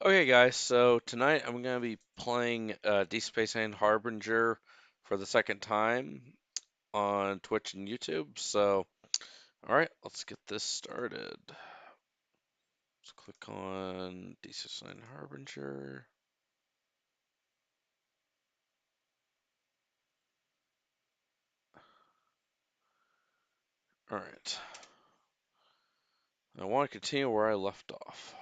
Okay, guys, so tonight I'm going to be playing Deep Space Nine Harbinger for the second time on Twitch and YouTube. So, alright, let's get this started. Let's click on Deep Space Nine Harbinger. Alright, I want to continue where I left off.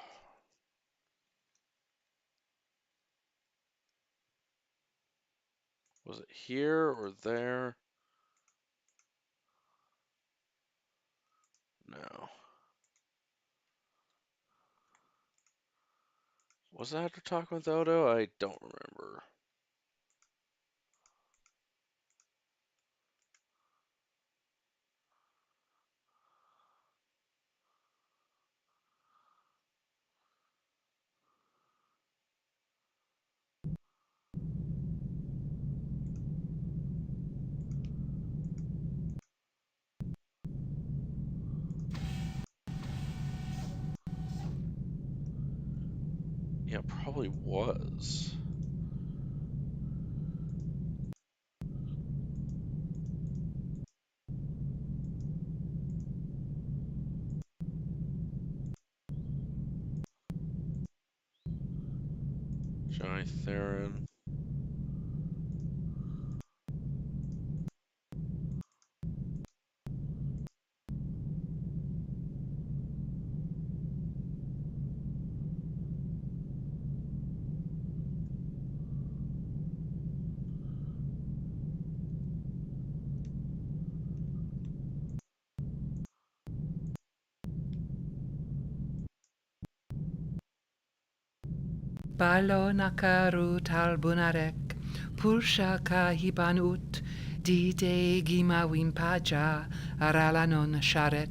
Was it here or there? No. Was that after talking with Odo? I don't remember. Yeah, it probably was. Johnny Theron. Balo nakaru talbunarek, pulsha kahibanut, dide gima wimpaja, aralanon sharet.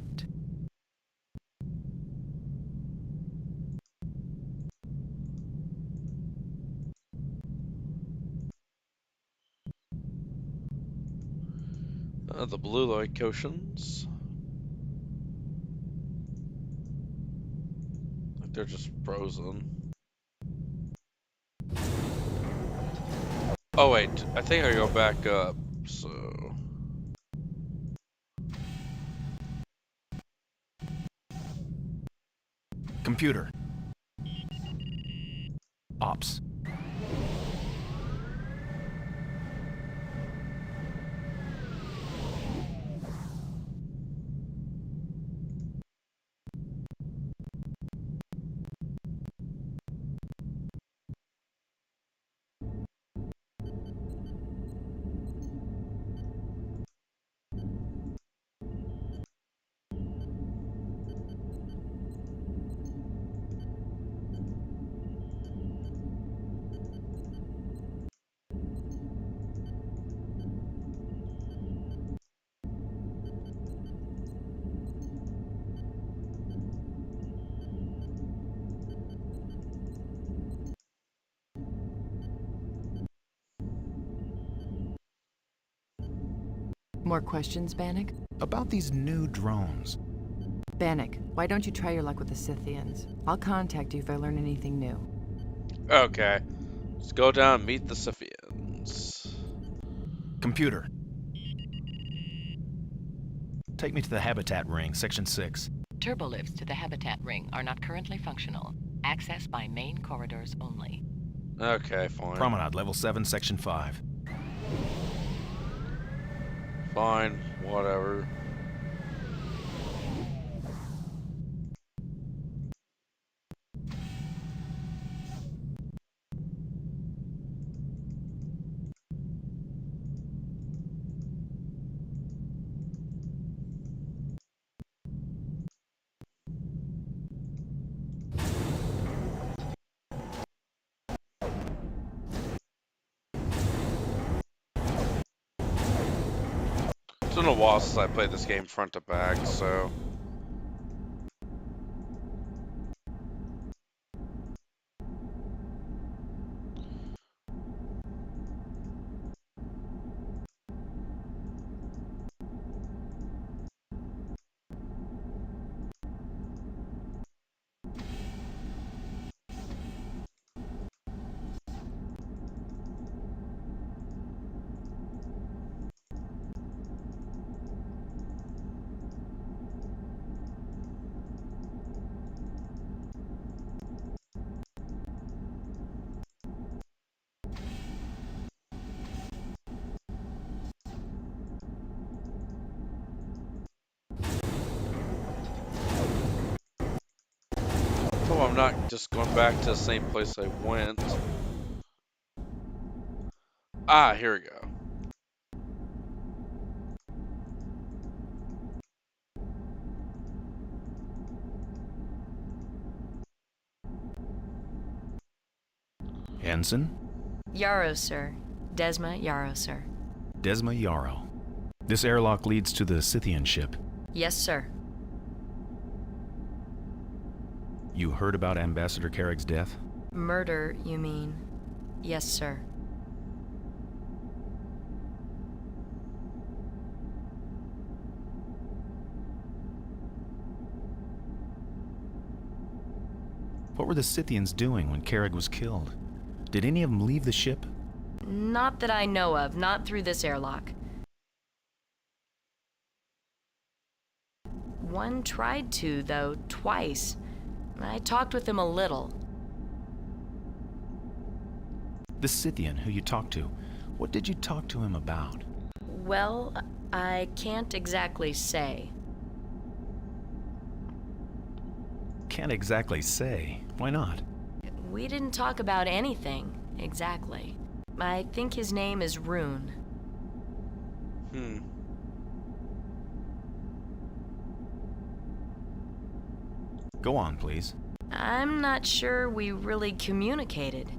The Blue Light Cushions. Like they're just frozen. Oh wait, I think I go back up. So Computer. Ops. More questions, Bannock? About these new drones. Bannock, why don't you try your luck with the Scythians? I'll contact you if I learn anything new. okay, let's go down and meet the Scythians. Computer. Take me to the habitat ring, section 6. Turbolifts to the habitat ring are not currently functional. Access by main corridors only. Okay, fine. Promenade, level 7, section 5. Fine, whatever. It's been a while since I played this game front to back, so I'm not just going back to the same place I went. Ah, here we go. Ensign? Yarrow, sir. Desma Yarrow, sir. Desma Yarrow. This airlock leads to the Scythian ship. Yes, sir. You heard about Ambassador Carrick's death? Murder, you mean? Yes, sir. What were the Scythians doing when Carrick was killed? Did any of them leave the ship? Not that I know of, not through this airlock. One tried to, though, twice. I talked with him a little. The Scythian who you talked to, what did you talk to him about? Well, I can't exactly say. Can't exactly say. Why not? We didn't talk about anything, exactly. I think his name is Rune. Go on, please. I'm not sure we really communicated.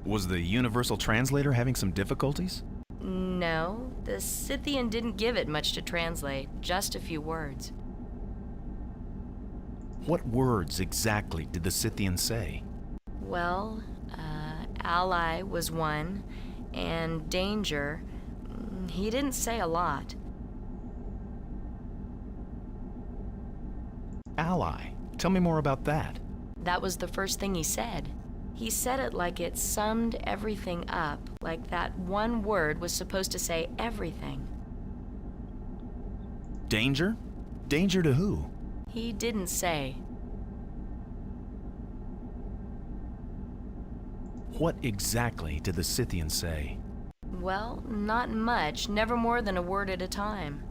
Was the Universal Translator having some difficulties? No, the Scythian didn't give it much to translate, just a few words. What words exactly did the Scythian say? Well, ally was one, and danger, he didn't say a lot. Ally. Tell me more about that. That was the first thing he said. He said it like it summed everything up, like that one word was supposed to say everything. Danger? Danger to who? He didn't say. What exactly did the Scythian say? Well, not much, never more than a word at a time.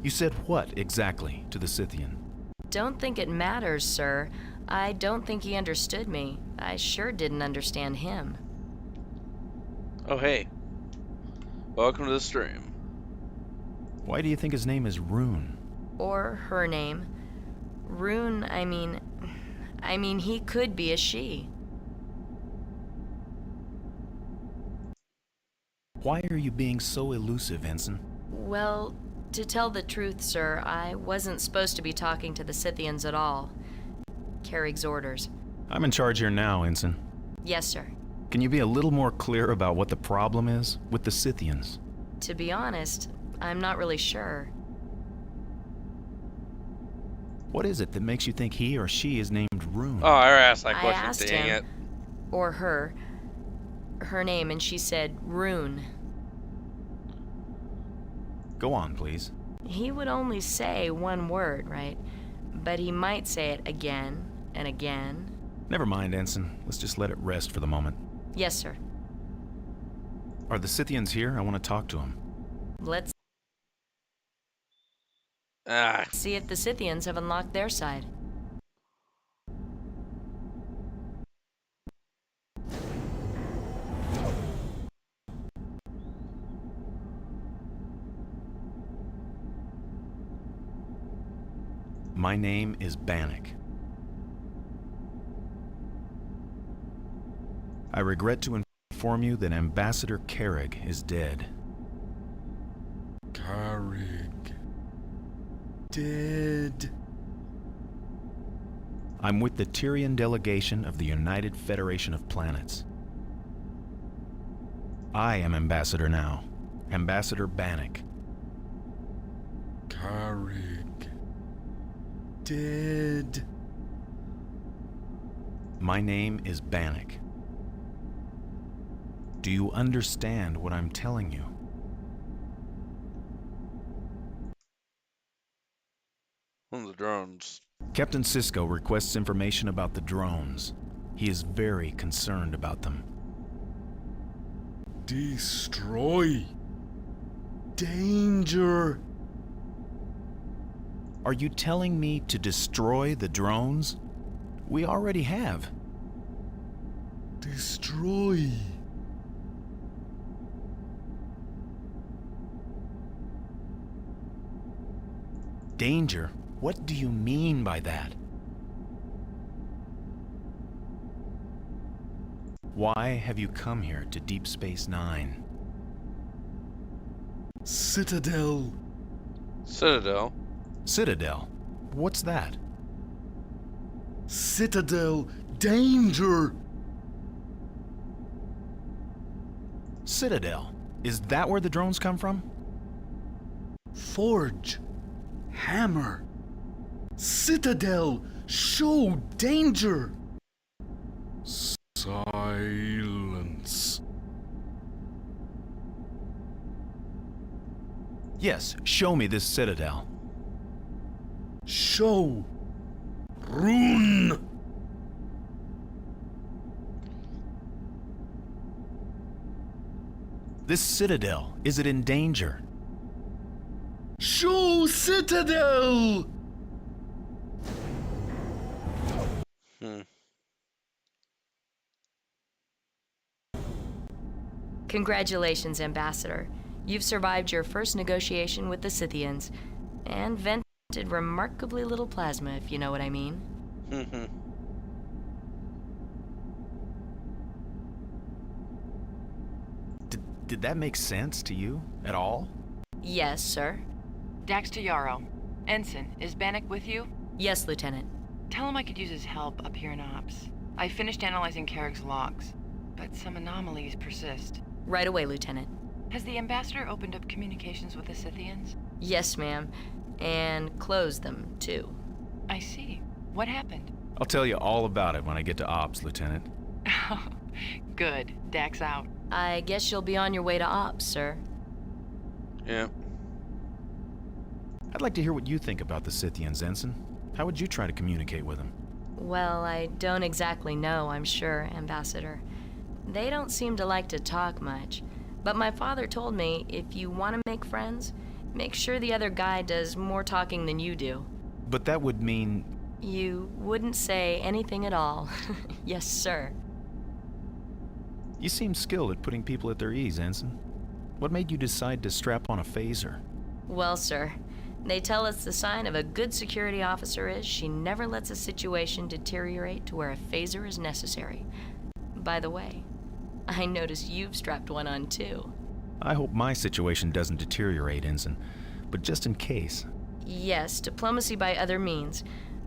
You said what exactly to the Scythian? Don't think it matters, sir. I don't think he understood me. I sure didn't understand him. Oh, hey. Welcome to the stream. Why do you think his name is Rune? Or her name. Rune, I mean, he could be a she. Why are you being so elusive, Ensign? Well, to tell the truth, sir, I wasn't supposed to be talking to the Scythians at all. Carrick's orders. I'm in charge here now, Ensign. Yes, sir. Can you be a little more clear about what the problem is with the Scythians? To be honest, I'm not really sure. What is it that makes you think he or she is named Rune? Oh, I asked that I question. asked Dang him. it. Or her name, and she said Rune. Go on, please. He would only say one word, right? But he might say it again and again. Never mind, Ensign. Let's just let it rest for the moment. Yes, sir. Are the Scythians here? I want to talk to them. Let's Ah, see if the Scythians have unlocked their side. My name is Bannock. I regret to inform you that Ambassador Carrick is dead. Carrick. Dead. I'm with the Tyrian delegation of the United Federation of Planets. I am Ambassador now. Ambassador Bannock. Carrick. Dead. My name is Bannock. Do you understand what I'm telling you? one of the drones. Captain Sisko requests information about the drones. He is very concerned about them. Destroy. Danger. Are you telling me to destroy the drones? We already have. Destroy. Danger? What do you mean by that? Why have you come here to Deep Space Nine? Citadel. Citadel. Citadel? What's that? Citadel. Danger. Citadel? Is that where the drones come from? Forge. Hammer. Citadel. Show danger. Silence. Yes, show me this Citadel. Show. Rune. This Citadel, is it in danger? Show Citadel. Hmm. Congratulations, Ambassador. You've survived your first negotiation with the Scythians, and vented remarkably little plasma, if you know what I mean. Did that make sense to you at all? Yes, sir. Dax to Yarrow. Ensign, is Bannock with you? Yes, Lieutenant. Tell him I could use his help up here in Ops. I finished analyzing Carrick's logs, but some anomalies persist. Right away, Lieutenant. Has the Ambassador opened up communications with the Scythians? Yes, ma'am. And closed them, too. I see. What happened? I'll tell you all about it when I get to Ops, Lieutenant. Good. Dax out. I guess you'll be on your way to Ops, sir. Yeah. I'd like to hear what you think about the Scythians, Ensign. How would you try to communicate with them? Well, I don't exactly know, I'm sure, Ambassador. They don't seem to like to talk much. But my father told me if you want to make friends, make sure the other guy does more talking than you do. But that would mean... You wouldn't say anything at all. Yes, sir. You seem skilled at putting people at their ease, Ensign. What made you decide to strap on a phaser? Well, sir, they tell us the sign of a good security officer is she never lets a situation deteriorate to where a phaser is necessary. By the way, I notice you've strapped one on too. I hope my situation doesn't deteriorate, Ensign, but just in case. Yes, diplomacy by other means.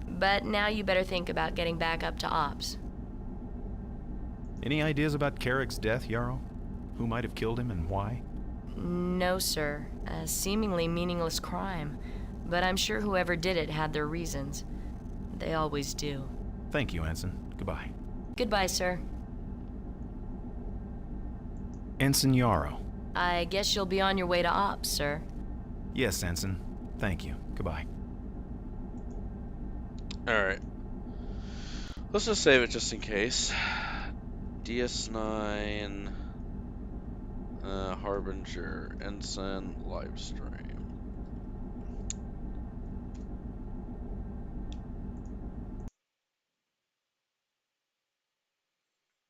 But now you better think about getting back up to Ops. Any ideas about Carrick's death, Yarrow? Who might have killed him and why? No, sir. A seemingly meaningless crime. But I'm sure whoever did it had their reasons. They always do. Thank you, Ensign. Goodbye. Goodbye, sir. Ensign Yarrow. I guess you'll be on your way to Ops, sir. Yes, Ensign. Thank you. Goodbye. Alright. Let's just save it just in case. DS9, Harbinger, Ensign, live stream.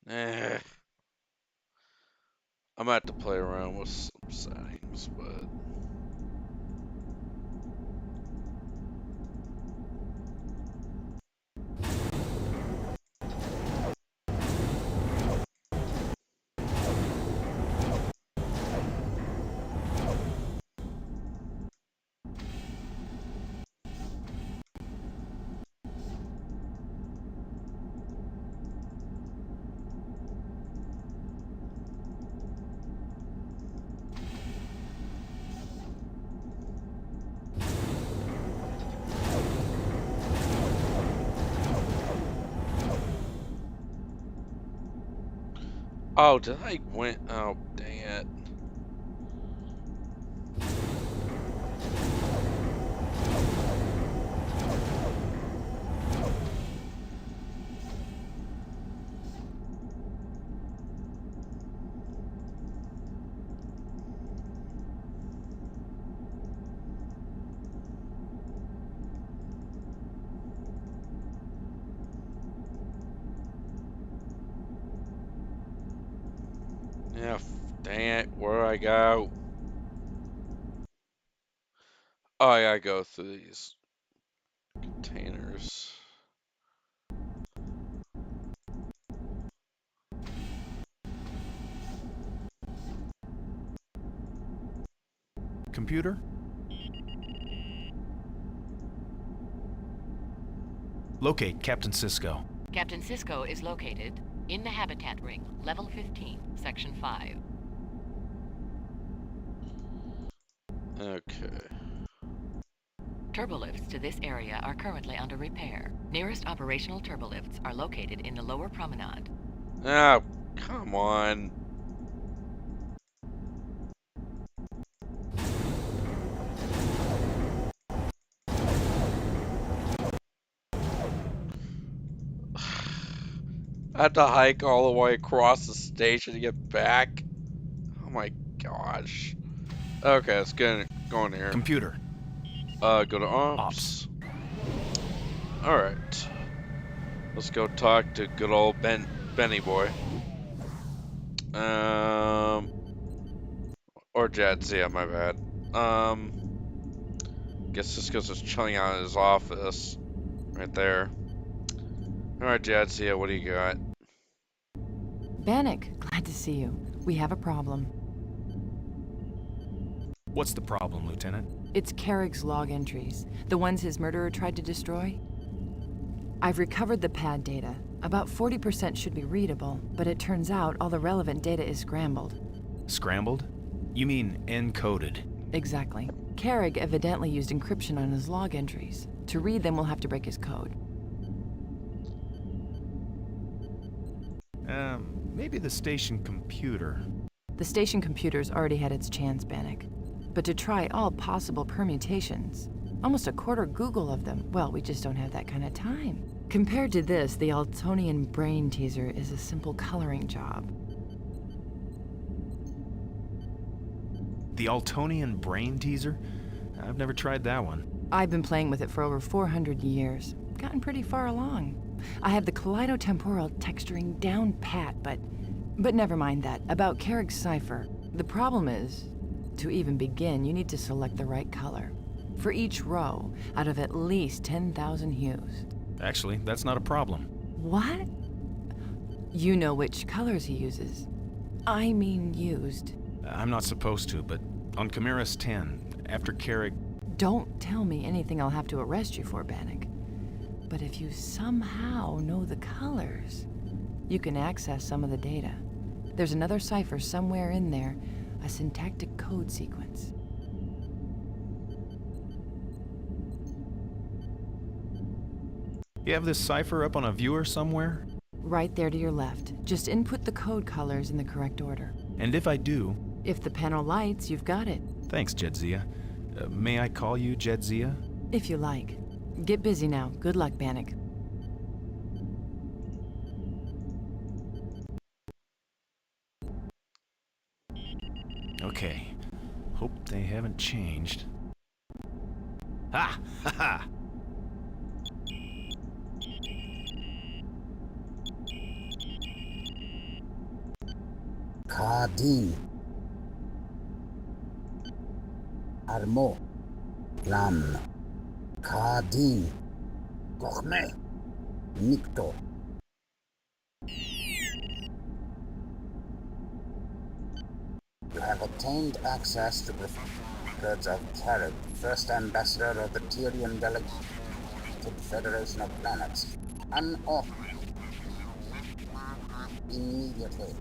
Eh. I'm gonna have to play around with some settings, but oh, did I win? Oh, dang it. Yeah, dang it. Where do I go? Oh, I gotta go through these containers. Computer? Locate Captain Cisco. Captain Cisco is located in the habitat ring, level 15, section 5. Okay. Turbolifts to this area are currently under repair. Nearest operational turbolifts are located in the lower promenade. Oh, come on. I had to hike all the way across the station to get back. Oh my gosh. Okay, let's get going here. Computer. Go to Ops. ops. Alright. Let's go talk to good old Benny boy. Or Jadzia, my bad. Guess Cisco's just chilling out in his office. Right there. Alright, Jadzia, what do you got? Bannock, glad to see you. We have a problem. What's the problem, Lieutenant? It's Carrick's log entries, the ones his murderer tried to destroy. I've recovered the pad data. About 40% should be readable, but it turns out all the relevant data is scrambled. Scrambled? You mean encoded? Exactly. Carrick evidently used encryption on his log entries. To read them, we'll have to break his code. Maybe the station computer. The station computer's already had its chance, Bannock. But to try all possible permutations, almost a quarter Google of them, well, we just don't have that kind of time. Compared to this, the Altonian brain teaser is a simple coloring job. The Altonian brain teaser? I've never tried that one. I've been playing with it for over 400 years. Gotten pretty far along. I have the kaleidotemporal texturing down pat, but never mind that. About Carrick's cipher. The problem is, to even begin, you need to select the right color. For each row, out of at least 10,000 hues. Actually, that's not a problem. What? You know which colors he uses. I mean used. I'm not supposed to, but on Chimeras 10, after Carrick... Don't tell me anything I'll have to arrest you for, Bannock. But if you somehow know the colors, you can access some of the data. There's another cipher somewhere in there, a syntactic code sequence. You have this cipher up on a viewer somewhere? Right there to your left. Just input the code colors in the correct order. And if I do... If the panel lights, you've got it. Thanks, Jedzia. May I call you Jedzia? If you like. Get busy now. Good luck, Bannock. Okay. Hope they haven't changed. Ha! Ha ha! Kadin Armo Plan Kadin Gochme Nikto. You have obtained access to the records of Carrick, first ambassador of the Tyrian Delegated Federation of Planets. Unoff immediately.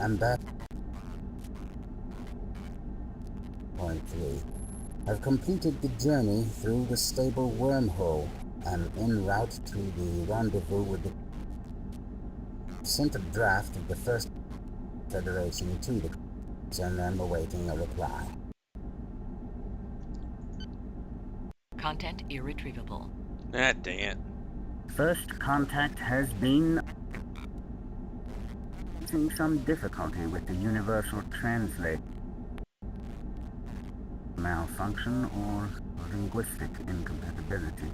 And that point 3. Have completed the journey through the stable wormhole and en route to the rendezvous with the sent a draft of the first Federation to the and I'm awaiting a reply. Content irretrievable. Ah, dang it. First contact has been facing some difficulty with the universal translate malfunction or linguistic incompatibility.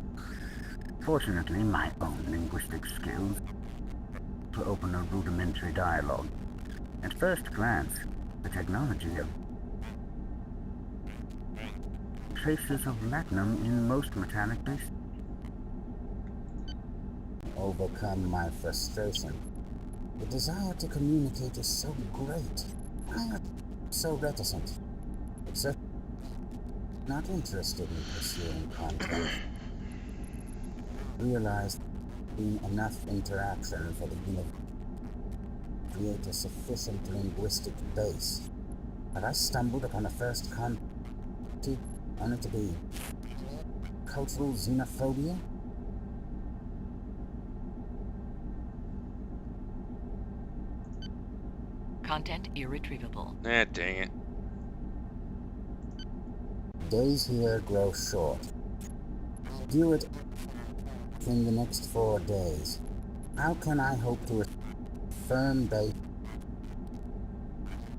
Fortunately, my own linguistic skills to open a rudimentary dialogue. At first glance, the technology of traces of latinum in most metallic bases. Overcome my frustration. The desire to communicate is so great. I am so reticent. Except not interested in pursuing content. Realized being enough interaction for the universe to create a sufficient linguistic base. Had I stumbled upon a first contact only to be cultural xenophobia? Content irretrievable. Eh, dang it. Days here grow short. Do it in the next 4 days. How can I hope to firm base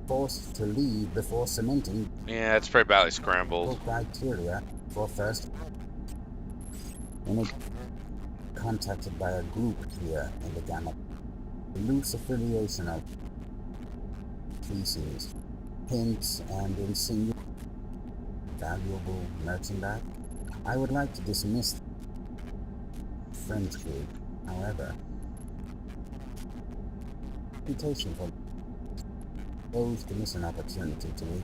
forced to leave before cementing Yeah, it's pretty badly scrambled. criteria for first when it contacted by a group here in the gamma? Loose affiliation of species, hints and insinuations, valuable merchandise. I would like to dismiss the French group, however. Reputation for those to miss an opportunity to meet.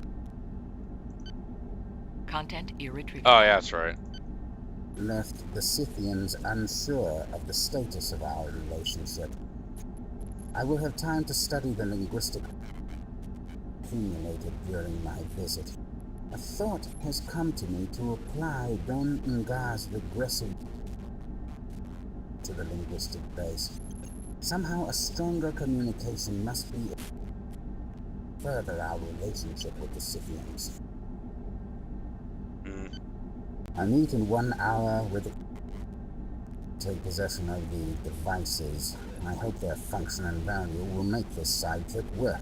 Content irretrievable. Oh, yeah, that's right. Left the Scythians unsure of the status of our relationship. I will have time to study the linguistic accumulated during my visit. A thought has come to me to apply Don Nga's regressive to the linguistic base. Somehow a stronger communication must be further our relationship with the Scythians. I meet in 1 hour with take possession of the devices. I hope their function and value will make this side trip work.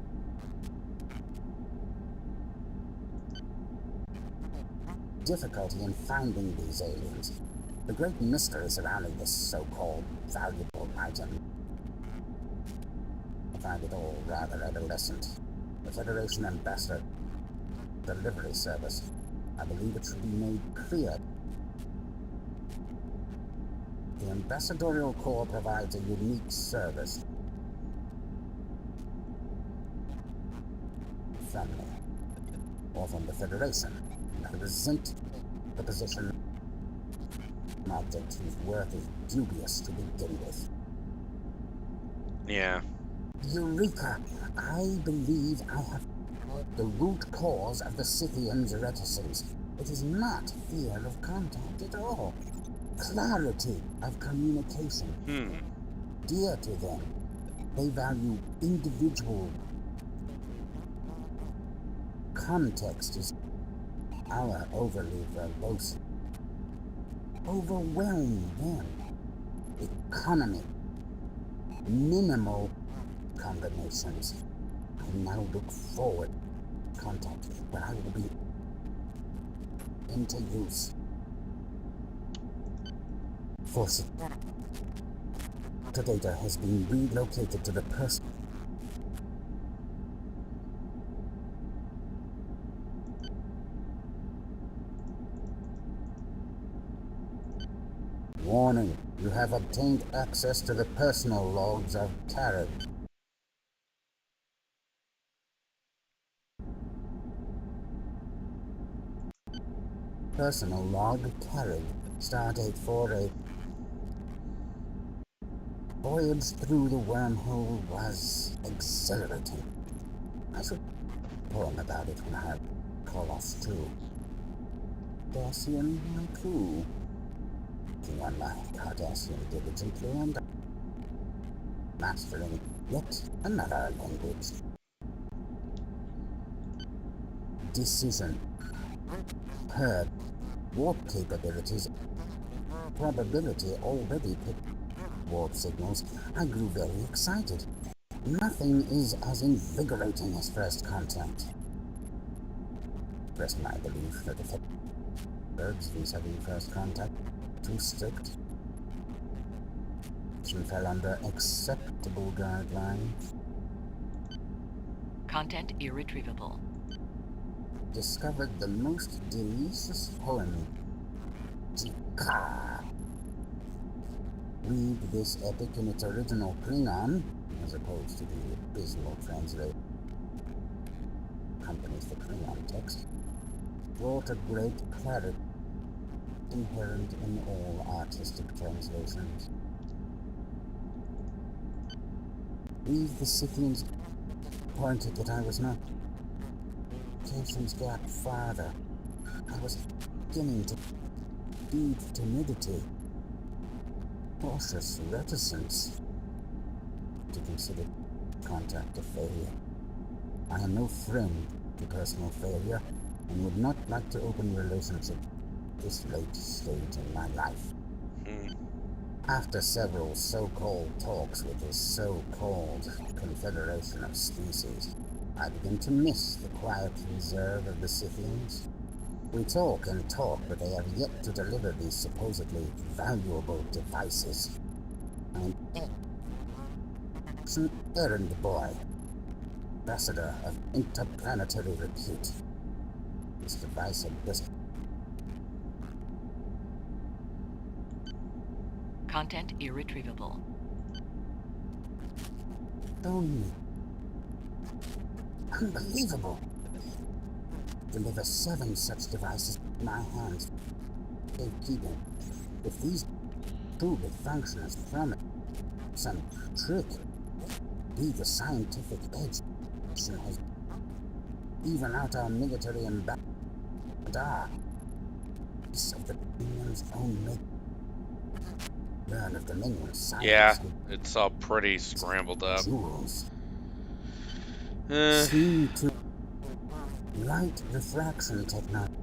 Difficulty in finding these aliens. The great mystery surrounding this so-called valuable item. I find it all rather adolescent. The Federation Ambassador Delivery Service. I believe it should be made clear. The Ambassadorial Corps provides a unique service. From me, or from the Federation. I resent the position an object whose worth is dubious to begin with. Yeah. Eureka! I believe I have the root cause of the Scythians' reticence. It is not fear of contact at all. Clarity of communication. Dear to them, they value individual context is our overly verbose. Overwhelm them. Economy. Minimal combinations. I now look forward to contact where I will be into use. Force the data has been relocated to the person. Warning, you have obtained access to the personal logs of Carrick. Personal log Carrick. Stardate 48. Voyage through the wormhole was exhilarating. I should poem about it when I call off too. Cardassian crew. Working on my Cardassian diligently and mastering yet another language. Decision. Heard. Warp capabilities. Probability already picked warp signals. I grew very excited. Nothing is as invigorating as first contact. Expressed my belief that the birds vis-a-vis first contact too strict. information fell under acceptable guidelines. Content irretrievable. Discovered the most delicious poem. Jika. Read this epic in its original Klingon, as opposed to the abysmal translation accompanies the Klingon text, brought a great clarity inherent in all artistic translations. These the Scythians pointed that I was not communications gap farther. I was beginning to feed timidity, cautious reticence to consider contact a failure. I am no friend to personal failure and would not like to open relationship at this late stage in my life. After several so-called talks with this so-called Confederation of Species, I begin to miss the quiet reserve of the Scythians. We talk and talk, but they have yet to deliver these supposedly valuable devices. I'm an errand boy, ambassador of interplanetary repute. This device had just Content irretrievable. shown me. Unbelievable. Deliver 7 such devices in my hands. Safekeeping. If these truly function as promised, some trick, be the scientific edge has even out our military ambassador. Piece of the Dominion's own make. Learn of Dominion science. Yeah, it's all pretty scrambled up. Jewels. Seem to light refraction technology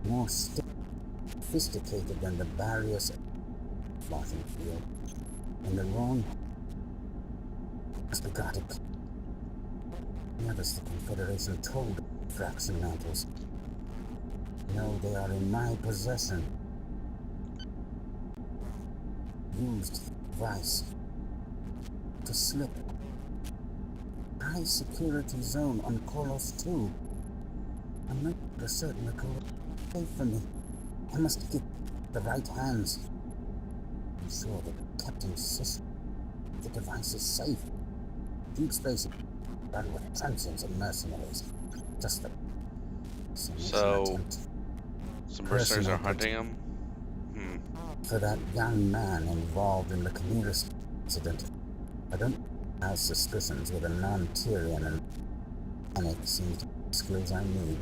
more sophisticated than the barriers of the floating field. And the wrong must be guarded. The others the Confederation told the refraction mantles. No, they are in my possession. Used device to slip high security zone on Kolos 2. I'm not for certain the code is safe for me. I must get the right hands. I'm sure that Captain system the device is safe. Deep space done with transients and mercenaries. Just the So some mercenaries are hunting him? For that young man involved in the Chimera's incident, I don't have suspicions with a non-Tyrian and panic seems to be the skills I need.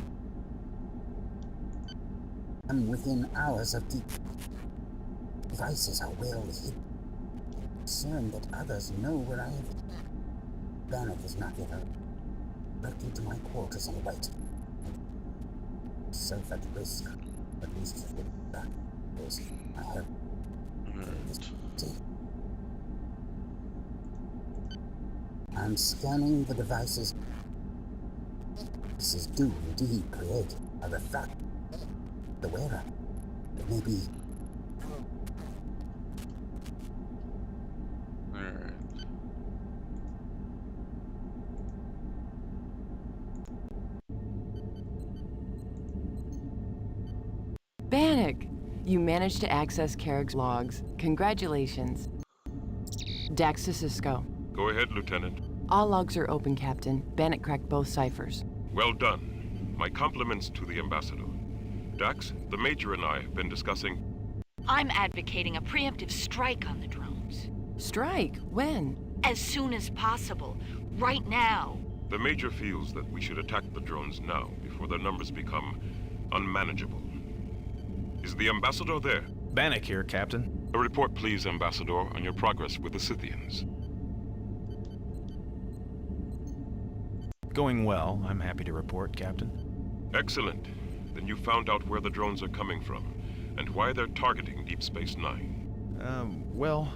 I'm within hours of deep devices are well hidden. Concerned that others know where I am. Bannock is not yet out. Directly to my quarters and wait. Self at risk, at least for that. I have this. I'm scanning the devices. Devices do indeed create a refract. The wearer. It may be. Alright. Bannock, you managed to access Carrick's logs. Congratulations. Dax to Cisco. Go ahead, Lieutenant. All logs are open, Captain. Bannock cracked both ciphers. Well done. My compliments to the Ambassador. Dax, the Major and I have been discussing... I'm advocating a preemptive strike on the drones. Strike? When? As soon as possible. Right now. The Major feels that we should attack the drones now, before their numbers become unmanageable. Is the Ambassador there? Bannock here, Captain. A report, please, Ambassador, on your progress with the Scythians. Going well, I'm happy to report, Captain. Excellent. Then you found out where the drones are coming from, and why they're targeting Deep Space Nine. Well,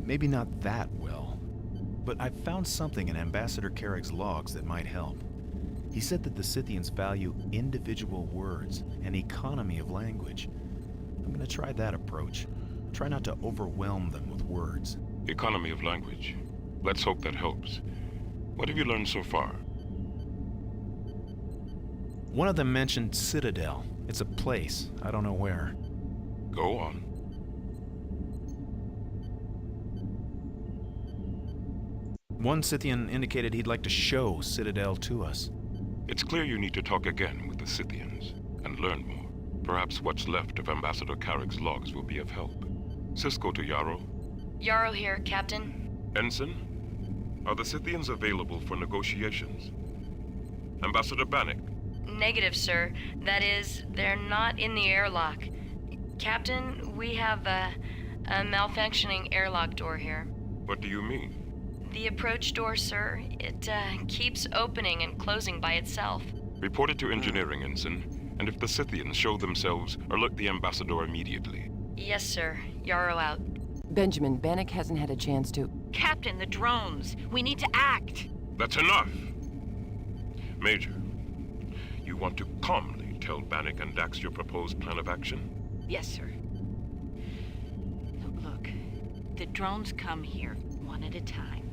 maybe not that well. But I found something in Ambassador Carrick's logs that might help. He said that the Scythians value individual words and economy of language. I'm gonna try that approach. Try not to overwhelm them with words. Economy of language. Let's hope that helps. What have you learned so far? One of them mentioned Citadel. It's a place. I don't know where. Go on. One Scythian indicated he'd like to show Citadel to us. It's clear you need to talk again with the Scythians and learn more. Perhaps what's left of Ambassador Carrick's logs will be of help. Cisco to Yarrow. Yarrow here, Captain. Ensign, are the Scythians available for negotiations? Ambassador Bannock. Negative, sir. That is, they're not in the airlock. Captain, we have a malfunctioning airlock door here. What do you mean? The approach door, sir. It keeps opening and closing by itself. Report it to engineering, Ensign, and if the Scythians show themselves, alert the Ambassador immediately. Yes, sir. Yarrow out. Benjamin, Bannock hasn't had a chance to... Captain, the drones. We need to act. That's enough! Major, you want to calmly tell Bannock and Dax your proposed plan of action? Yes, sir. Look, the drones come here one at a time.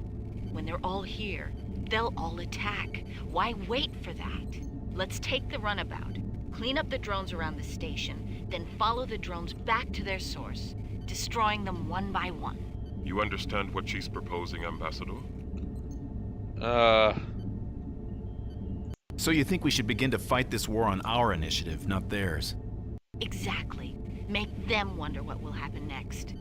When they're all here, they'll all attack. Why wait for that? Let's take the runabout, clean up the drones around the station, then follow the drones back to their source, destroying them one by one. You understand what she's proposing, Ambassador? So you think we should begin to fight this war on our initiative, not theirs? Exactly. Make them wonder what will happen next.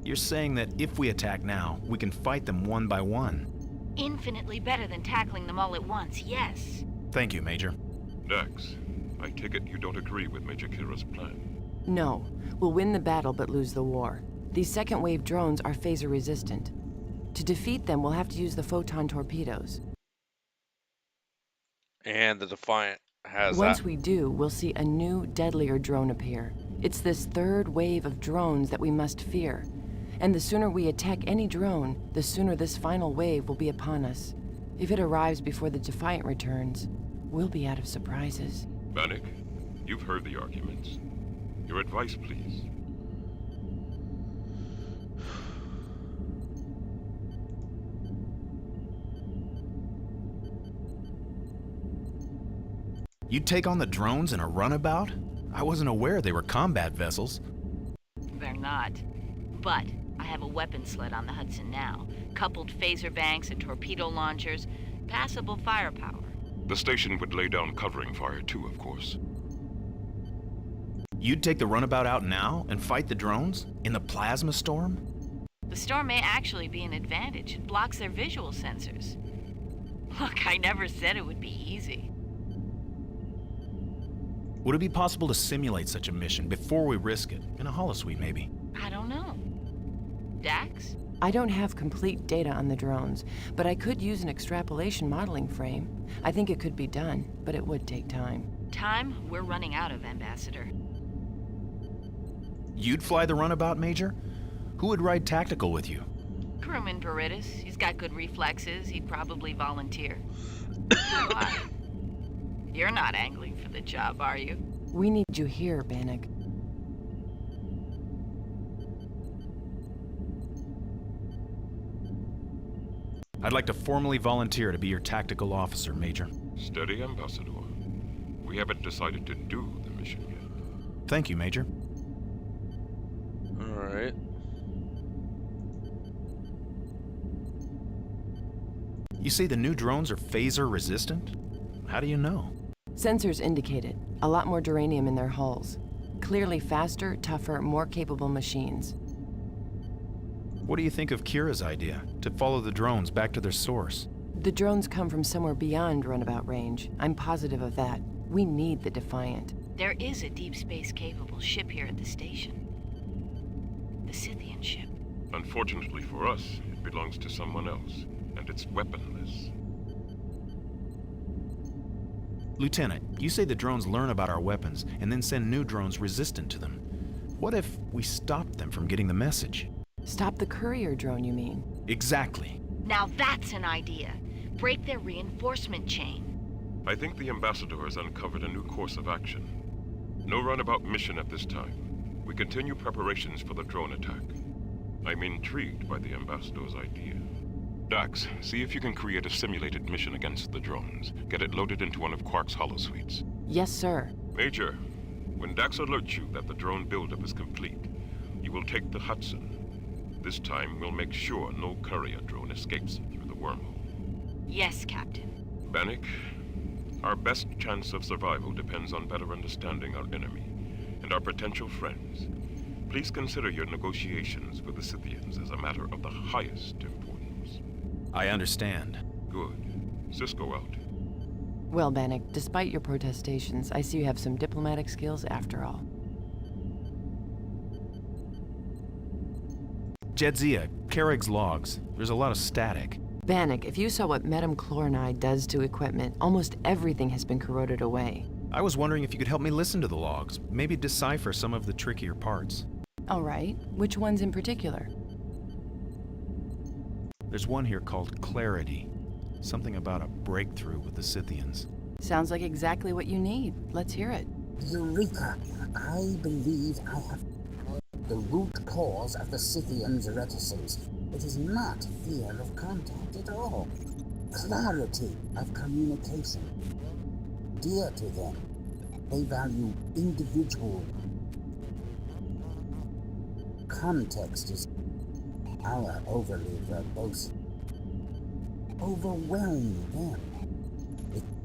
You're saying that if we attack now, we can fight them one by one? Infinitely better than tackling them all at once, yes. Thank you, Major. Dax, I take it you don't agree with Major Kira's plan. No. We'll win the battle but lose the war. These second-wave drones are phaser-resistant. To defeat them, we'll have to use the photon torpedoes. And the Defiant has Once that. we do, we'll see a new, deadlier drone appear. It's this third wave of drones that we must fear. And the sooner we attack any drone, the sooner this final wave will be upon us. If it arrives before the Defiant returns, we'll be out of surprises. Bannock, you've heard the arguments. Your advice, please. You'd take on the drones in a runabout? I wasn't aware they were combat vessels. They're not. But I have a weapon sled on the Hudson now. Coupled phaser banks and torpedo launchers. Passable firepower. The station would lay down covering fire too, of course. You'd take the runabout out now and fight the drones? In the plasma storm? The storm may actually be an advantage. It blocks their visual sensors. Look, I never said it would be easy. Would it be possible to simulate such a mission before we risk it? In a holosuite, maybe? I don't know. Dax? I don't have complete data on the drones, but I could use an extrapolation modeling frame. I think it could be done, but it would take time. Time we're running out of, Ambassador. You'd fly the runabout, Major? Who would ride tactical with you? Crewman Baritis. He's got good reflexes. He'd probably volunteer. Why? You're not angling for the job, are you? We need you here, Bannock. I'd like to formally volunteer to be your tactical officer, Major. Steady, Ambassador. We haven't decided to do the mission yet. Thank you, Major. Alright. You say the new drones are phaser resistant? How do you know? Sensors indicate it. A lot more duranium in their hulls. Clearly faster, tougher, more capable machines. What do you think of Kira's idea to follow the drones back to their source? The drones come from somewhere beyond runabout range. I'm positive of that. We need the Defiant. There is a deep space capable ship here at the station. The Scythian ship. Unfortunately for us, it belongs to someone else, and it's weaponless. Lieutenant, you say the drones learn about our weapons and then send new drones resistant to them. What if we stop them from getting the message? Stop the courier drone, you mean? Exactly. Now that's an idea. Break their reinforcement chain. I think the Ambassador has uncovered a new course of action. No runabout mission at this time. We continue preparations for the drone attack. I'm intrigued by the Ambassador's idea. Dax, see if you can create a simulated mission against the drones. Get it loaded into one of Quark's holosuites. Yes, sir. Major, when Dax alerts you that the drone buildup is complete, you will take the Hudson. This time, we'll make sure no courier drone escapes through the wormhole. Yes, Captain. Bannock, our best chance of survival depends on better understanding our enemy and our potential friends. Please consider your negotiations with the Scythians as a matter of the highest importance. I understand. Good. Cisco out. Well, Bannock, despite your protestations, I see you have some diplomatic skills after all. Jedzia, Carrick's logs. There's a lot of static. Bannock, if you saw what metachlorinide does to equipment, almost everything has been corroded away. I was wondering if you could help me listen to the logs, maybe decipher some of the trickier parts. All right. Which ones in particular? There's one here called Clarity. Something about a breakthrough with the Scythians. Sounds like exactly what you need. Let's hear it. Eureka! I believe I have the root cause of the Scythians' reticence. It is not fear of contact at all. Clarity of communication. Dear to them, they value individual. Context is our overly verbose. Overwhelm them.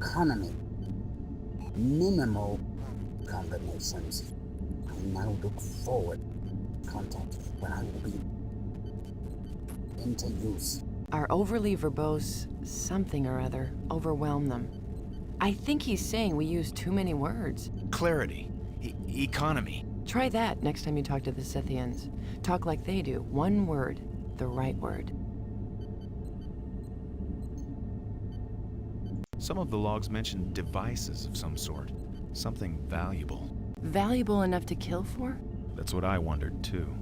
Economy. Minimal combinations. I now look forward to contact when I will be into use. Our overly verbose something or other overwhelm them. I think he's saying we use too many words. Clarity. Economy. Try that next time you talk to the Scythians. Talk like they do. One word. The right word. Some of the logs mention devices of some sort. Something valuable. Valuable enough to kill for? That's what I wondered, too.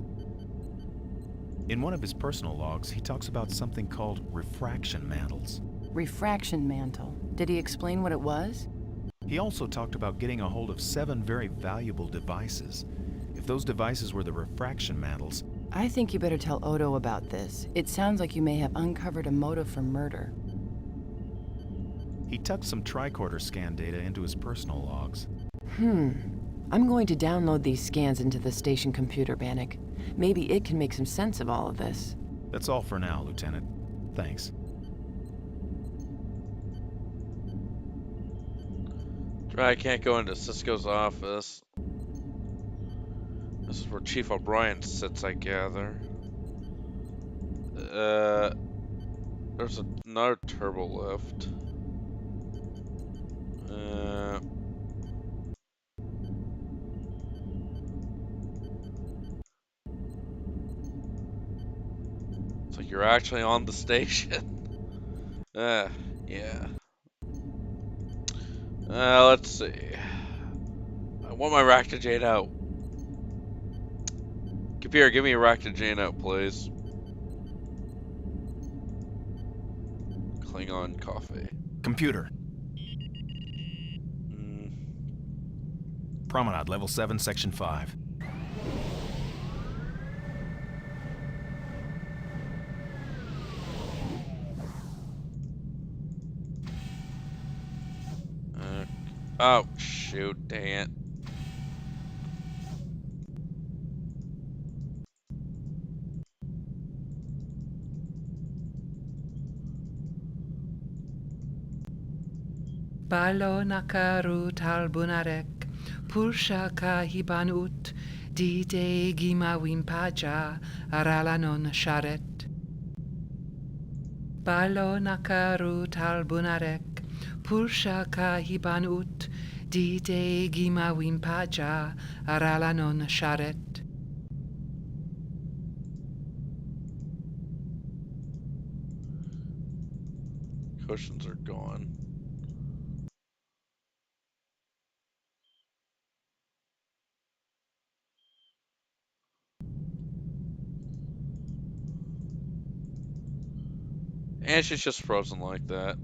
In one of his personal logs, he talks about something called refraction mantles. Refraction mantle. Did he explain what it was? He also talked about getting a hold of 7 very valuable devices. If those devices were the refraction mantles... I think you better tell Odo about this. It sounds like you may have uncovered a motive for murder. He tucked some tricorder scan data into his personal logs. I'm going to download these scans into the station computer, Bannock. Maybe it can make some sense of all of this. That's all for now, Lieutenant. Thanks. I can't go into Cisco's office. This is where Chief O'Brien sits, I gather. There's another turbo lift. So you're actually on the station? Yeah. Let's see. I want my Ractogene out. Computer, give me a Ractogene out, please. Klingon coffee. Computer. Promenade, level 7, section 5. Oh, shoot, dang it. Balo nakaru talbunarek, pulsha kahibanut, dide gima wimpaja, aralanon sharet. Balo nakaru talbunarek, pulsha kahibanut, dide gima wimpaja, aralanon sharet. Cushions are gone. And she's just frozen like that.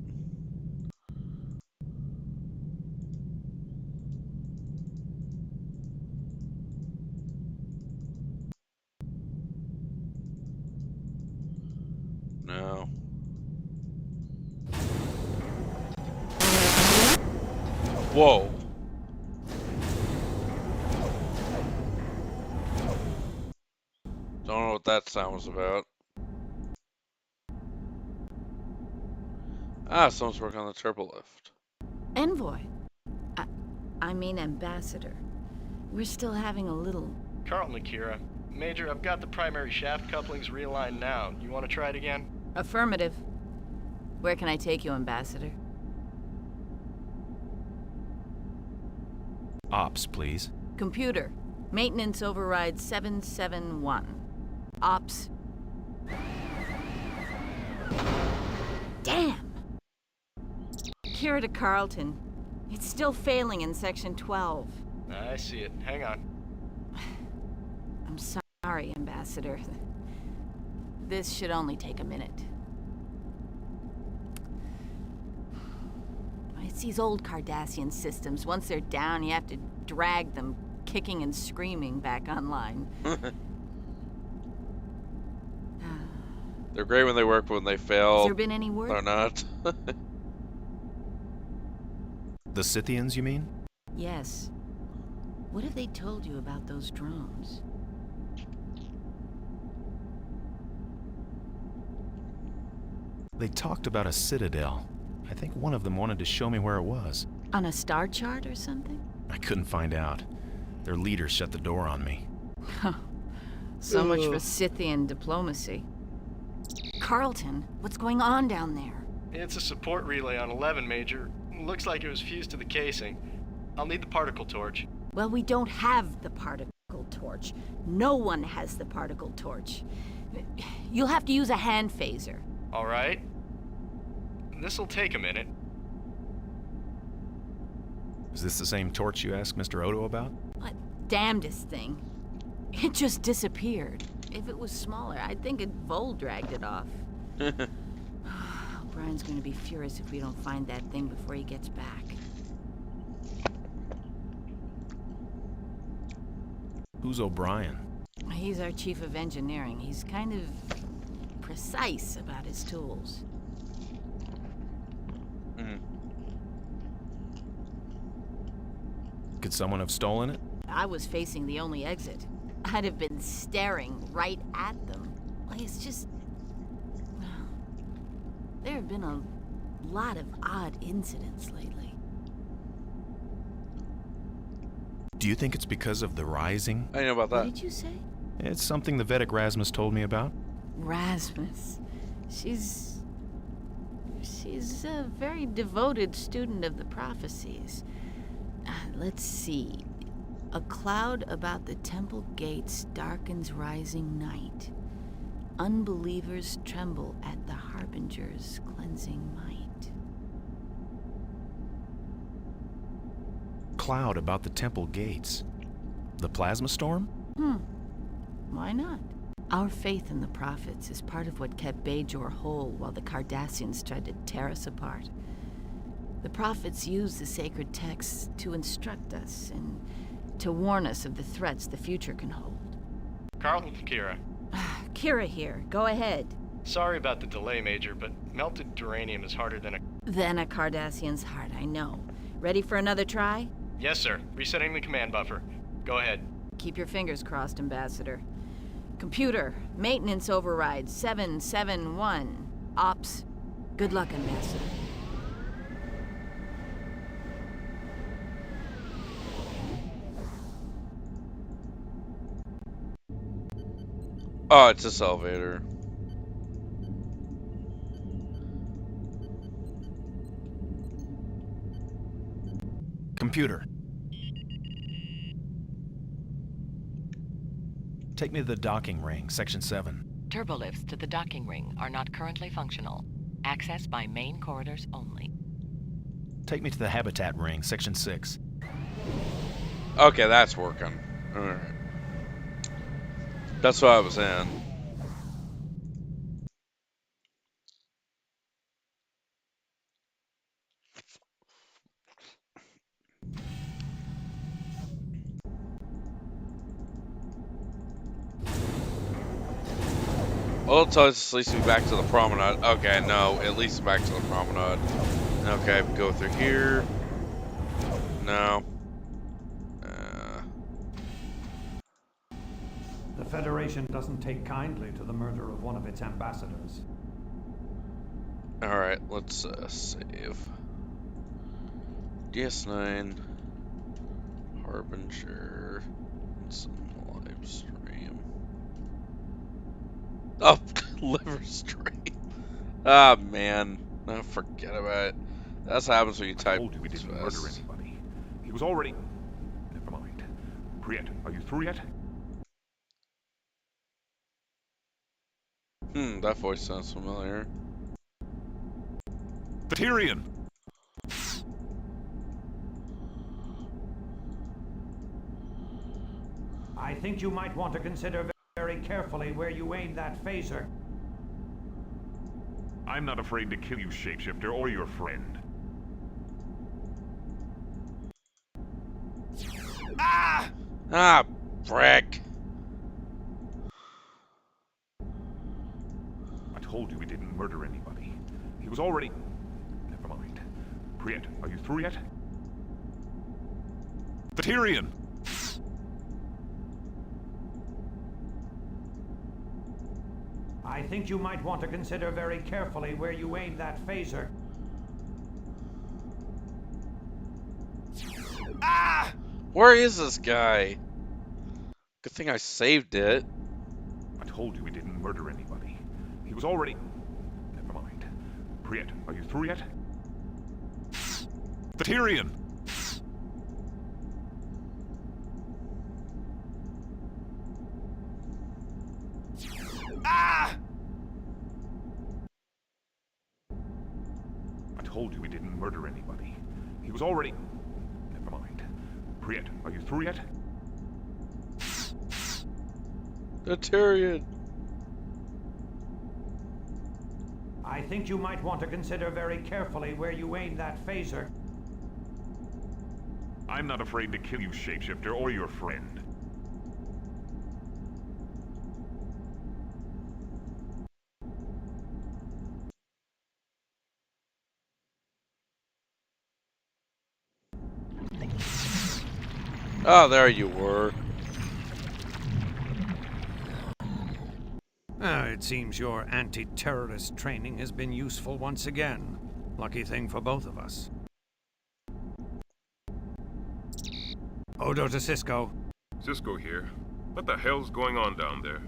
Whoa. Don't know what that sound was about. Ah, someone's working on the turbo lift. Envoy. I mean Ambassador. We're still having a little... Carlton, Akira. Major, I've got the primary shaft couplings realigned now. You want to try it again? Affirmative. Where can I take you, Ambassador? Ops, please. Computer. Maintenance override 771. Ops. Damn! Kira to Carlton. It's still failing in Section 12. I see it. Hang on. I'm sorry, Ambassador. This should only take a minute. It's these old Cardassian systems. Once they're down, you have to drag them, kicking and screaming, back online. They're great when they work, but when they fail, Has there been any word? they're not. The Scythians, you mean? Yes. What have they told you about those drones? They talked about a citadel. I think one of them wanted to show me where it was. On a star chart or something? I couldn't find out. Their leader shut the door on me. So much for Scythian diplomacy. Carlton, what's going on down there? It's a support relay on 11, Major. Looks like it was fused to the casing. I'll need the particle torch. Well, we don't have the particle torch. No one has the particle torch. You'll have to use a hand phaser. All right. This'll take a minute. Is this the same torch you asked Mr. Odo about? What damnedest thing. It just disappeared. If it was smaller, I'd think Vol dragged it off. Brian's going to be furious if we don't find that thing before he gets back. Who's O'Brien? He's our chief of engineering. He's kind of precise about his tools. Could someone have stolen it? I was facing the only exit. I'd have been staring right at them. Like, it's just... There have been a lot of odd incidents lately. Do you think it's because of the rising? I know about that. What did you say? It's something the Vedic Rasmus told me about. Rasmus. She's a very devoted student of the prophecies. Let's see. A cloud about the temple gates darkens rising night. Unbelievers tremble at the Harbinger's cleansing might. Cloud about the temple gates. The plasma storm? Why not? Our faith in the prophets is part of what kept Bajor whole while the Cardassians tried to tear us apart. The prophets used the sacred texts to instruct us and to warn us of the threats the future can hold. Carlton, Kira. Kira here. Go ahead. Sorry about the delay, Major, but melted duranium is harder than a... Then a Cardassian's heart, I know. Ready for another try? Yes, sir. Resetting the command buffer. Go ahead. Keep your fingers crossed, Ambassador. Computer, maintenance override 771. Ops. Good luck, Ambassador. Oh, it's this elevator. Computer. Take me to the docking ring, Section 7. Turbolifts to the docking ring are not currently functional. Access by main corridors only. Take me to the habitat ring, Section 6. Okay, that's working. Alright. That's what I was in. Well, it leads me back to the promenade. Okay, no, it leads me back to the promenade. Okay, go through here. No. Uh, The Federation doesn't take kindly to the murder of one of its ambassadors. Alright, let's save. DS9, Harbinger, Ensign live stream. Oh, liver stream. Ah, man. No, forget about it. That's what happens when you I type told you we too didn't murder fast. anybody. He was already... Never mind. Priet, are you through yet? That voice sounds familiar. The Tyrion! I think you might want to consider very carefully where you aim that phaser. I'm not afraid to kill you, shapeshifter, or your friend. Ah! Ah, frick. I told you we didn't murder anybody. He was already... Never mind. Priet, are you through yet? The Tyrion! I think you might want to consider very carefully where you aim that phaser. Ah! Where is this guy? Good thing I saved it. I told you we didn't murder anybody. He was already... Never mind. Priet, are you through yet? The Tyrion! Ah! I told you we didn't murder anybody. He was already... Never mind. Priet, are you through yet? The Tyrion. I think you might want to consider very carefully where you aim that phaser. I'm not afraid to kill you, shapeshifter, or your friend. Oh, there you were. It seems your anti-terrorist training has been useful once again. Lucky thing for both of us. Odo to Cisco. Cisco here. What the hell's going on down there?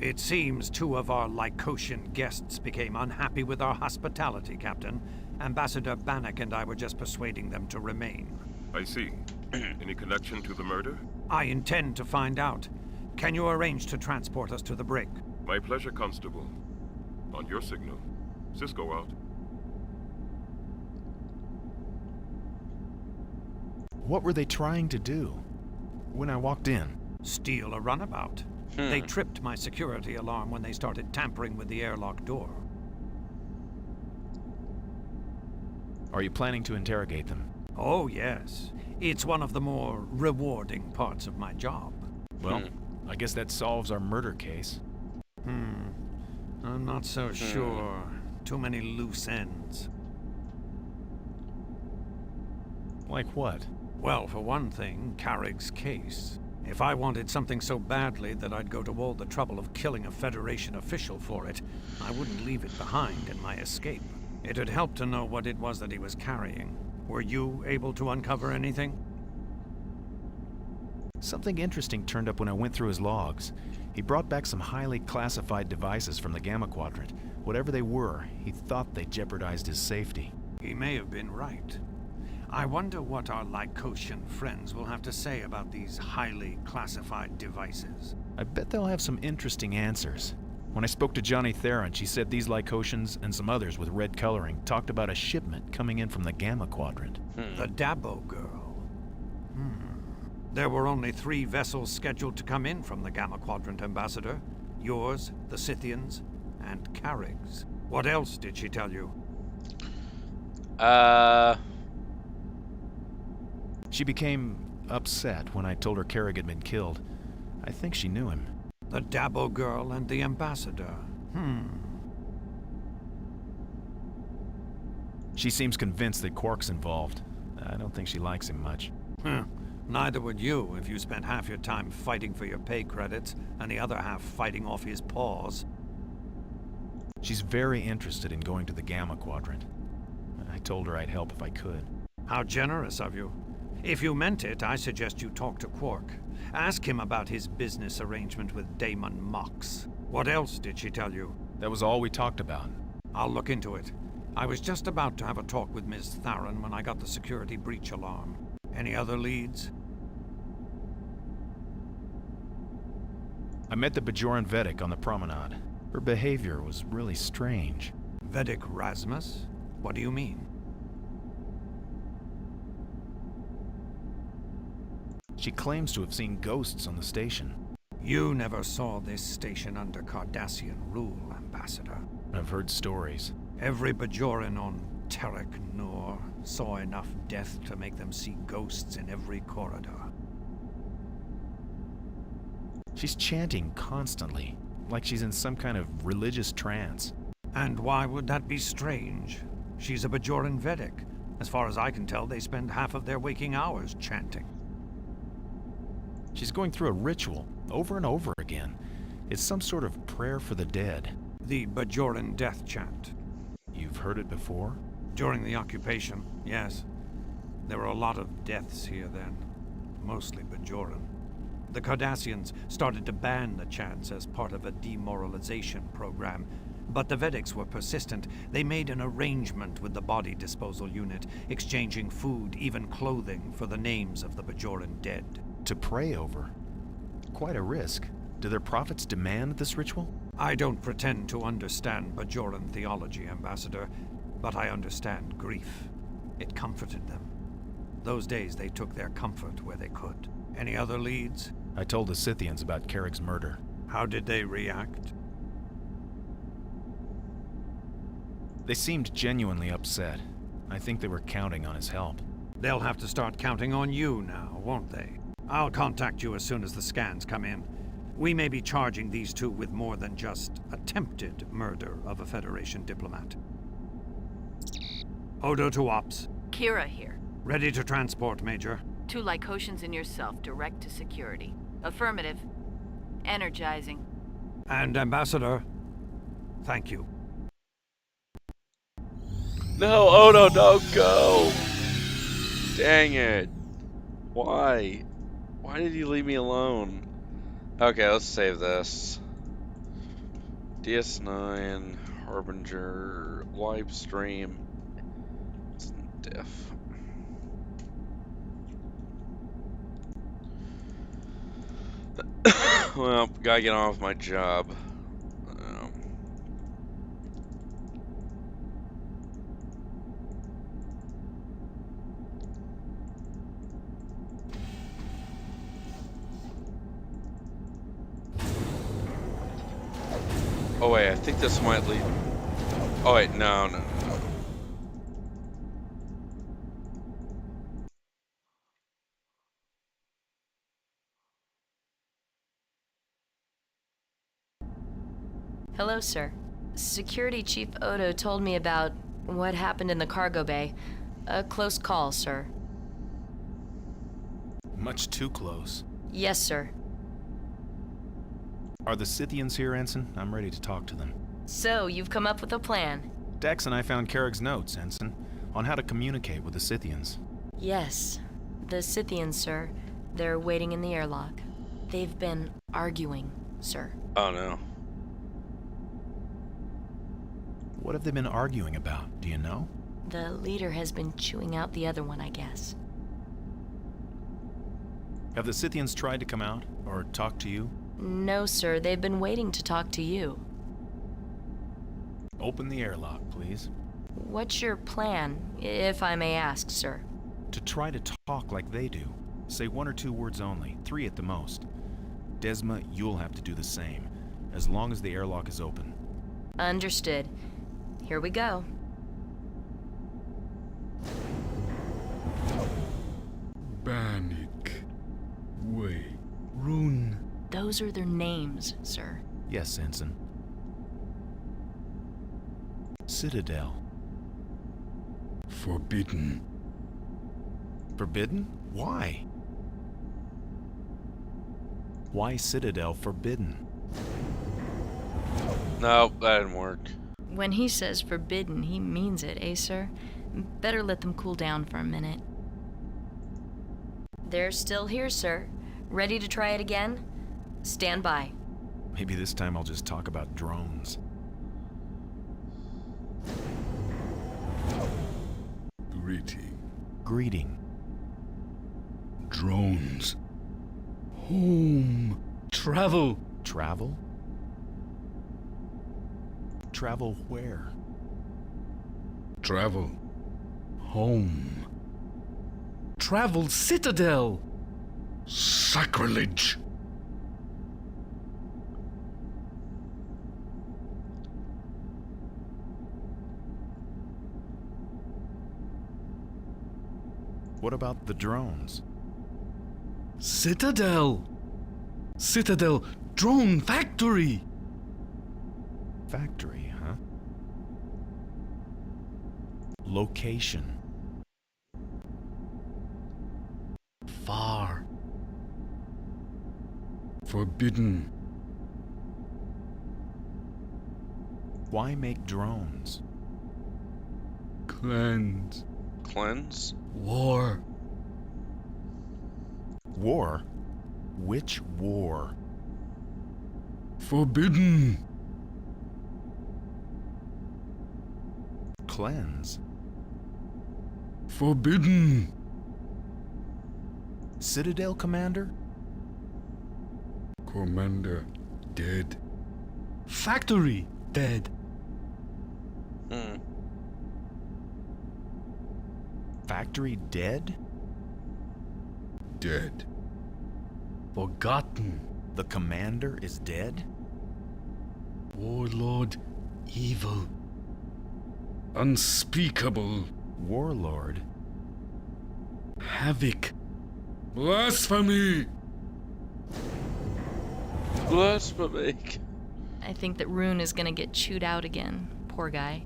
It seems two of our Lycosian guests became unhappy with our hospitality, Captain. Ambassador Bannock and I were just persuading them to remain. I see. Any connection to the murder? I intend to find out. Can you arrange to transport us to the brig? My pleasure, Constable. On your signal. Cisco out. What were they trying to do? When I walked in, Steal a runabout. They tripped my security alarm when they started tampering with the airlock door. are you planning to interrogate them? Oh, yes. It's one of the more rewarding parts of my job. Well, I guess that solves our murder case. I'm not so sure. Too many loose ends. Like what? Well, for one thing, Carrick's case. If I wanted something so badly that I'd go to all the trouble of killing a Federation official for it, I wouldn't leave it behind in my escape. It'd help to know what it was that he was carrying. Were you able to uncover anything? Something interesting turned up when I went through his logs. He brought back some highly classified devices from the Gamma Quadrant. Whatever they were, he thought they jeopardized his safety. He may have been right. I wonder what our Lycosian friends will have to say about these highly classified devices. I bet they'll have some interesting answers. When I spoke to Johnny Theron, she said these Lycosians and some others with red coloring talked about a shipment coming in from the Gamma Quadrant. The Dabo girl. There were only 3 vessels scheduled to come in from the Gamma Quadrant, Ambassador. Yours, the Scythians, and Carrick's. What else did she tell you? She became upset when I told her Carrick had been killed. I think she knew him. The Dabo girl and the Ambassador. She seems convinced that Quark's involved. I don't think she likes him much. Neither would you if you spent half your time fighting for your pay credits and the other half fighting off his paws. She's very interested in going to the Gamma Quadrant. I told her I'd help if I could. How generous of you. If you meant it, I suggest you talk to Quark. Ask him about his business arrangement with Damon Mox. What else did she tell you? That was all we talked about. I'll look into it. I was just about to have a talk with Ms. Tharon when I got the security breach alarm. Any other leads? I met the Bajoran Vedic on the promenade. Her behavior was really strange. Vedic Rasmus? What do you mean? She claims to have seen ghosts on the station. You never saw this station under Cardassian rule, Ambassador. I've heard stories. Every Bajoran on Terek Nur saw enough death to make them see ghosts in every corridor. She's chanting constantly, like she's in some kind of religious trance. And why would that be strange? She's a Bajoran Vedic. As far as I can tell, they spend half of their waking hours chanting. She's going through a ritual, over and over again. It's some sort of prayer for the dead. The Bajoran death chant. You've heard it before? During the occupation, yes. There were a lot of deaths here then. Mostly Bajoran. The Cardassians started to ban the chants as part of a demoralization program, but the Vedics were persistent. They made an arrangement with the body disposal unit, exchanging food, even clothing, for the names of the Bajoran dead. To pray over? Quite a risk. Do their prophets demand this ritual? I don't pretend to understand Bajoran theology, Ambassador, but I understand grief. It comforted them. Those days they took their comfort where they could. Any other leads? I told the Scythians about Carrick's murder. How did they react? They seemed genuinely upset. I think they were counting on his help. They'll have to start counting on you now, won't they? I'll contact you as soon as the scans come in. We may be charging these two with more than just attempted murder of a Federation diplomat. Odo to Ops. Kira here. Ready to transport, Major. 2 Lycotians and yourself, direct to security. Affirmative. Energizing. And Ambassador, thank you. No, Odo, don't go! Dang it. Why? Why did you leave me alone? Okay, let's save this. DS9, Harbinger, live stream. It's diff. Well, gotta get on with my job. Oh wait, I think this might lead. Oh wait, no. Hello, sir. Security Chief Odo told me about what happened in the cargo bay. A close call, sir. Much too close. Yes, sir. Are the Scythians here, Ensign? I'm ready to talk to them. So, you've come up with a plan? Dex and I found Carrick's notes, Ensign, on how to communicate with the Scythians. Yes. The Scythians, sir. They're waiting in the airlock. They've been arguing, sir. Oh no. What have they been arguing about? Do you know? The leader has been chewing out the other one, I guess. Have the Scythians tried to come out or talk to you? No, sir. They've been waiting to talk to you. Open the airlock, please. What's your plan, if I may ask, sir? To try to talk like they do. Say 1 or 2 words only, 3 at the most. Desma, you'll have to do the same, as long as the airlock is open. Understood. Here we go. Bannock. Way. Rune. Those are their names, sir. Yes, Ensign. Citadel. Forbidden. Forbidden? Why? Why Citadel forbidden? No, that didn't work. When he says forbidden, he means it, eh, sir? Better let them cool down for a minute. They're still here, sir. Ready to try it again? Stand by. Maybe this time I'll just talk about drones. Greeting. Drones. Home. Travel. Travel? Travel where? Travel. Home. Travel Citadel. Sacrilege. What about the drones? Citadel. Citadel Drone Factory. Factory, huh? Location. Far. Forbidden. Why make drones? Cleanse. Cleanse? War. War? Which war? Forbidden. Cleanse. Forbidden. Citadel Commander? Commander dead. Factory dead. Factory dead? Dead. Forgotten. The commander is dead? Warlord evil. Unspeakable. Warlord? Havoc. Blasphemy. Blasphemy. I think that Rune is gonna get chewed out again. Poor guy.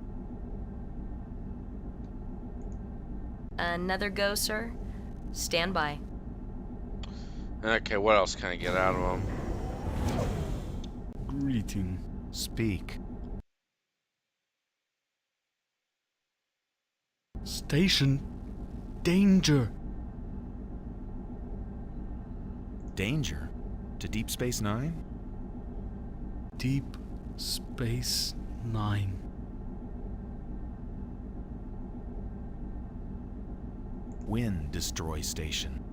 Another go, sir? Stand by. Okay, what else can I get out of him? Greeting. Speak. Station. Danger. Danger? To Deep Space Nine? Deep Space Nine. When destroy station?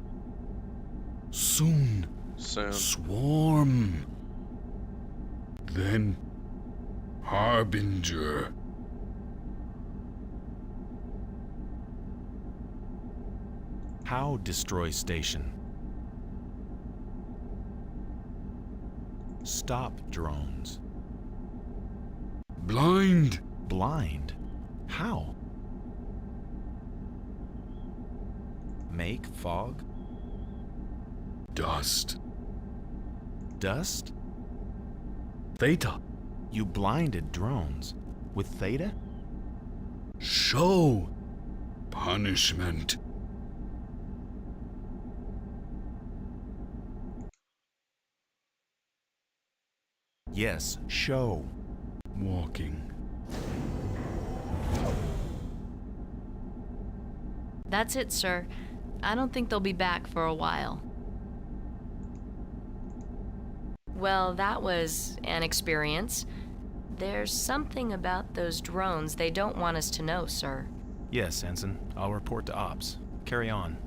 Soon. Soon. Swarm. Then Harbinger. How destroy station? Stop drones. Blind. Blind? How? Make fog? Dust. Dust? Theta. You blinded drones. With Theta? Show. Punishment. Yes, show. Walking. That's it, sir. I don't think they'll be back for a while. Well, that was an experience. There's something about those drones they don't want us to know, sir. Yes, Ensign. I'll report to Ops. Carry on.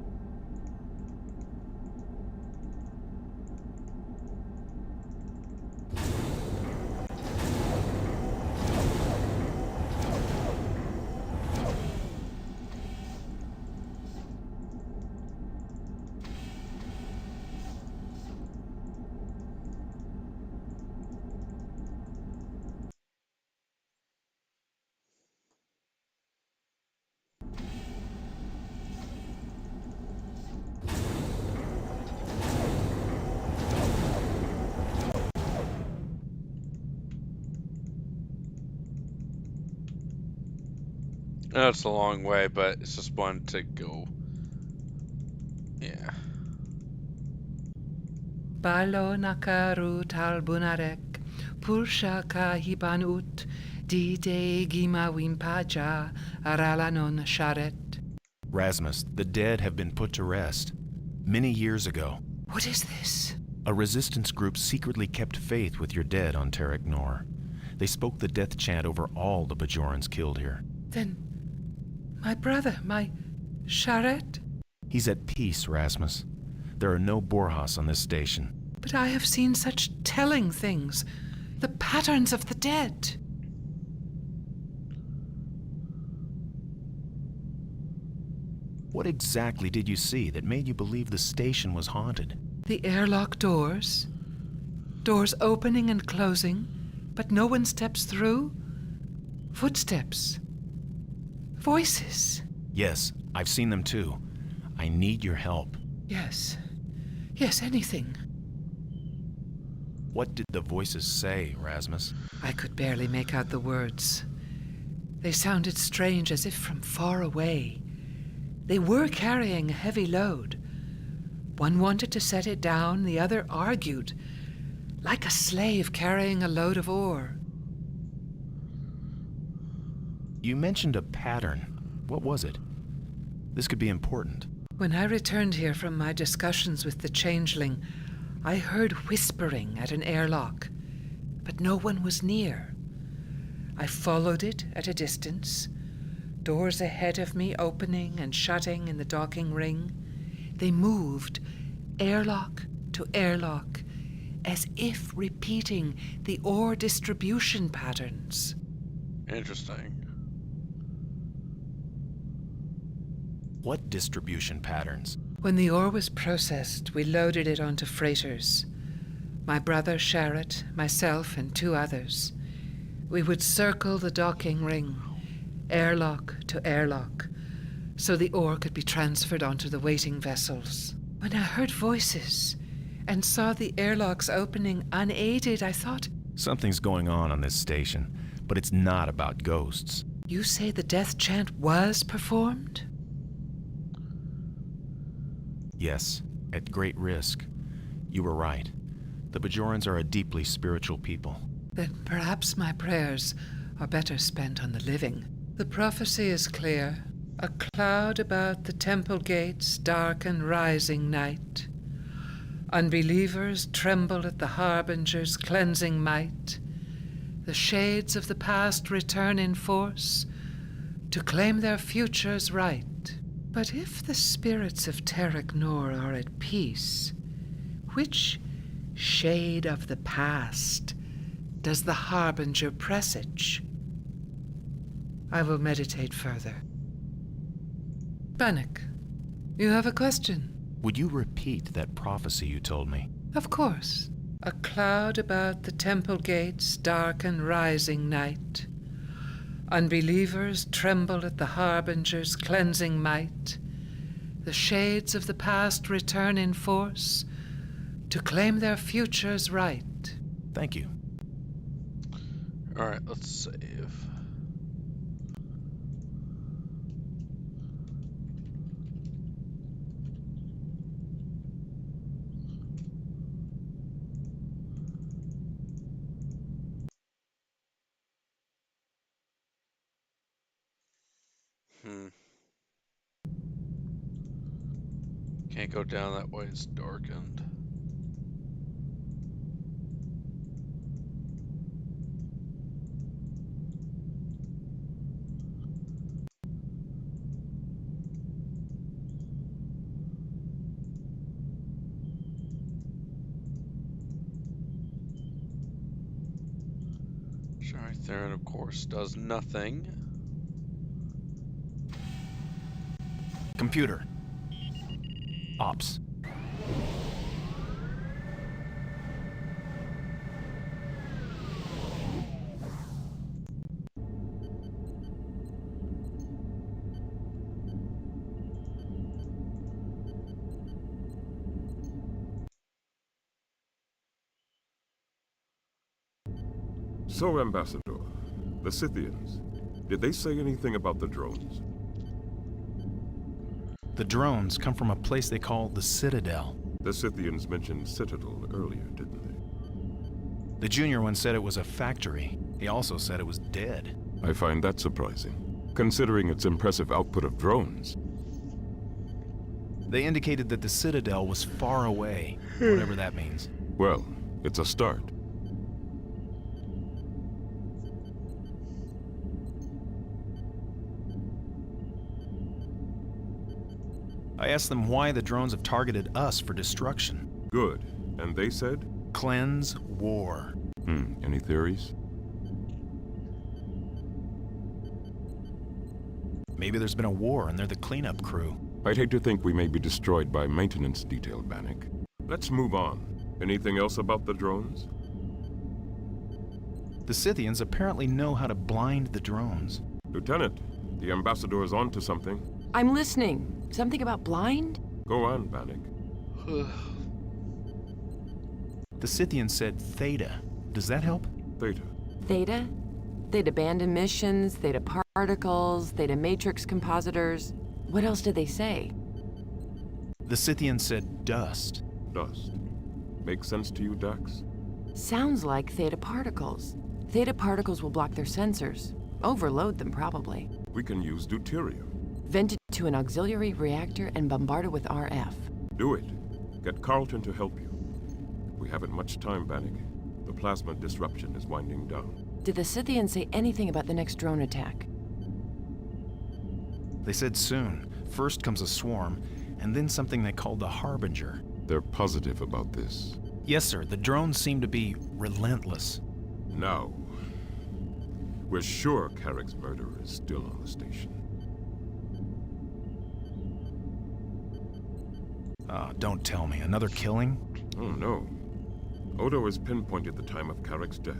No, it's a long way, but it's just one to go. Yeah. Balo nakaru talbunarek, pulsha kahiban ut, dide gima wimpaja, aralanon sharet. Rasmus, the dead have been put to rest. Many years ago, What is this? a resistance group secretly kept faith with your dead on Terek Nor. They spoke the death chant over all the Bajorans killed here. Then, my brother, my Sharet? He's at peace, Rasmus. There are no Borjas on this station. But I have seen such telling things. The patterns of the dead. What exactly did you see that made you believe the station was haunted? The airlock doors. Doors opening and closing, but no one steps through. Footsteps. Voices. Yes, I've seen them too. I need your help. Yes. Yes, anything. What did the voices say, Rasmus? I could barely make out the words. They sounded strange, as if from far away. They were carrying a heavy load. One wanted to set it down, the other argued, like a slave carrying a load of ore. You mentioned a pattern. What was it? This could be important. When I returned here from my discussions with the changeling, I heard whispering at an airlock, but no one was near. I followed it at a distance, doors ahead of me opening and shutting in the docking ring. They moved, airlock to airlock, as if repeating the ore distribution patterns. Interesting. What distribution patterns? When the ore was processed, we loaded it onto freighters. My brother Sharet, myself, and 2 others. We would circle the docking ring, airlock to airlock, so the ore could be transferred onto the waiting vessels. When I heard voices and saw the airlocks opening unaided, I thought, Something's going on this station, but it's not about ghosts. you say the death chant was performed? Yes, at great risk. You were right. The Bajorans are a deeply spiritual people. Then perhaps my prayers are better spent on the living. The prophecy is clear. A cloud about the temple gates, dark and rising night. Unbelievers tremble at the Harbinger's cleansing might. The shades of the past return in force to claim their futures right. But if the spirits of Terek Nor are at peace, which shade of the past does the Harbinger presage? I will meditate further. Bannock, you have a question? Would you repeat that prophecy you told me? Of course. A cloud about the temple gates, dark and rising night. Unbelievers tremble at the Harbinger's cleansing might. The shades of the past return in force to claim their futures right. Thank you. Alright, let's save. Can't go down that way, it's darkened. Theron, of course, does nothing. Computer. Ops. So, Ambassador, the Scythians, did they say anything about the drones? The drones come from a place they call the Citadel. The Scythians mentioned Citadel earlier, didn't they? The junior one said it was a factory. He also said it was dead. I find that surprising, considering its impressive output of drones. They indicated that the Citadel was far away, whatever that means. Well, it's a start. I asked them why the drones have targeted us for destruction. Good. And they said? Cleanse war. Any theories? Maybe there's been a war and they're the cleanup crew. I'd hate to think we may be destroyed by maintenance detail, Bannock. Let's move on. Anything else about the drones? The Scythians apparently know how to blind the drones. Lieutenant, the ambassador is on to something. I'm listening. Something about blind? Go on, Bannock. The Scythians said Theta. Does that help? Theta. Theta? They'd abandon missions, they'd particles, they'd matrix compositors. What else did they say? The Scythians said dust. Dust. Make sense to you, Dax? Sounds like theta particles. Theta particles will block their sensors. Overload them, probably. We can use deuterium. Vent it to an auxiliary reactor and bombard it with RF. Do it. Get Carlton to help you. We haven't much time, Bannock. The plasma disruption is winding down. Did the Scythians say anything about the next drone attack? They said soon. First comes a swarm, and then something they called the Harbinger. They're positive about this. Yes, sir. The drones seem to be relentless. Now, we're sure Carrick's murderer is still on the station. Don't tell me. Another killing? Oh, no. Odo has pinpointed the time of Carrick's death.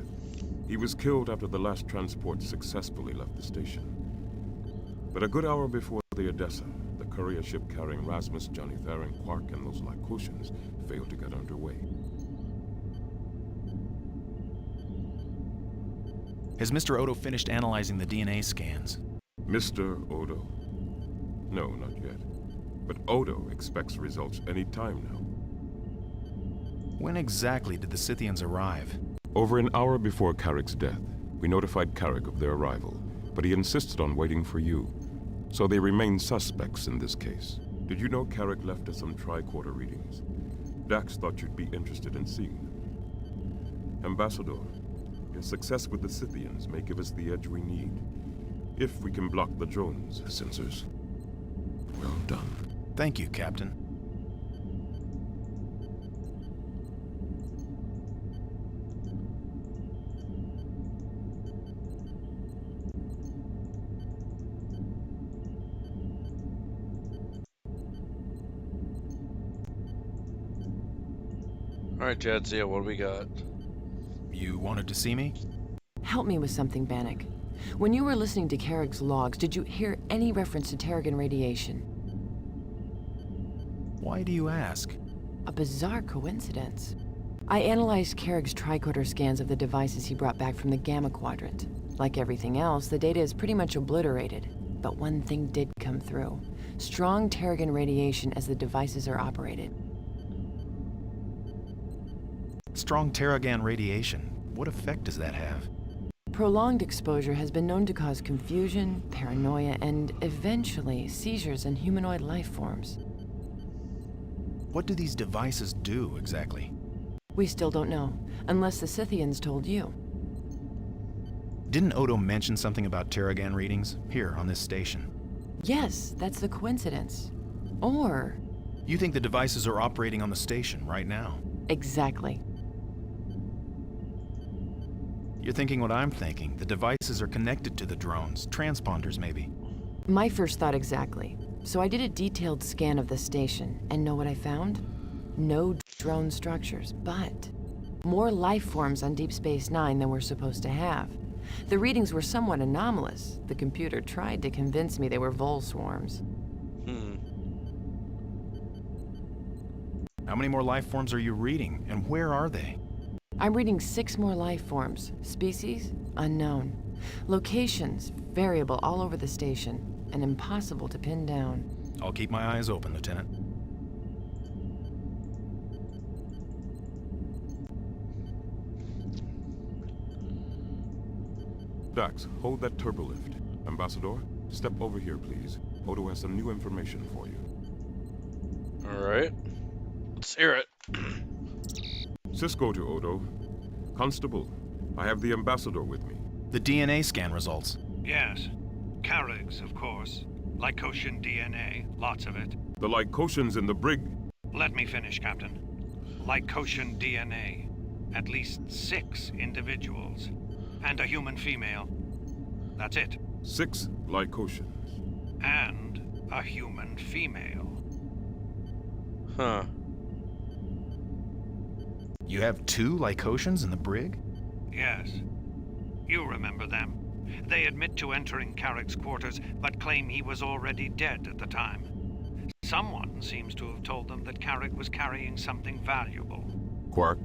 He was killed after the last transport successfully left the station. But a good hour before the Odessa, the courier ship carrying Rasmus, Johnny Theron, Quark, and those Lycosians failed to get underway. Has Mr. Odo finished analyzing the DNA scans? Mr. Odo? No, not yet. But Odo expects results any time now. When exactly did the Scythians arrive? Over an hour before Carrick's death, we notified Carrick of their arrival, but he insisted on waiting for you. So they remain suspects in this case. Did you know Carrick left us some tricorder readings? Dax thought you'd be interested in seeing them. Ambassador, your success with the Scythians may give us the edge we need. If we can block the drones' sensors. Well done. Thank you, Captain. Alright, Jadzia, what do we got? You wanted to see me? Help me with something, Bannock. When you were listening to Carrick's logs, did you hear any reference to Terrigan radiation? Why do you ask? A bizarre coincidence. I analyzed Carrick's tricorder scans of the devices he brought back from the Gamma Quadrant. Like everything else, the data is pretty much obliterated. But one thing did come through. Strong Terrigan radiation as the devices are operated. Strong Terrigan radiation. What effect does that have? Prolonged exposure has been known to cause confusion, paranoia, and eventually seizures in humanoid life forms. What do these devices do, exactly? We still don't know, unless the Scythians told you. Didn't Odo mention something about Terrigan readings here on this station? Yes, that's the coincidence. Or... You think the devices are operating on the station right now? Exactly. You're thinking what I'm thinking. The devices are connected to the drones. Transponders, maybe. My first thought exactly. So I did a detailed scan of the station, and know what I found? No drone structures, but more life forms on Deep Space Nine than we're supposed to have. The readings were somewhat anomalous. The computer tried to convince me they were vole swarms. How many more life forms are you reading, and where are they? I'm reading 6 more life forms. Species? Unknown. Locations? Variable all over the station, and impossible to pin down. I'll keep my eyes open, Lieutenant. Dax, hold that turbolift. Ambassador, step over here, please. Odo has some new information for you. Alright. Let's hear it. Cisco to Odo. Constable, I have the ambassador with me. The DNA scan results. Yes. Carrigs, of course. Lycosian DNA, lots of it. The Lycosians in the brig. Let me finish, Captain. Lycosian DNA. At least 6 individuals. And a human female. That's it. 6 Lycosians. And a human female. Huh. You have 2 Lycosians in the brig? Yes. You remember them. They admit to entering Carrick's quarters, but claim he was already dead at the time. Someone seems to have told them that Carrick was carrying something valuable. Quark.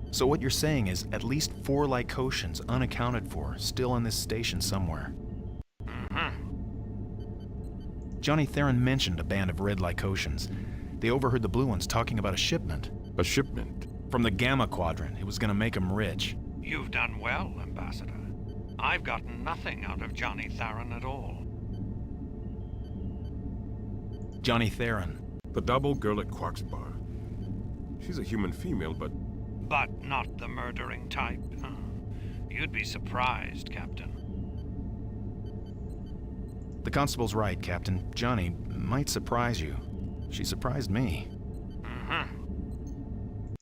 So what you're saying is at least 4 Lycosians unaccounted for, still in this station somewhere. Johnny Theron mentioned a band of red Lycosians. They overheard the blue ones talking about a shipment. A shipment? From the Gamma Quadrant. It was gonna make them rich. You've done well, Ambassador. I've gotten nothing out of Johnny Theron at all. Johnny Theron. The double girl at Quark's bar. She's a human female, but not the murdering type. You'd be surprised, Captain. The constable's right, Captain. Johnny might surprise you. She surprised me.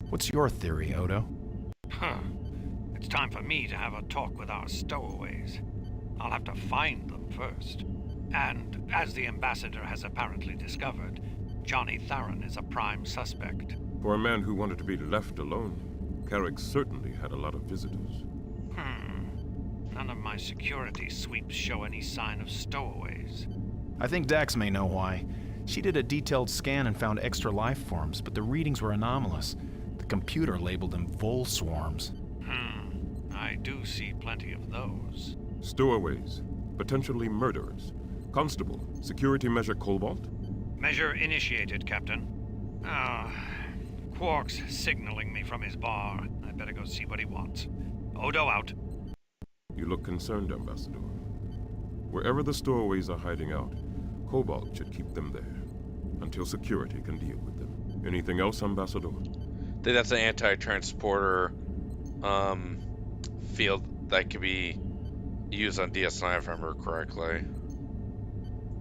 What's your theory, Odo? It's time for me to have a talk with our stowaways. I'll have to find them first. And, as the Ambassador has apparently discovered, Johnny Theron is a prime suspect. for a man who wanted to be left alone, Carrick certainly had a lot of visitors. None of my security sweeps show any sign of stowaways. I think Dax may know why. She did a detailed scan and found extra life forms, but the readings were anomalous. The computer labeled them vole swarms. I do see plenty of those. Stowaways, potentially murderers. Constable, security measure Cobalt? Measure initiated, Captain. Quark's signaling me from his bar. I better go see what he wants. Odo out. You look concerned, Ambassador. Wherever the stowaways are hiding out, Cobalt should keep them there, until security can deal with them. Anything else, Ambassador? I think that's an anti-transporter field that could be used on DS9 if I remember correctly.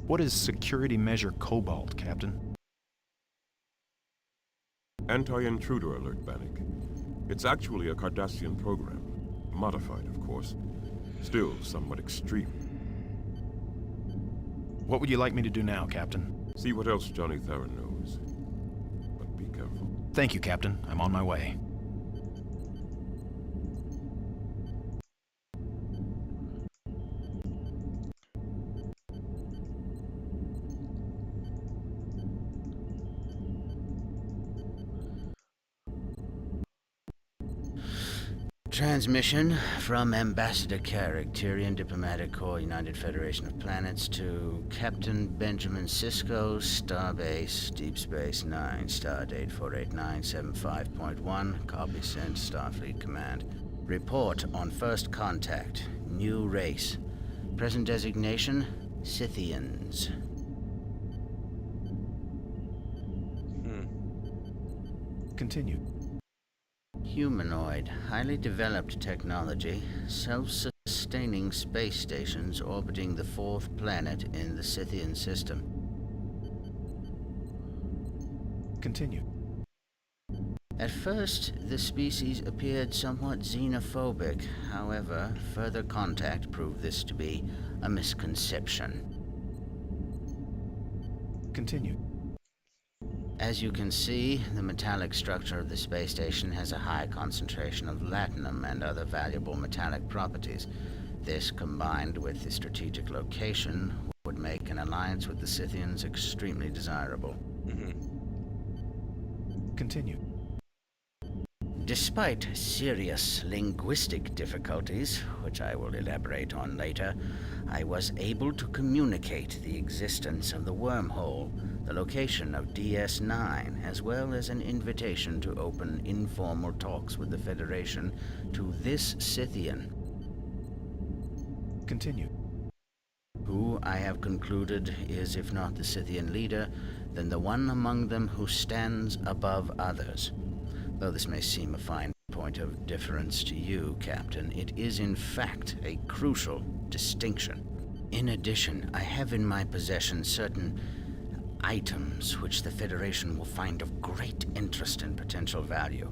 What is security measure Cobalt, Captain? Anti-intruder alert, Bannock. It's actually a Cardassian program. Modified, of course. Still somewhat extreme. What would you like me to do now, Captain? See what else Johnny Theron knows. But be careful. Thank you, Captain. I'm on my way. Transmission from Ambassador Carrick, Tyrian Diplomatic Corps, United Federation of Planets, to Captain Benjamin Sisko, Starbase, Deep Space 9, Stardate 48975.1, copy sent, Starfleet Command. Report on first contact, new race. Present designation, Scythians. Continue. Humanoid, highly developed technology, self-sustaining space stations orbiting the fourth planet in the Scythian system. Continue. At first, the species appeared somewhat xenophobic. However, further contact proved this to be a misconception. Continue. As you can see, the metallic structure of the space station has a high concentration of latinum and other valuable metallic properties. This, combined with the strategic location, would make an alliance with the Scythians extremely desirable. Continue. Despite serious linguistic difficulties, which I will elaborate on later, I was able to communicate the existence of the wormhole, the location of DS9, as well as an invitation to open informal talks with the Federation to this Scythian. Continue. Who I have concluded is, if not the Scythian leader, then the one among them who stands above others. Though this may seem a fine point of difference to you, Captain, it is in fact a crucial distinction. In addition, I have in my possession certain items which the Federation will find of great interest and potential value.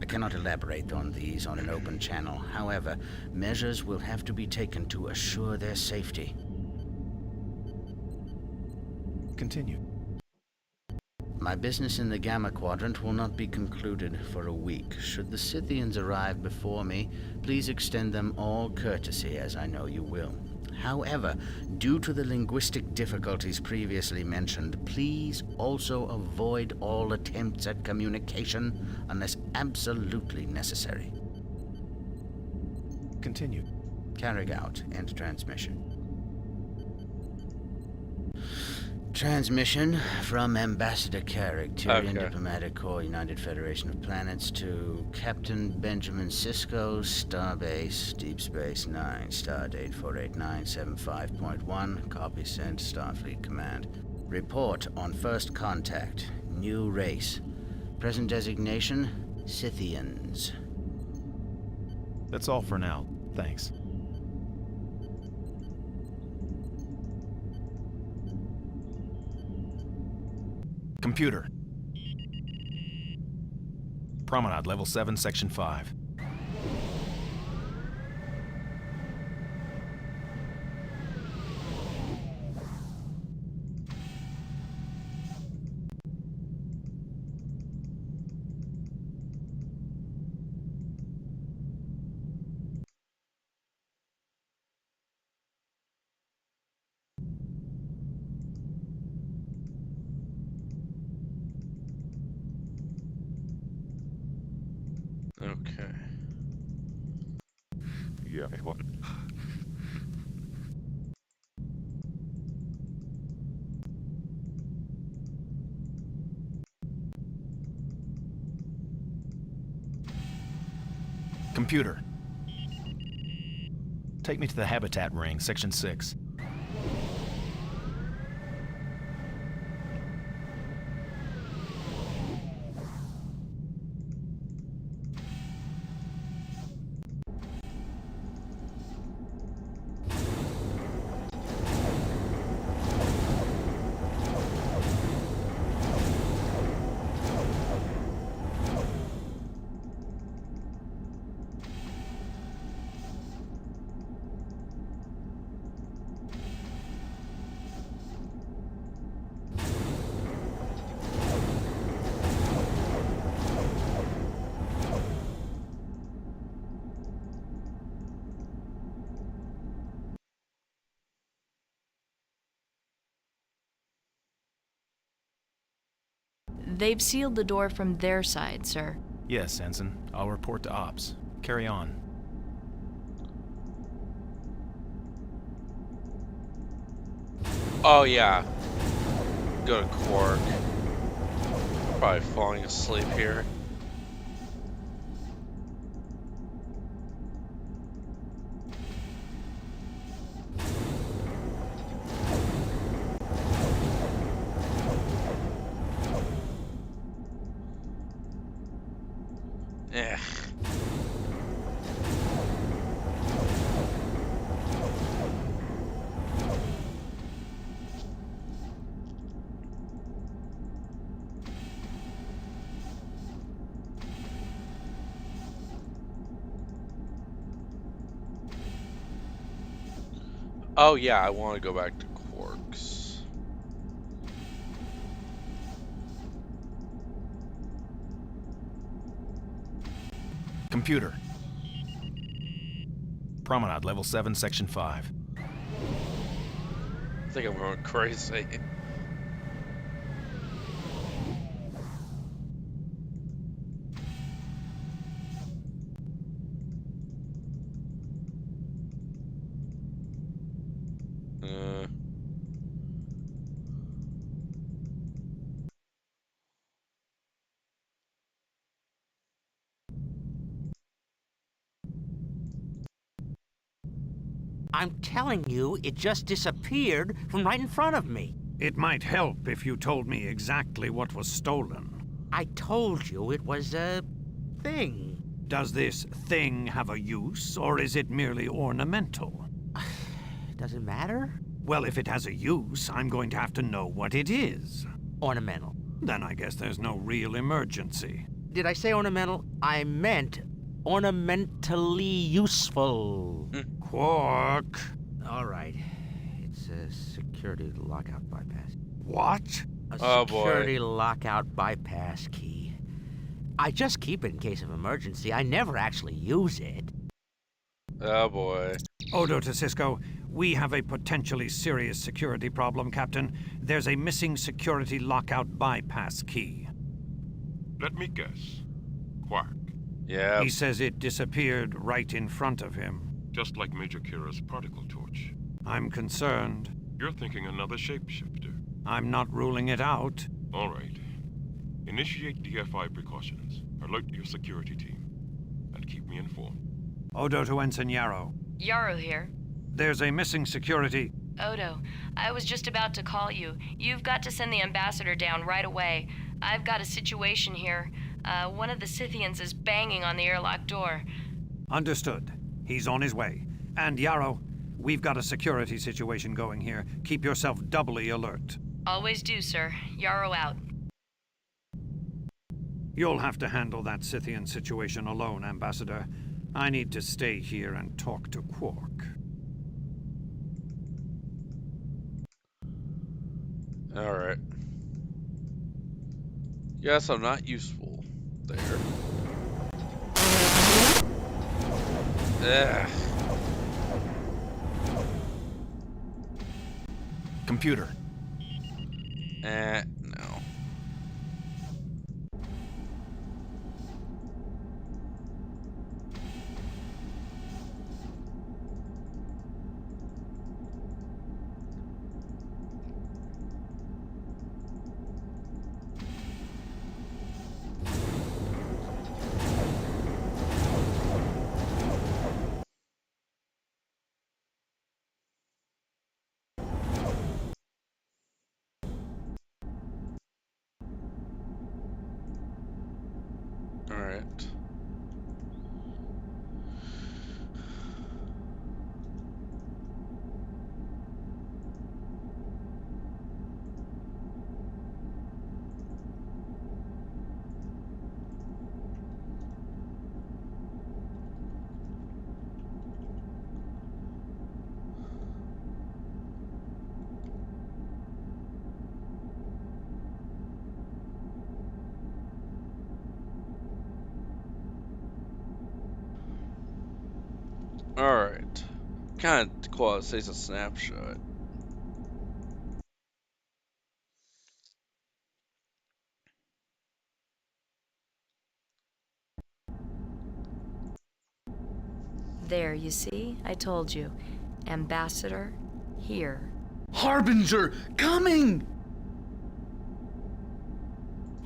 I cannot elaborate on these on an open channel. However, measures will have to be taken to assure their safety. Continue. My business in the Gamma Quadrant will not be concluded for a week. Should the Scythians arrive before me, please extend them all courtesy, as I know you will. However, due to the linguistic difficulties previously mentioned, please also avoid all attempts at communication unless absolutely necessary. Continue. Carry out. End transmission. Transmission from Ambassador Carrick, Tyrian Diplomatic Corps, United Federation of Planets, to Captain Benjamin Sisko, Starbase, Deep Space Nine, Stardate 48975.1, copy sent, Starfleet Command. Report on first contact, new race. Present designation, Scythians. That's all for now. Thanks. Computer. Promenade, level 7, section 5. Okay. Yeah, what? Computer. Take me to the habitat ring, section 6. They've sealed the door from their side, sir. Yes, Ensign. I'll report to Ops. Carry on. Oh yeah. Go to Quark. Probably falling asleep here. Eh. Oh yeah, I want to go back to Quarks. Computer. Promenade, level 7, section 5. I think I'm going crazy. I'm telling you, it just disappeared from right in front of me. It might help if you told me exactly what was stolen. I told you it was a thing. Does this thing have a use, or is it merely ornamental? Does it matter? Well, if it has a use, I'm going to have to know what it is. Ornamental. Then I guess there's no real emergency. Did I say ornamental? I meant ornamentally useful. Quark. All right. It's a security lockout bypass. What? A security lockout bypass key. I just keep it in case of emergency. I never actually use it. Oh boy. Odo to Cisco, we have a potentially serious security problem, Captain. There's a missing security lockout bypass key. Let me guess. Quark. Yeah. He says it disappeared right in front of him. Just like Major Kira's particle torch. I'm concerned. You're thinking another shapeshifter. I'm not ruling it out. All right. Initiate DFI precautions. Alert your security team. And keep me informed. Odo to Ensign Yarrow. Yarrow here. There's a missing security. Odo, I was just about to call you. You've got to send the ambassador down right away. I've got a situation here. One of the Scythians is banging on the airlock door. Understood. He's on his way. And Yarrow, we've got a security situation going here. Keep yourself doubly alert. Always do, sir. Yarrow out. You'll have to handle that Scythian situation alone, Ambassador. I need to stay here and talk to Quark. Alright. Yes, I'm not useful. There. Ugh. Computer. No. Alright. Alright. Kind of qualifies a snapshot. There, you see? I told you. Ambassador, here. Harbinger! Coming!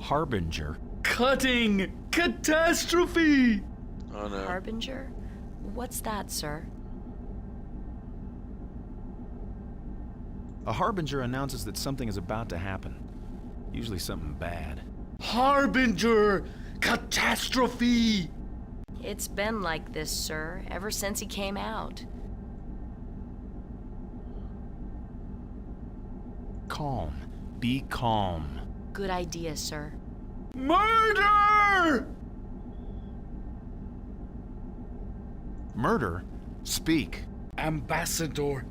Harbinger? Cutting! Catastrophe! Oh no. Harbinger? What's that, sir? A harbinger announces that something is about to happen. Usually something bad. Harbinger! Catastrophe! It's been like this, sir, ever since he came out. Calm. Be calm. Good idea, sir. Murder! Murder? Speak. Ambassador.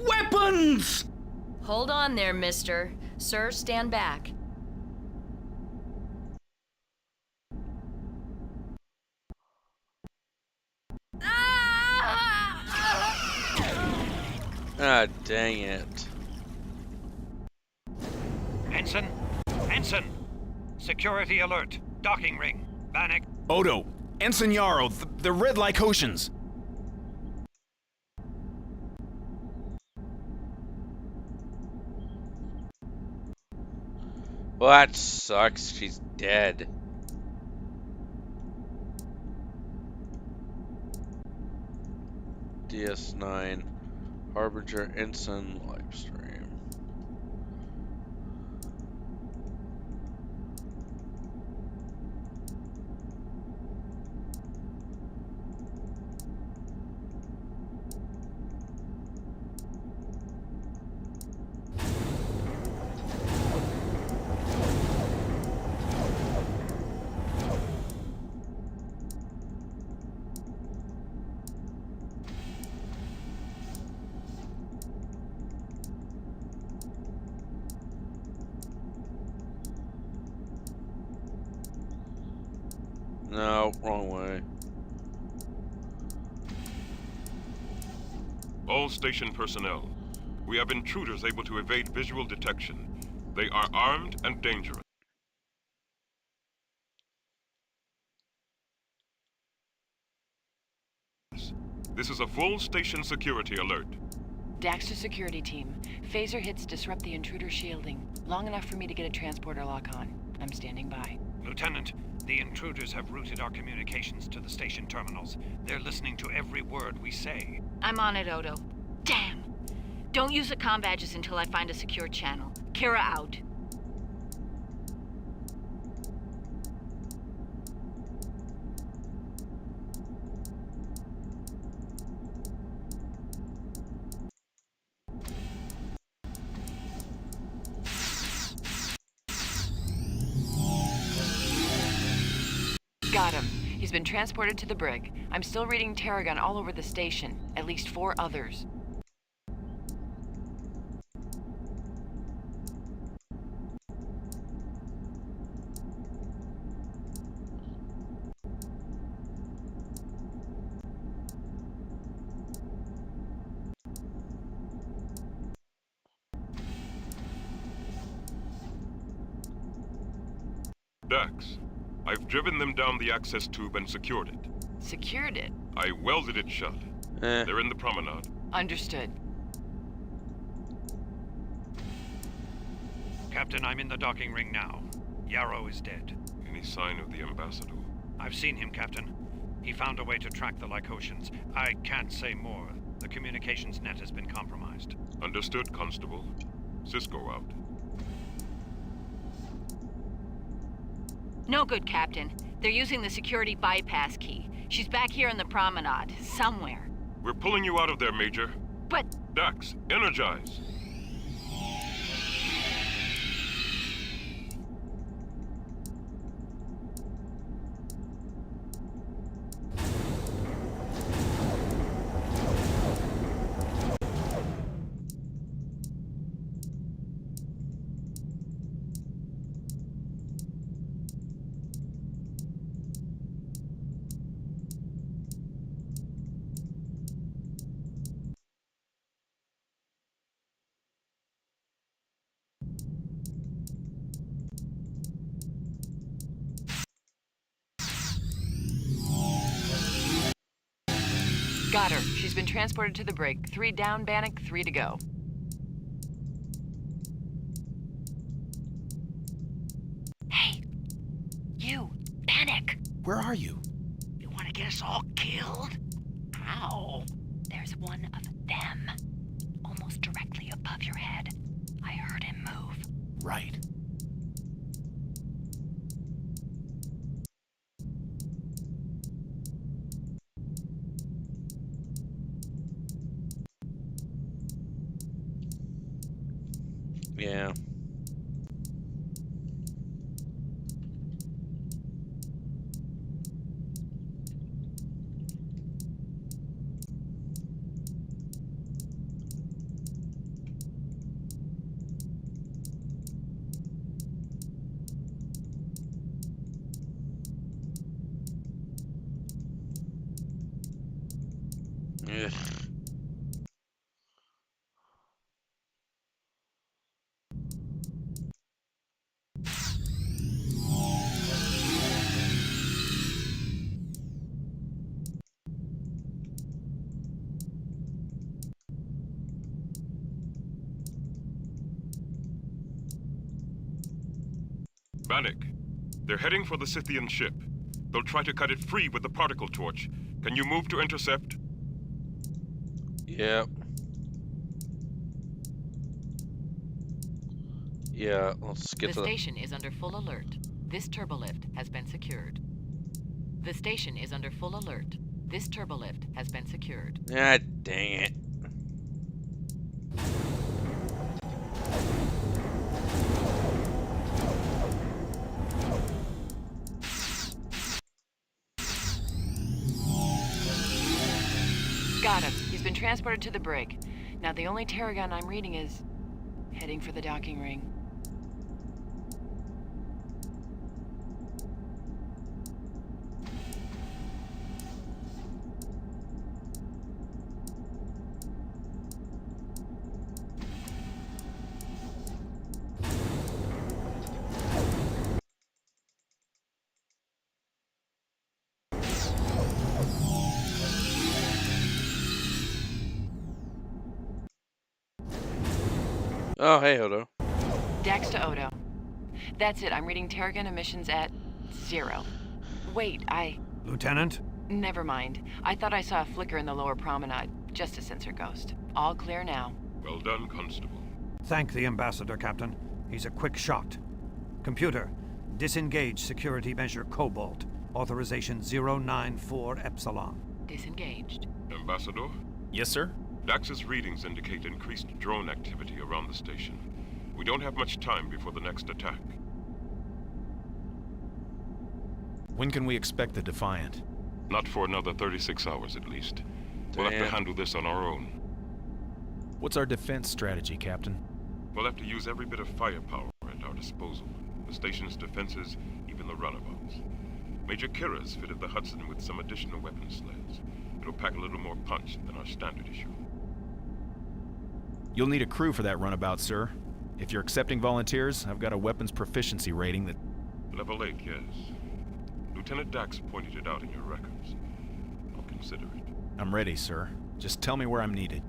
Weapons! Hold on there, mister. Sir, stand back. Ah, dang it. Ensign! Ensign! Security alert. Docking ring. Bannock. Odo! Ensign Yarrow! The Red Lycosians! Well, that sucks. She's dead. DS9 Harbinger Ensign live stream. No, wrong way. All station personnel. We have intruders able to evade visual detection. They are armed and dangerous. This is a full station security alert. Daxter security team. Phaser hits disrupt the intruder shielding. Long enough for me to get a transporter lock on. I'm standing by. Lieutenant, the intruders have routed our communications to the station terminals. They're listening to every word we say. I'm on it, Odo. Damn! Don't use the comm badges until I find a secure channel. Kira out. Got him. He's been transported to the brig. I'm still reading Tarragon all over the station. At least 4 others. Dax, I've driven them down the access tube and secured it. Secured it? I welded it shut. They're in the promenade. Understood. Captain, I'm in the docking ring now. Yarrow is dead. Any sign of the ambassador? I've seen him, Captain. He found a way to track the Lycosians. I can't say more. The communications net has been compromised. Understood, Constable. Cisco out. No good, Captain. They're using the security bypass key. She's back here in the promenade, somewhere. We're pulling you out of there, Major. But... Dax, energize. Got her. She's been transported to the brig. 3 down, Bannock, 3 to go. Hey! You! Bannock! Where are you? You want to get us all killed? How? There's one of them. Almost directly above your head. I heard him move. Right. Yeah. Ugh. Bannock, they're heading for the Scythian ship. They'll try to cut it free with the particle torch. Can you move to intercept? Yep. Yeah, let's get The to the... station is under full alert. This turbolift has been secured. The station is under full alert. This turbolift has been secured. Ah, dang it. Got him. He's been transported to the brig. Now the only Terragon I'm reading is heading for the docking ring. Oh, hey, Hodo. Dax to Odo. That's it. I'm reading Terragon emissions at 0. Wait, Lieutenant? Never mind. I thought I saw a flicker in the lower promenade. Just a sensor ghost. All clear now. Well done, Constable. Thank the Ambassador, Captain. He's a quick shot. Computer, disengage security measure Cobalt. Authorization 094 Epsilon. Disengaged. Ambassador? Yes, sir? Dax's readings indicate increased drone activity around the station. We don't have much time before the next attack. When can we expect the Defiant? Not for another 36 hours at least. We'll have to Damn. handle this on our own. What's our defense strategy, Captain? We'll have to use every bit of firepower at our disposal. The station's defenses, even the runabouts. Major Kira's fitted the Hudson with some additional weapon sleds. It'll pack a little more punch than our standard issue. You'll need a crew for that runabout, sir. If you're accepting volunteers, I've got a weapons proficiency rating that... Level 8, yes. Lieutenant Dax pointed it out in your records. I'll consider it. I'm ready, sir. Just tell me where I'm needed.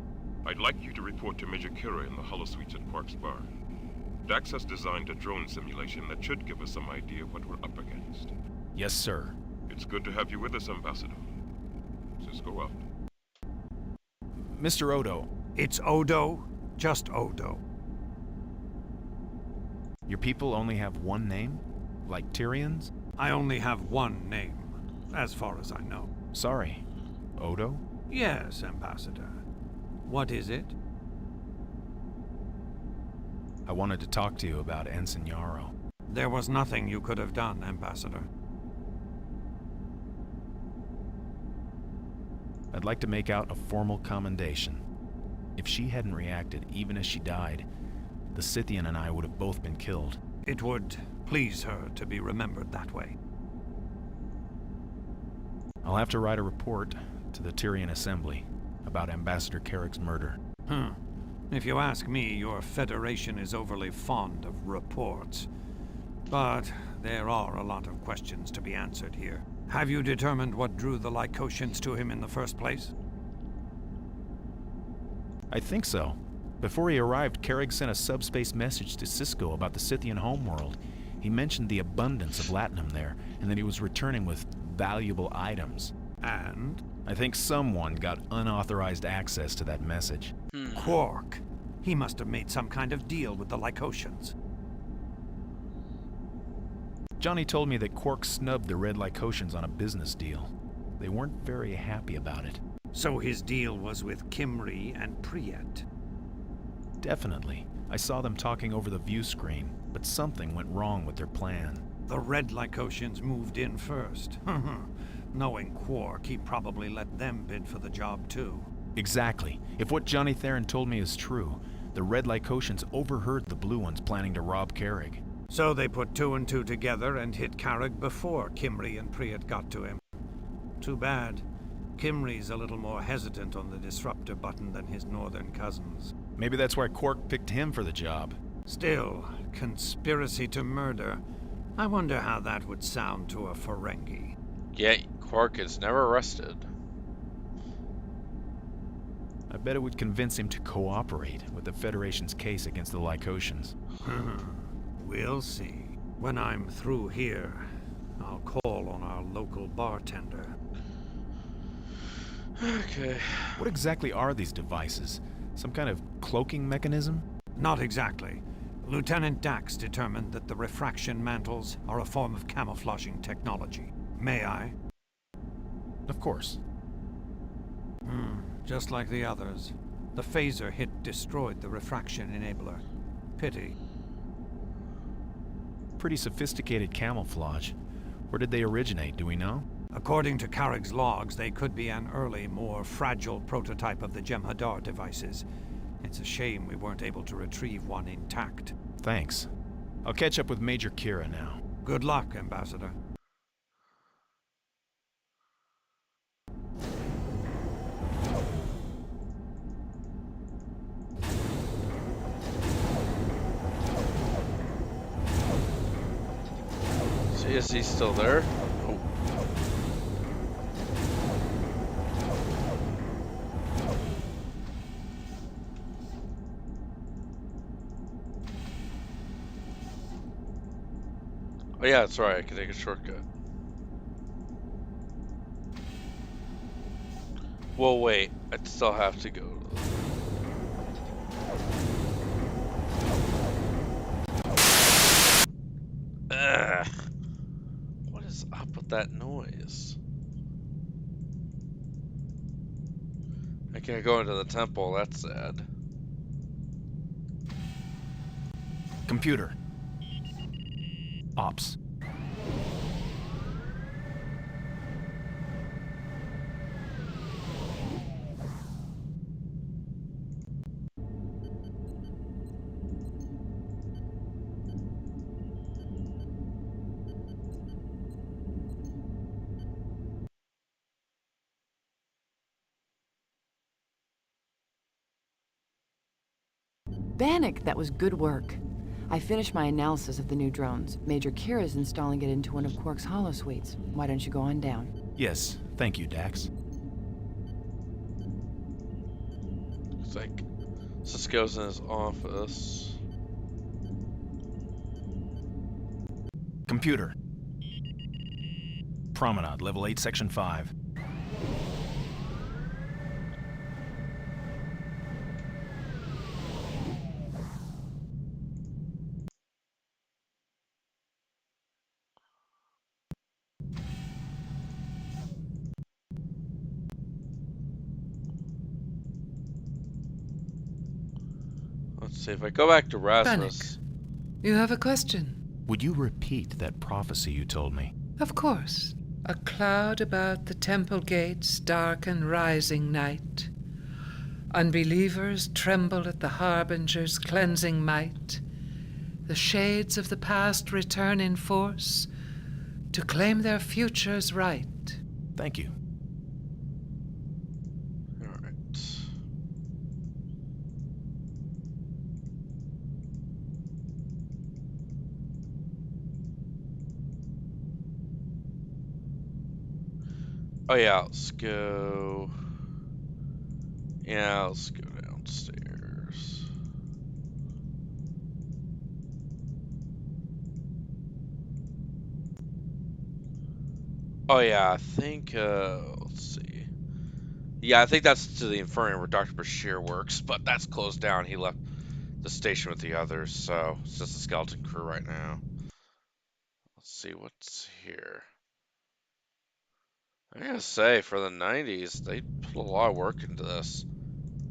I'd like you to report to Major Kira in the holosuites at Quark's Bar. Dax has designed a drone simulation that should give us some idea of what we're up against. Yes, sir. It's good to have you with us, Ambassador. Cisco out. Mr. Odo. It's Odo, just Odo. Your people only have one name? Like Tyrians? I only have one name, as far as I know. Sorry. Odo? Yes, Ambassador. What is it? I wanted to talk to you about Ensign Yarrow. There was nothing you could have done, Ambassador. I'd like to make out a formal commendation. If she hadn't reacted, even as she died, the Scythian and I would have both been killed. It would please her to be remembered that way. I'll have to write a report to the Tyrian Assembly about Ambassador Carrick's murder. If you ask me, your Federation is overly fond of reports. But there are a lot of questions to be answered here. Have you determined what drew the Lycotians to him in the first place? I think so. Before he arrived, Carrick sent a subspace message to Cisco about the Scythian homeworld. He mentioned the abundance of latinum there, and that he was returning with valuable items. And? I think someone got unauthorized access to that message. Quark. He must have made some kind of deal with the Lycotians. Johnny told me that Quark snubbed the Red Lycotians on a business deal. They weren't very happy about it. So his deal was with Kimry and Priet. Definitely. I saw them talking over the view screen, but something went wrong with their plan. The Red Lycotians moved in first. Knowing Quark, he probably let them bid for the job too. Exactly. If what Johnny Theron told me is true, the Red Lycotians overheard the Blue Ones planning to rob Carrick. So they put 2 and 2 together and hit Carrick before Kimry and Priet got to him. Too bad. Kimry's a little more hesitant on the disruptor button than his northern cousins. Maybe that's why Quark picked him for the job. Still, conspiracy to murder. I wonder how that would sound to a Ferengi. Yeah, Quark is never arrested. I bet it would convince him to cooperate with the Federation's case against the Lycotians. We'll see. When I'm through here, I'll call on our local bartender. Okay. What exactly are these devices? Some kind of cloaking mechanism? Not exactly. Lieutenant Dax determined that the refraction mantles are a form of camouflaging technology. May I? Of course. Just like the others. The phaser hit destroyed the refraction enabler. Pity. Pretty sophisticated camouflage. Where did they originate, do we know? According to Carrick's logs, they could be an early, more fragile prototype of the Jem'Hadar devices. It's a shame we weren't able to retrieve one intact. Thanks. I'll catch up with Major Kira now. Good luck, Ambassador. See, is he still there? Oh. Oh yeah, that's right. I can take a shortcut. Well, wait. I'd still have to go to the... Ugh. What is up with that noise? I can't go into the temple. That's sad. Computer. Ops. Bannock, that was good work. I finished my analysis of the new drones. Major Kira's installing it into one of Quark's holosuites. Why don't you go on down? Yes, thank you, Dax. Looks like Cisco's in his office. Computer. Promenade, level 8, section 5. Let's see if I go back to Rasmus. Bannock, you have a question? Would you repeat that prophecy you told me? Of course. A cloud about the temple gates, dark and rising night. Unbelievers tremble at the Harbinger's cleansing might. The shades of the past return in force to claim their futures right. Thank you. Alright. Oh yeah, let's go. Yeah, let's go downstairs. Oh yeah, I think, let's see. Yeah, I think that's to the Inferno where Dr. Bashir works, but that's closed down. He left the station with the others, so it's just a skeleton crew right now. Let's see what's here. I gotta say, for the 90s, they put a lot of work into this.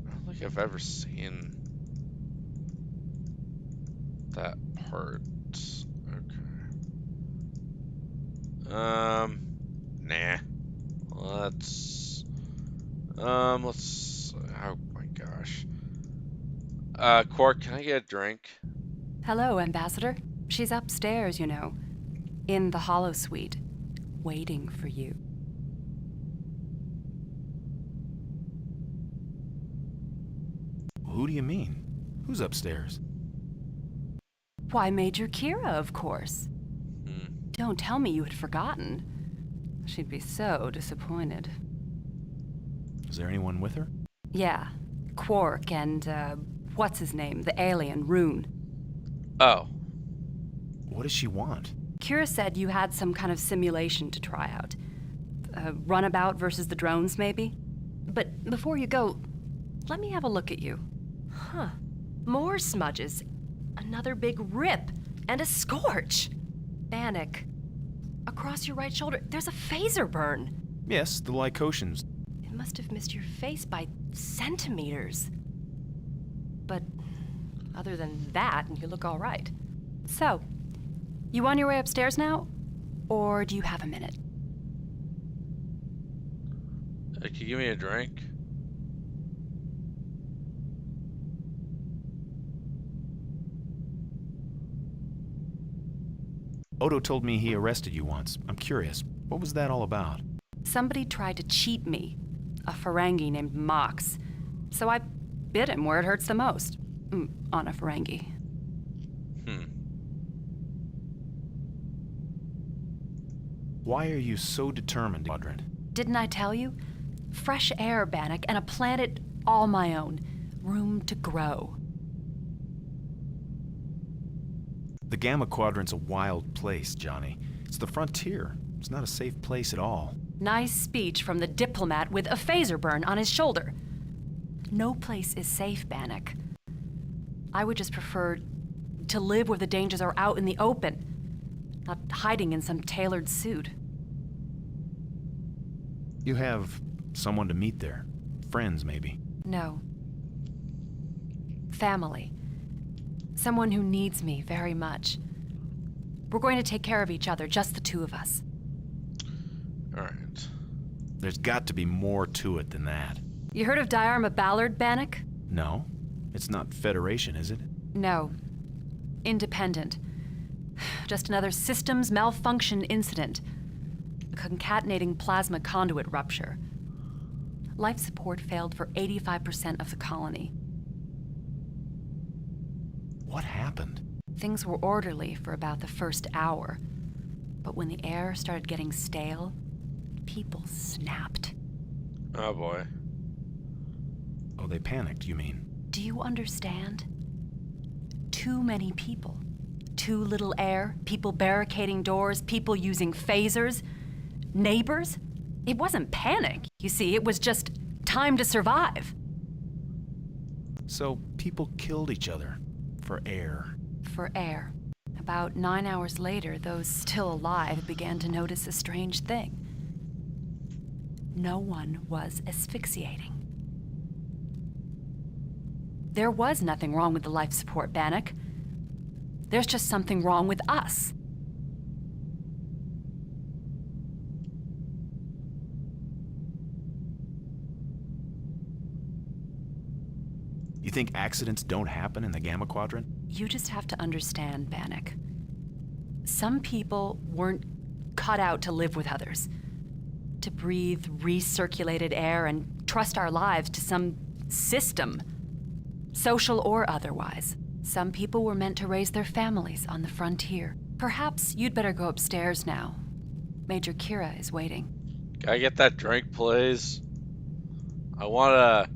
I don't think I've ever seen that part. Okay. Nah. Let's, oh my gosh. Quark, can I get a drink? Hello, Ambassador. She's upstairs, you know, in the holosuite, waiting for you. Who do you mean? Who's upstairs? Why, Major Kira, of course. Don't tell me you had forgotten. She'd be so disappointed. Is there anyone with her? Yeah, Quark and, what's his name? The alien, Rune. Oh. What does she want? Kira said you had some kind of simulation to try out. Runabout versus the drones, maybe? But before you go, let me have a look at you. Huh. More smudges. Another big rip. And a scorch. Bannock, across your right shoulder, there's a phaser burn. Yes, the Lycotians. It must have missed your face by centimeters. But other than that, you look all right. So, you on your way upstairs now? Or do you have a minute? Can you give me a drink? Odo told me he arrested you once. I'm curious. What was that all about? Somebody tried to cheat me. A Ferengi named Mox. So I bit him where it hurts the most. On a Ferengi. Why are you so determined, Quadrant? Didn't I tell you? Fresh air, Bannock, and a planet all my own. Room to grow. The Gamma Quadrant's a wild place, Johnny. It's the frontier. It's not a safe place at all. Nice speech from the diplomat with a phaser burn on his shoulder. No place is safe, Bannock. I would just prefer to live where the dangers are out in the open, not hiding in some tailored suit. You have someone to meet there. Friends, maybe. No. Family. Someone who needs me very much. We're going to take care of each other, just the two of us. Alright. There's got to be more to it than that. You heard of Diarma Ballard, Bannock? No? It's not Federation, is it? No. Independent. Just another systems malfunction incident. A concatenating plasma conduit rupture. Life support failed for 85% of the colony. What happened? Things were orderly for about the first hour. But when the air started getting stale, people snapped. Oh boy. Oh, they panicked, you mean? Do you understand? Too many people. Too little air, people barricading doors, people using phasers. Neighbors? It wasn't panic, you see, it was just time to survive. So people killed each other for air. For air. About 9 hours later, those still alive began to notice a strange thing. No one was asphyxiating. There was nothing wrong with the life support, Bannock. There's just something wrong with us. You think accidents don't happen in the Gamma Quadrant? You just have to understand, Bannock. Some people weren't cut out to live with others. To breathe recirculated air and trust our lives to some system, social or otherwise. Some people were meant to raise their families on the frontier. Perhaps you'd better go upstairs now. Major Kira is waiting. Can I get that drink, please? I want a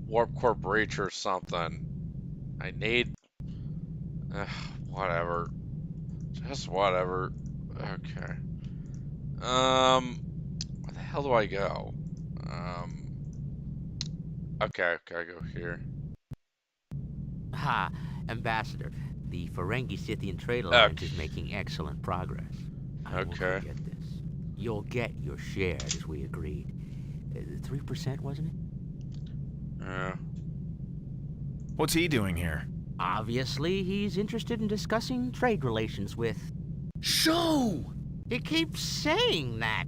warp core breach or something. I need... whatever. Just whatever. Okay. Where the hell do I go? Okay, I go here. Ha, Ambassador. The Ferengi Scythian Trade Alliance is making excellent progress. I won't forget this. You'll get your share, as we agreed. 3%, wasn't it? Yeah. What's he doing here? Obviously, he's interested in discussing trade relations with... Show! He keeps saying that.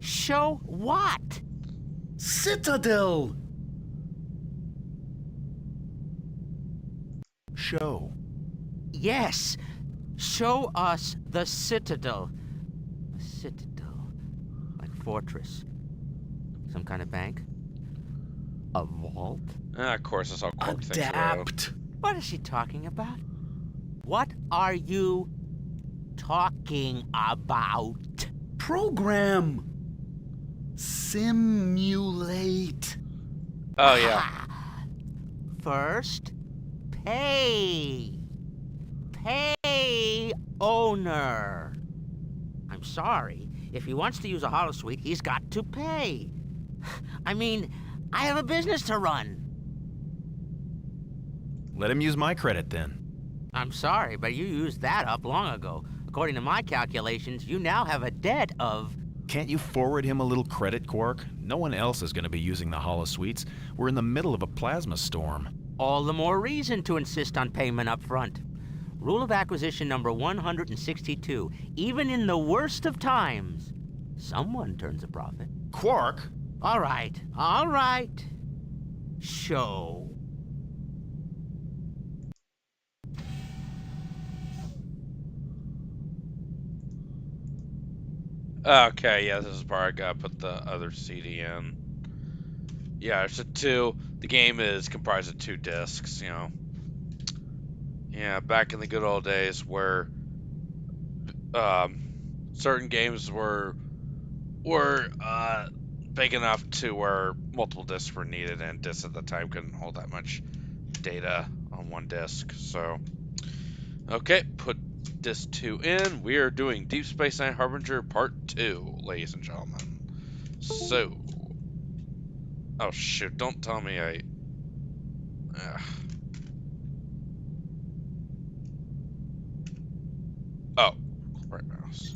Show what? Citadel! Show. Yes. Show us the Citadel. A citadel. Like fortress. Some kind of bank? A vault? Of course, it's all cork things. Adapt. What is she talking about? What are you talking about? Program. Simulate. Oh, yeah. First, pay. Pay, owner. I'm sorry. If he wants to use a holosuite, he's got to pay. I mean, I have a business to run. Let him use my credit then. I'm sorry, but you used that up long ago. According to my calculations, you now have a debt of... Can't you forward him a little credit, Quark? No one else is going to be using the holosuites. We're in the middle of a plasma storm. All the more reason to insist on payment up front. Rule of acquisition number 162. Even in the worst of times, someone turns a profit. Quark! All right, all right. Show. Okay, yeah, this is where I gotta put the other CD in. Yeah, it's a 2. The game is comprised of 2 discs, you know. Yeah, back in the good old days where certain games were big enough to where multiple discs were needed, and discs at the time couldn't hold that much data on one disc. So, okay, put disc 2 in. We are doing Deep Space Nine Harbinger Part 2, ladies and gentlemen. So, oh shoot! Don't tell me I. Oh, right mouse.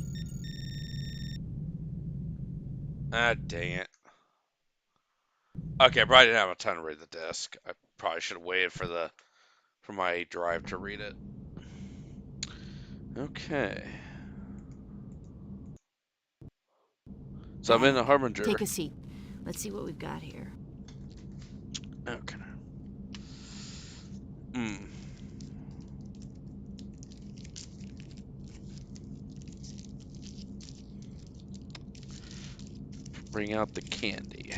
Ah, dang it. Okay, I probably didn't have a time to read the disc. I probably should have waited for my drive to read it. Okay. So I'm in the Harbinger. Take a seat. Let's see what we've got here. Okay. Bring out the candy.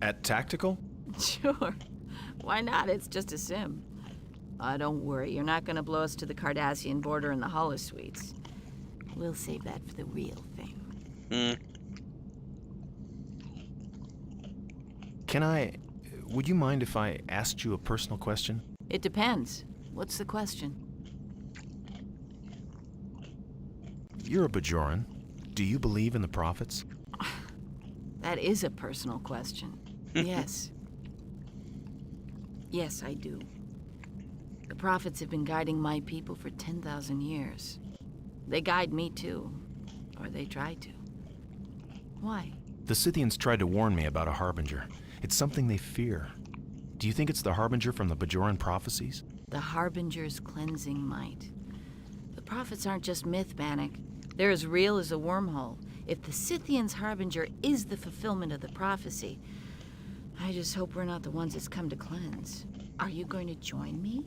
At Tactical? Sure. Why not? It's just a sim. Don't worry. You're not going to blow us to the Cardassian border in the holosuites. We'll save that for the real thing. Would you mind if I asked you a personal question? It depends. What's the question? You're a Bajoran. Do you believe in the prophets? That is a personal question. Yes. Yes, I do. The prophets have been guiding my people for 10,000 years. They guide me too. Or they try to. Why? The Scythians tried to warn me about a Harbinger. It's something they fear. Do you think it's the Harbinger from the Bajoran prophecies? The Harbinger's cleansing might. The prophets aren't just myth, Bannock. They're as real as a wormhole. If the Scythians' Harbinger is the fulfillment of the prophecy, I just hope we're not the ones it's come to cleanse. Are you going to join me?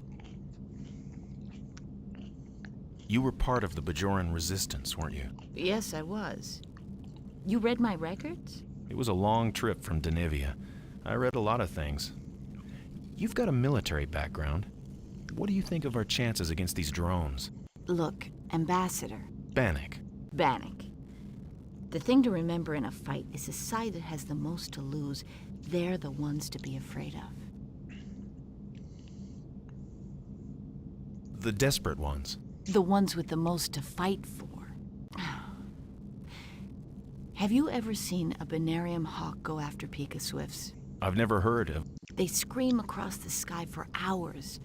You were part of the Bajoran resistance, weren't you? Yes, I was. You read my records? It was a long trip from Denivia. I read a lot of things. You've got a military background. What do you think of our chances against these drones? Look, Ambassador. Bannock. Bannock. The thing to remember in a fight is the side that has the most to lose. They're the ones to be afraid of. The desperate ones. The ones with the most to fight for. Have you ever seen a Binarium hawk go after Pika Swifts? I've never heard of. They scream across the sky for hours.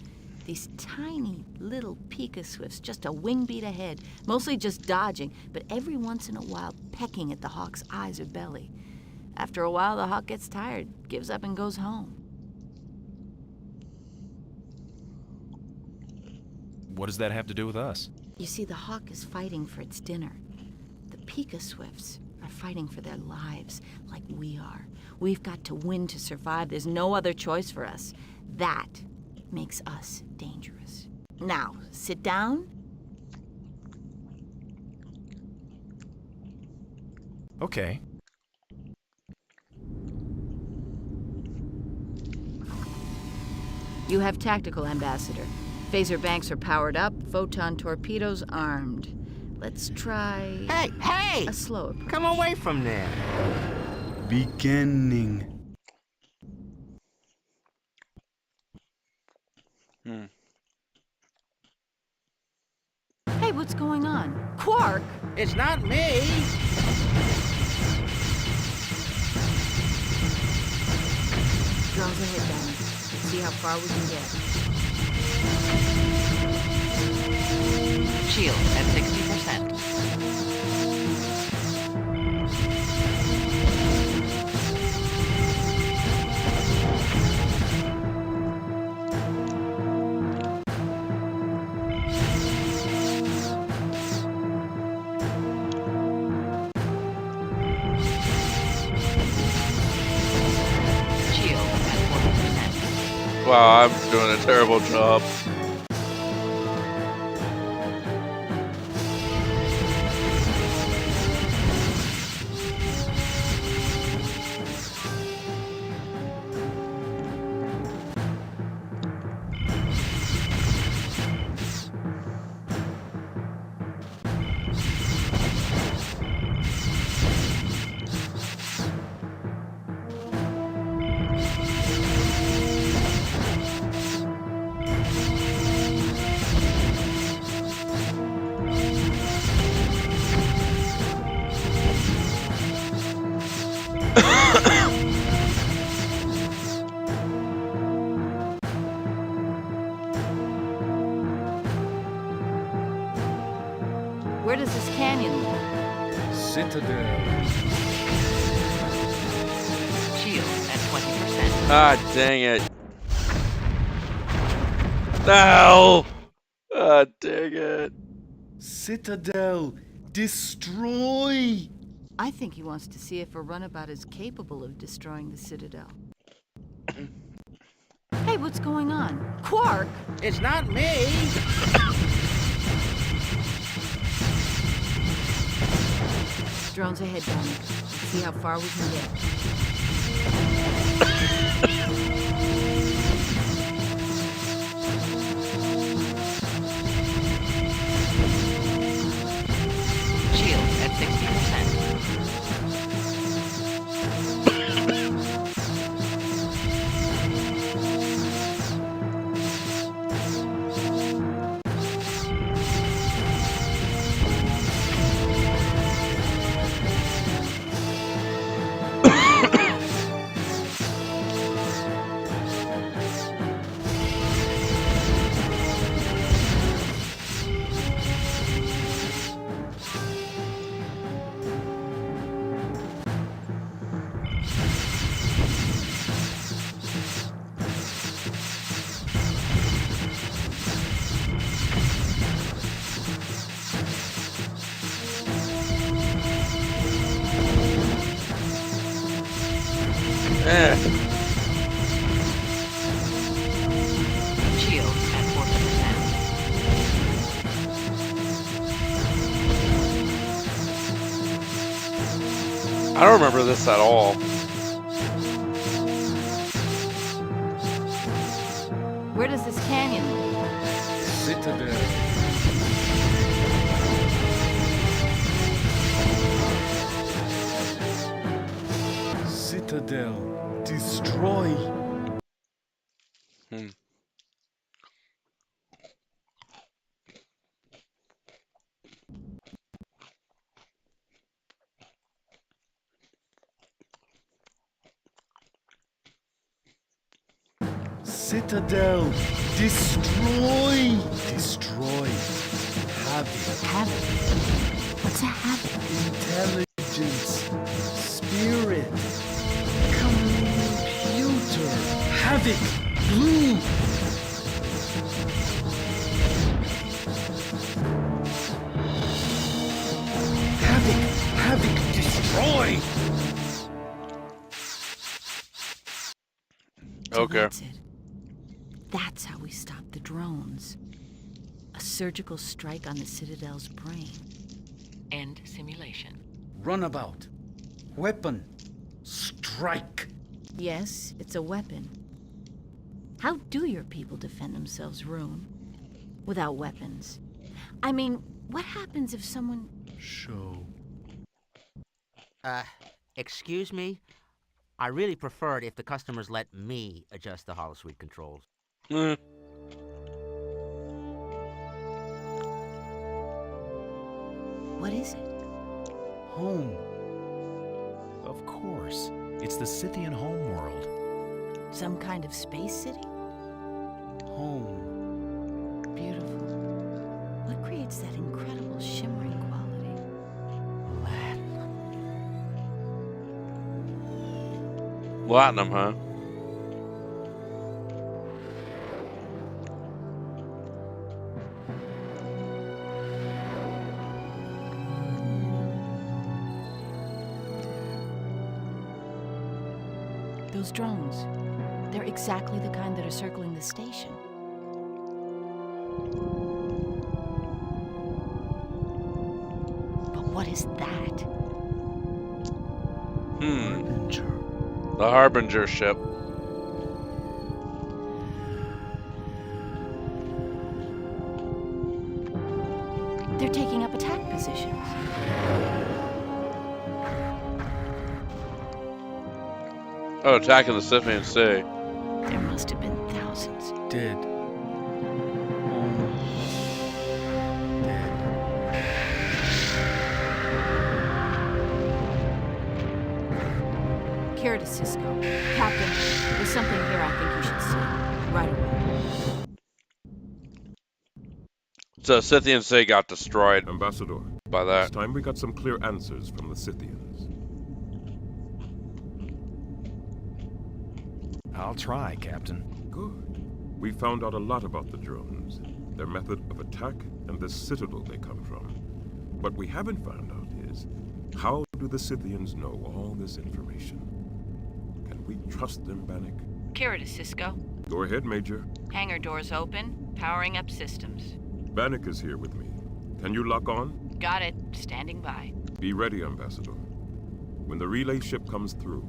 These tiny little Pika Swifts, just a wing beat ahead, mostly just dodging, but every once in a while pecking at the hawk's eyes or belly. After a while, the hawk gets tired, gives up, and goes home. What does that have to do with us? You see, the hawk is fighting for its dinner. The Pika Swifts are fighting for their lives, like we are. We've got to win to survive. There's no other choice for us. That makes us dangerous. Now, sit down. Okay. You have tactical, Ambassador. Phaser banks are powered up, photon torpedoes armed. Let's try... Hey! A slow approach. Come away from there. Beginning. Hmm. Hey, what's going on? Quark? It's not me! Drones ahead, Danny. See how far we can get. Shield at 60%. Shield at 40%. Wow, I'm doing a terrible job. Where does this canyon lead? Citadel. Shield at 20%. Ah, dang it. No! Ah, dang it. Citadel. Destroy. I think he wants to see if a runabout is capable of destroying the Citadel. Hey, what's going on? Quark? It's not me! Drones ahead, Danny. See how far we can get. Shield at 60%. Shield at 40%. I don't remember this at all. Where does this canyon lead? Citadel. Citadel. Destroy. Hmm. Citadel. Destroy. Destroy. Havoc. Havoc? What's a havoc? Intelligence. Spirit. Computer. Havoc. Blue. Havoc. Destroy. So Okay. that's it. That's how we stop the drones. A surgical strike on the Citadel's brain. End simulation. Runabout. Weapon. Strike. Yes, it's a weapon. How do your people defend themselves, Rune? Without weapons. I mean, what happens if someone... Show. Excuse me? I really prefer it if the customers let me adjust the holosuite controls. What is it? Home. Of course. It's the Scythian homeworld. Some kind of space city? Home. Beautiful. What creates that incredible shimmering quality? Platinum, huh? Those drones, they're exactly the kind that are circling the station. But what is that? Harbinger. The Harbinger ship. They're taking up attack positions. Oh, attacking the Scythian Sea. There must have been thousands. Dead. Kira to Cisco. Captain, there's something here I think you should see. Right away. So Scythian Sea got destroyed. Ambassador, by that. It's time we got some clear answers from the Scythians. I'll try, Captain. Good. We found out a lot about the drones, their method of attack, and the citadel they come from. What we haven't found out is, how do the Scythians know all this information? Can we trust them, Bannock? Kira to Cisco. Go ahead, Major. Hangar doors open. Powering up systems. Bannock is here with me. Can you lock on? Got it. Standing by. Be ready, Ambassador. When the relay ship comes through,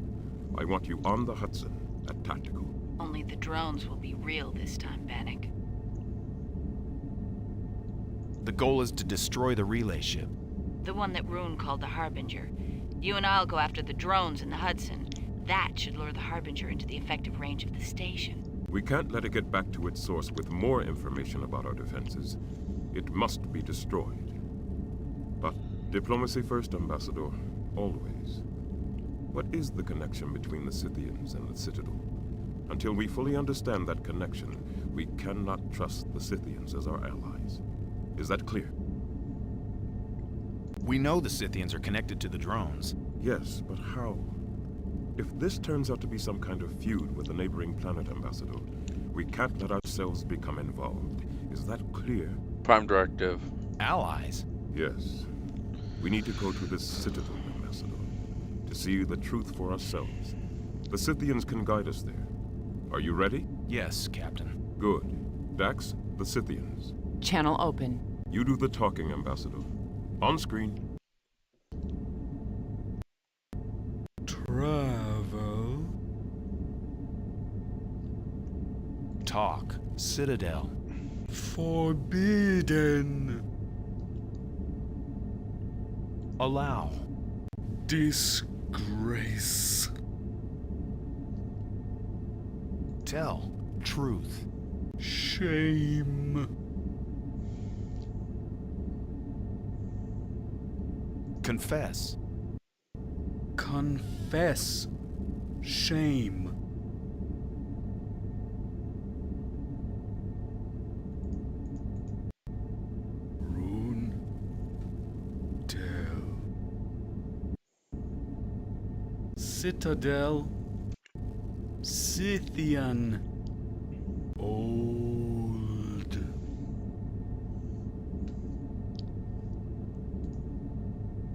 I want you on the Hudson at tactical. Only the drones will be real this time, Bannock. The goal is to destroy the relay ship. The one that Rune called the Harbinger. You and I'll go after the drones in the Hudson. That should lure the Harbinger into the effective range of the station. We can't let it get back to its source with more information about our defenses. It must be destroyed. But diplomacy first, Ambassador. Always. What is the connection between the Scythians and the Citadel? Until we fully understand that connection, we cannot trust the Scythians as our allies. Is that clear? We know the Scythians are connected to the drones. Yes, but how? If this turns out to be some kind of feud with a neighboring planet, Ambassador, we can't let ourselves become involved. Is that clear? Prime Directive. Allies? Yes. We need to go to this Citadel, Ambassador, to see the truth for ourselves. The Scythians can guide us there. Are you ready? Yes, Captain. Good. Dax, the Scythians. Channel open. You do the talking, Ambassador. On screen. Travel. Talk. Citadel. Forbidden. Allow. Disgrace. Tell. Truth. Shame. Confess. Confess. Shame. Rune. Tell. Citadel. Scythian. Old.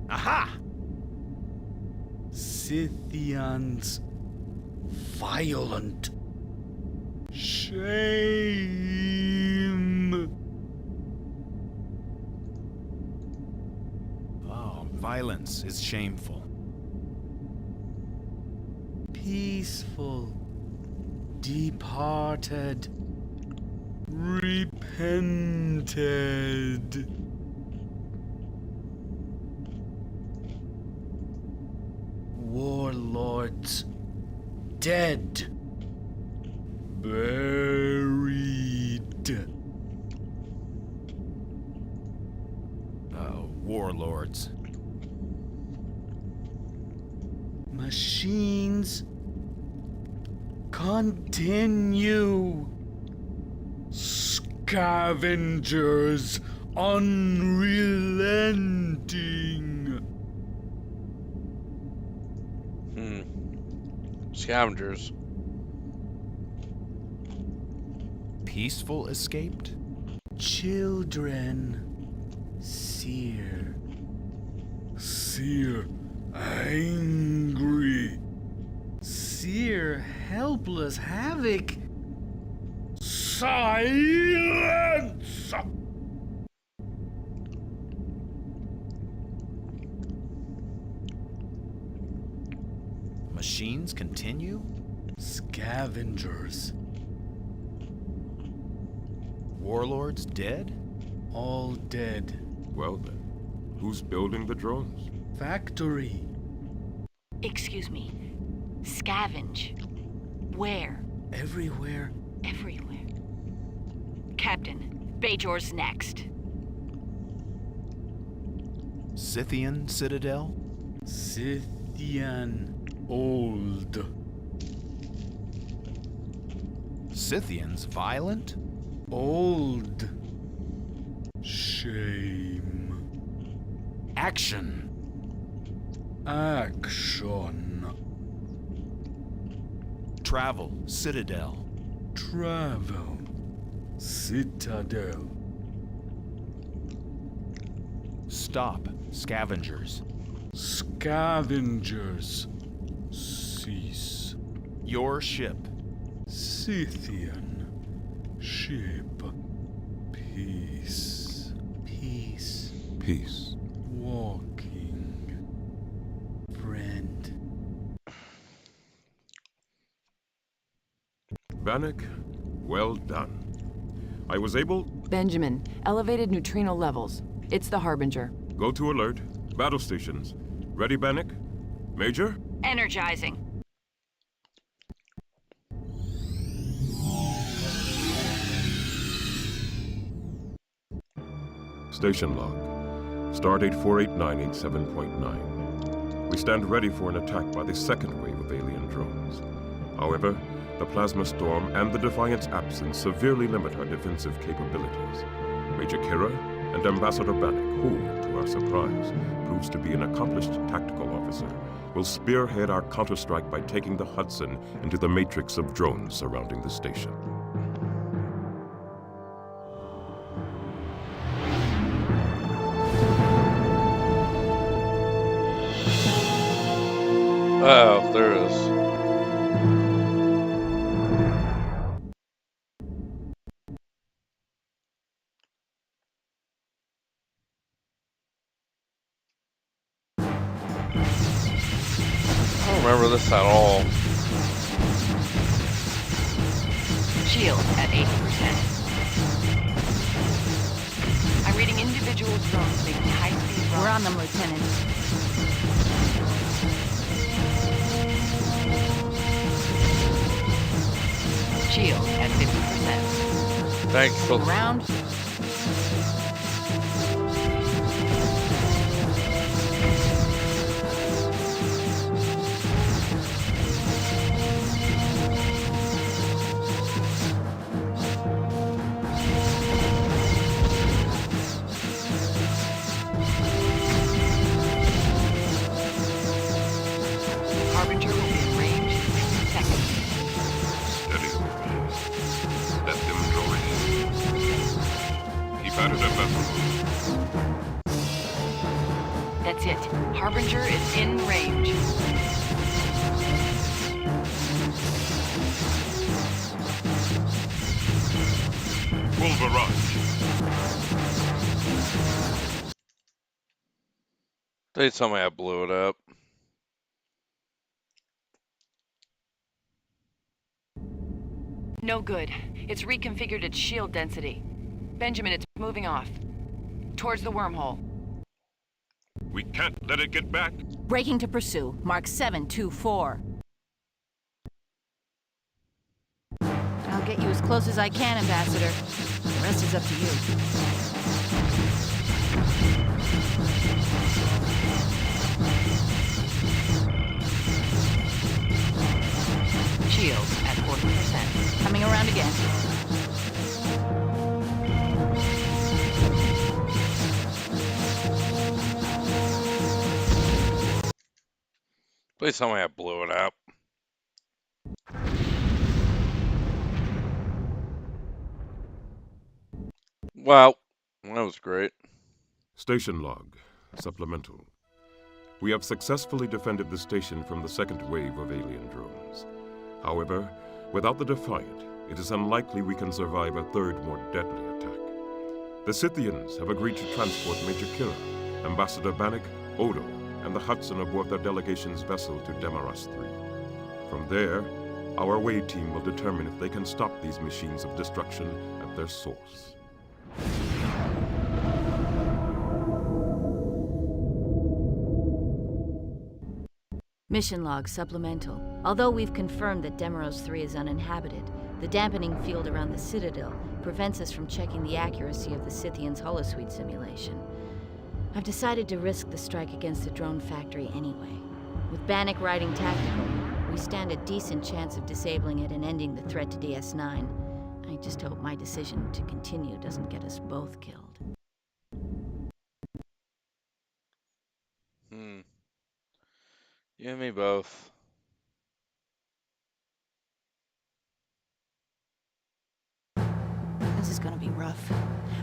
Aha! Scythians. Violent. Shame. Oh, violence is shameful. Peaceful. Departed. Repented. Warlords. Dead. Buried. warlords. Machines, continue. Scavengers unrelenting. Scavengers. Peaceful escaped? Children. Seer. Seer angry. Seer helpless havoc. Silence! Machines continue? Scavengers. Warlords dead? All dead. Well then, who's building the drones? Factory. Excuse me. Scavenge. Where? Everywhere. Everywhere. Captain, Bajor's next. Scythian Citadel? Scythian. Old. Scythians violent? Old. Shame. Action. Action. Travel Citadel. Travel. Citadel. Stop Scavengers. Scavengers. Cease. Your ship. Scythian. Ship. Peace. Peace. Peace. Walking. Friend. Bannock, well done. I was able... Benjamin, elevated neutrino levels. It's the Harbinger. Go to alert. Battle stations. Ready, Bannock? Major? Energizing. Station log. Stardate 48987.9. We stand ready for an attack by the second wave of alien drones. However, the plasma storm and the Defiant's absence severely limit our defensive capabilities. Major Kira and Ambassador Bannock, who, to our surprise, proves to be an accomplished tactical officer, will spearhead our counterstrike by taking the Hudson into the matrix of drones surrounding the station. Oh, there it is. I don't remember this at all. Shield at 80%. I'm reading individual drones making high-speed runs. We're on them, Lieutenant. Shield at 50%. Thanks for Round. Harbinger will be in range in 60 seconds. Steady. Let them draw in. Keep at it, Ambassador. That's it. Harbinger is in range. Full barrage. They told me I blew it up. No good. It's reconfigured its shield density. Benjamin, it's moving off. Towards the wormhole. We can't let it get back. Breaking to pursue. Mark 724. I'll get you as close as I can, Ambassador. The rest is up to you. Shields at 40%. Coming around again. Please tell me I blew it up. Well, that was great. Station log, supplemental. We have successfully defended the station from the second wave of alien drones. However, without the Defiant, it is unlikely we can survive a third, more deadly attack. The Scythians have agreed to transport Major Kira, Ambassador Bannock, Odo, and the Hudson aboard their delegation's vessel to Demaras 3. From there, our away team will determine if they can stop these machines of destruction at their source. Mission log supplemental. Although we've confirmed that Demaros 3 is uninhabited, the dampening field around the Citadel prevents us from checking the accuracy of the Scythians' holosuite simulation. I've decided to risk the strike against the drone factory anyway. With Bannock riding tactical, we stand a decent chance of disabling it and ending the threat to DS9. I just hope my decision to continue doesn't get us both killed. You and me both. This is gonna be rough.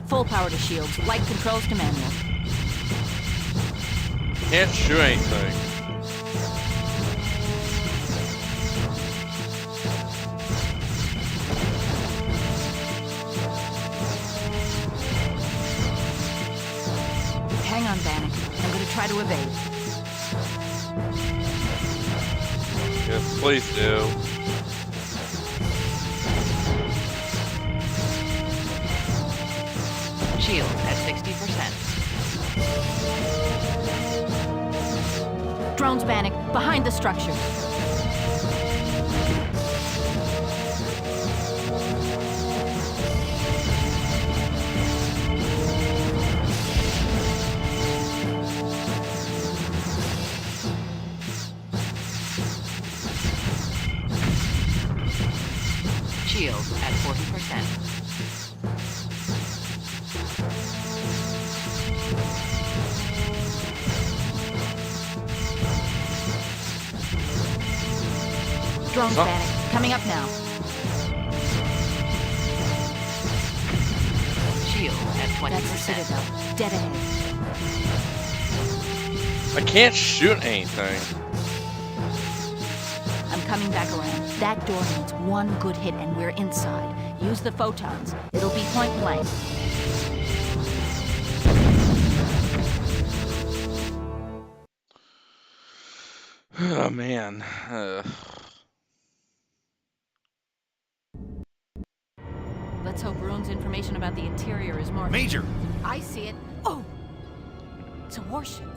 Full power to shields, light controls to manual. Can't shoot anything. Hang on, Bannock. I'm gonna try to evade. Yes, please do. Shields at 60%. Drones, Bannock, behind the structure. Shields at 40%. Drones, Bannock, coming up now. Shield at 20%. That's the Citadel, dead ahead. I can't shoot anything. I'm coming back around. That door needs one good hit and we're inside. Use the photons. It'll be point blank. Oh, man. Let's hope Rune's information about the interior is more... Major! I see it. Oh! It's a warship.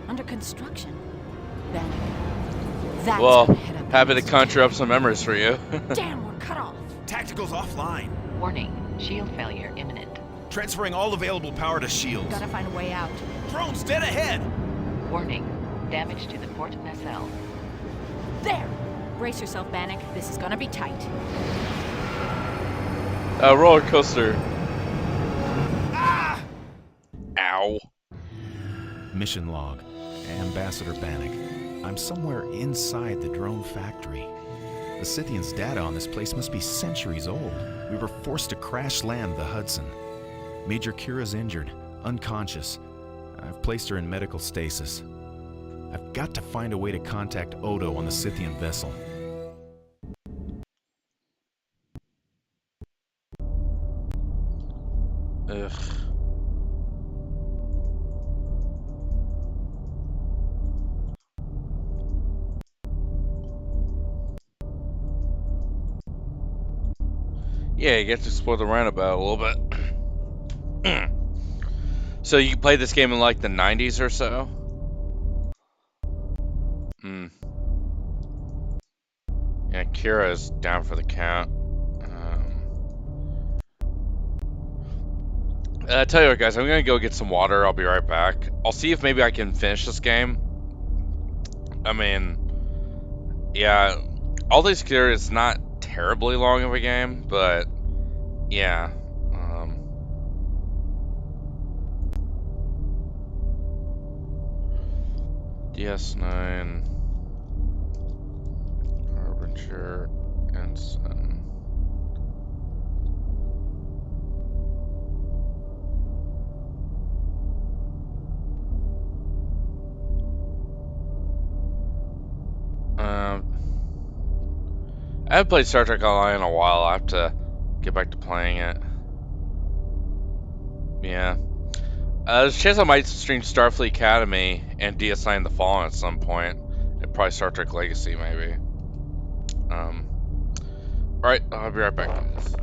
Under construction. Bannock. That's Well, gonna hit up happy to the conjure up some memories for you. Damn, we're cut off. Tactical's offline. Warning, shield failure imminent. Transferring all available power to shields. Gotta find a way out. Drones dead ahead! Warning, damage to the port nacelle. There! Brace yourself, Bannock. This is gonna be tight. Roller coaster. Ah! Ow. Mission log. Ambassador Bannock. I'm somewhere inside the drone factory. The Scythians' data on this place must be centuries old. We were forced to crash land the Hudson. Major Kira's injured, unconscious. I've placed her in medical stasis. I've got to find a way to contact Odo on the Scythian vessel. Ugh. Yeah, you get to explore the roundabout a little bit. So you played this game in like the 90s or so? Yeah, Kira's down for the count. Tell you what, guys, I'm gonna go get some water. I'll be right back. I'll see if maybe I can finish this game. I mean, yeah, all these clear is not terribly long of a game, but yeah. DS9, Harbinger, Ensign. I haven't played Star Trek Online in a while. I have to get back to playing it. Yeah. There's a chance I might stream Starfleet Academy and DS9 The Fallen at some point. And probably Star Trek Legacy, maybe. Alright, I'll be right back, guys.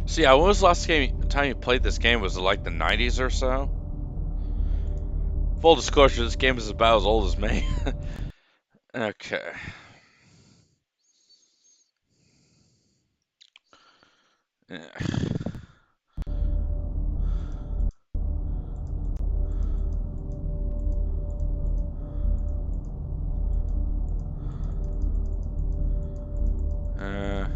So yeah, when was the last time you played this game? Was it like the 90s or so? Full disclosure, this game is about as old as me. Okay. Yeah. Uh...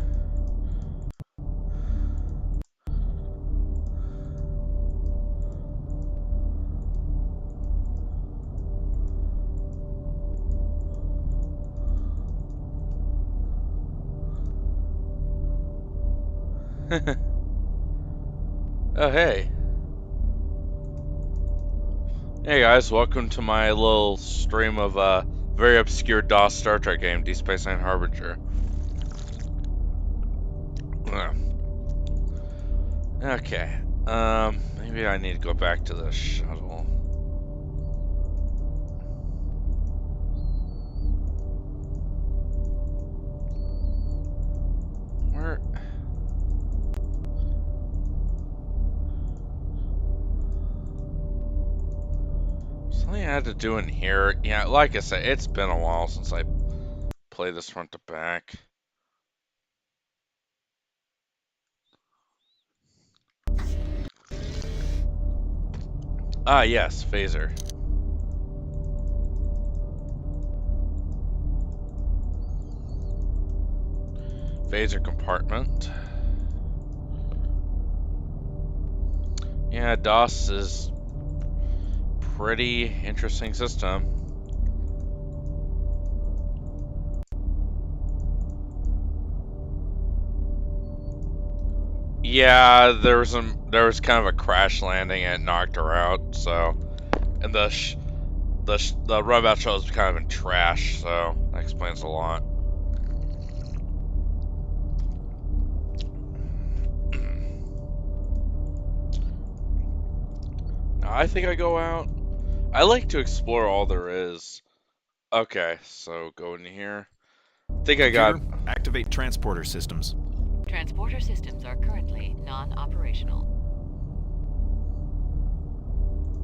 Oh, hey. Hey guys, welcome to my little stream of a very obscure DOS Star Trek game, Deep Space Nine Harbinger. Okay. Maybe I need to go back to the shuttle. Where? Something I had to do in here. Yeah, like I said, it's been a while since I played this front to back. Ah, yes, phaser. Phaser compartment. Yeah, DOS is pretty interesting system. Yeah, there was kind of a crash landing and it knocked her out. So, and the runabout shuttle has kind of been trash, so that explains a lot. Now, I think I go out. I like to explore all there is. Okay, so go in here. I think I got... Activate transporter systems. Transporter systems are currently non-operational.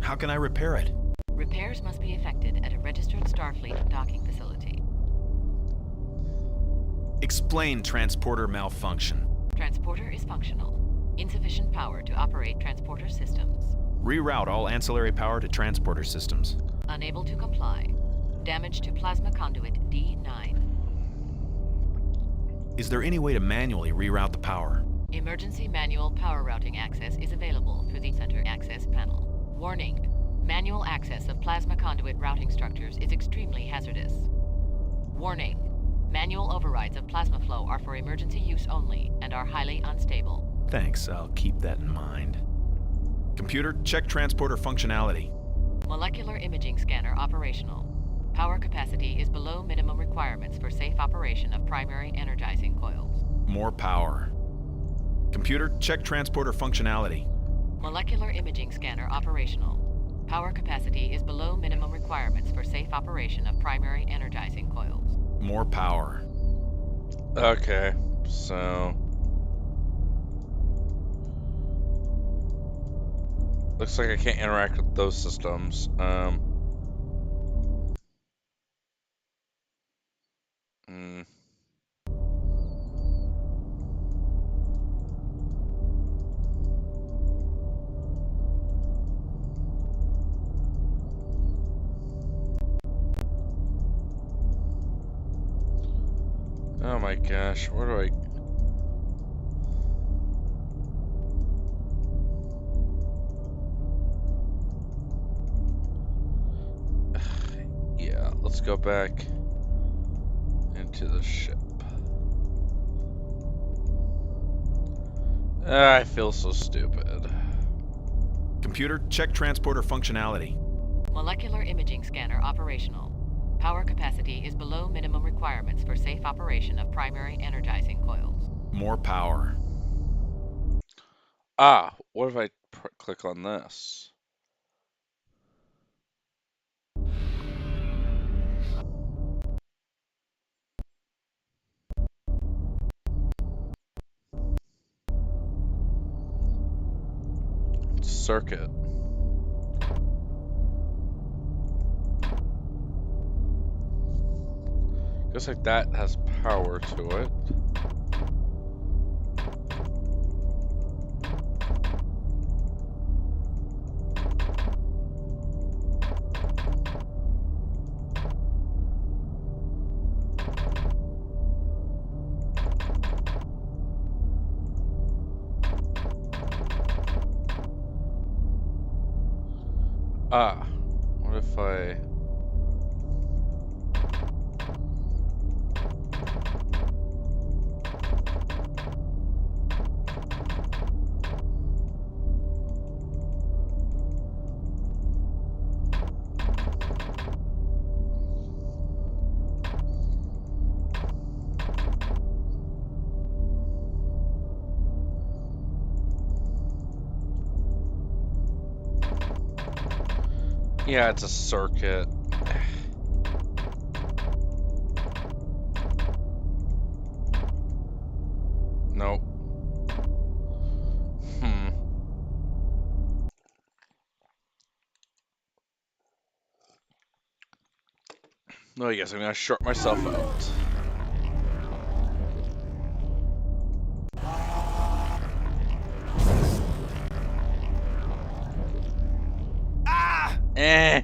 How can I repair it? Repairs must be effected at a registered Starfleet docking facility. Explain transporter malfunction. Transporter is functional. Insufficient power to operate transporter systems. Reroute all ancillary power to transporter systems. Unable to comply. Damage to plasma conduit D9. Is there any way to manually reroute the power? Emergency manual power routing access is available through the center access panel. Warning. Manual access of plasma conduit routing structures is extremely hazardous. Warning. Manual overrides of plasma flow are for emergency use only and are highly unstable. Thanks, I'll keep that in mind. Computer, check transporter functionality. Molecular imaging scanner operational. Power capacity is below minimum requirements for safe operation of primary energizing coils. More power. Computer, check transporter functionality. Molecular imaging scanner operational. Power capacity is below minimum requirements for safe operation of primary energizing coils. More power. Okay, so... Looks like I can't interact with those systems. Oh my gosh, where do I... Yeah, let's go back into the ship. I feel so stupid. Computer, check transporter functionality. Molecular imaging scanner operational. Power capacity is below minimum requirements for safe operation of primary energizing coils. More power. Ah, what if I click on this? Circuit. Looks like that has power to it. Ah, what if I... Yeah, it's a circuit. Nope. No, I guess I'm gonna short myself out. Ah! Eh.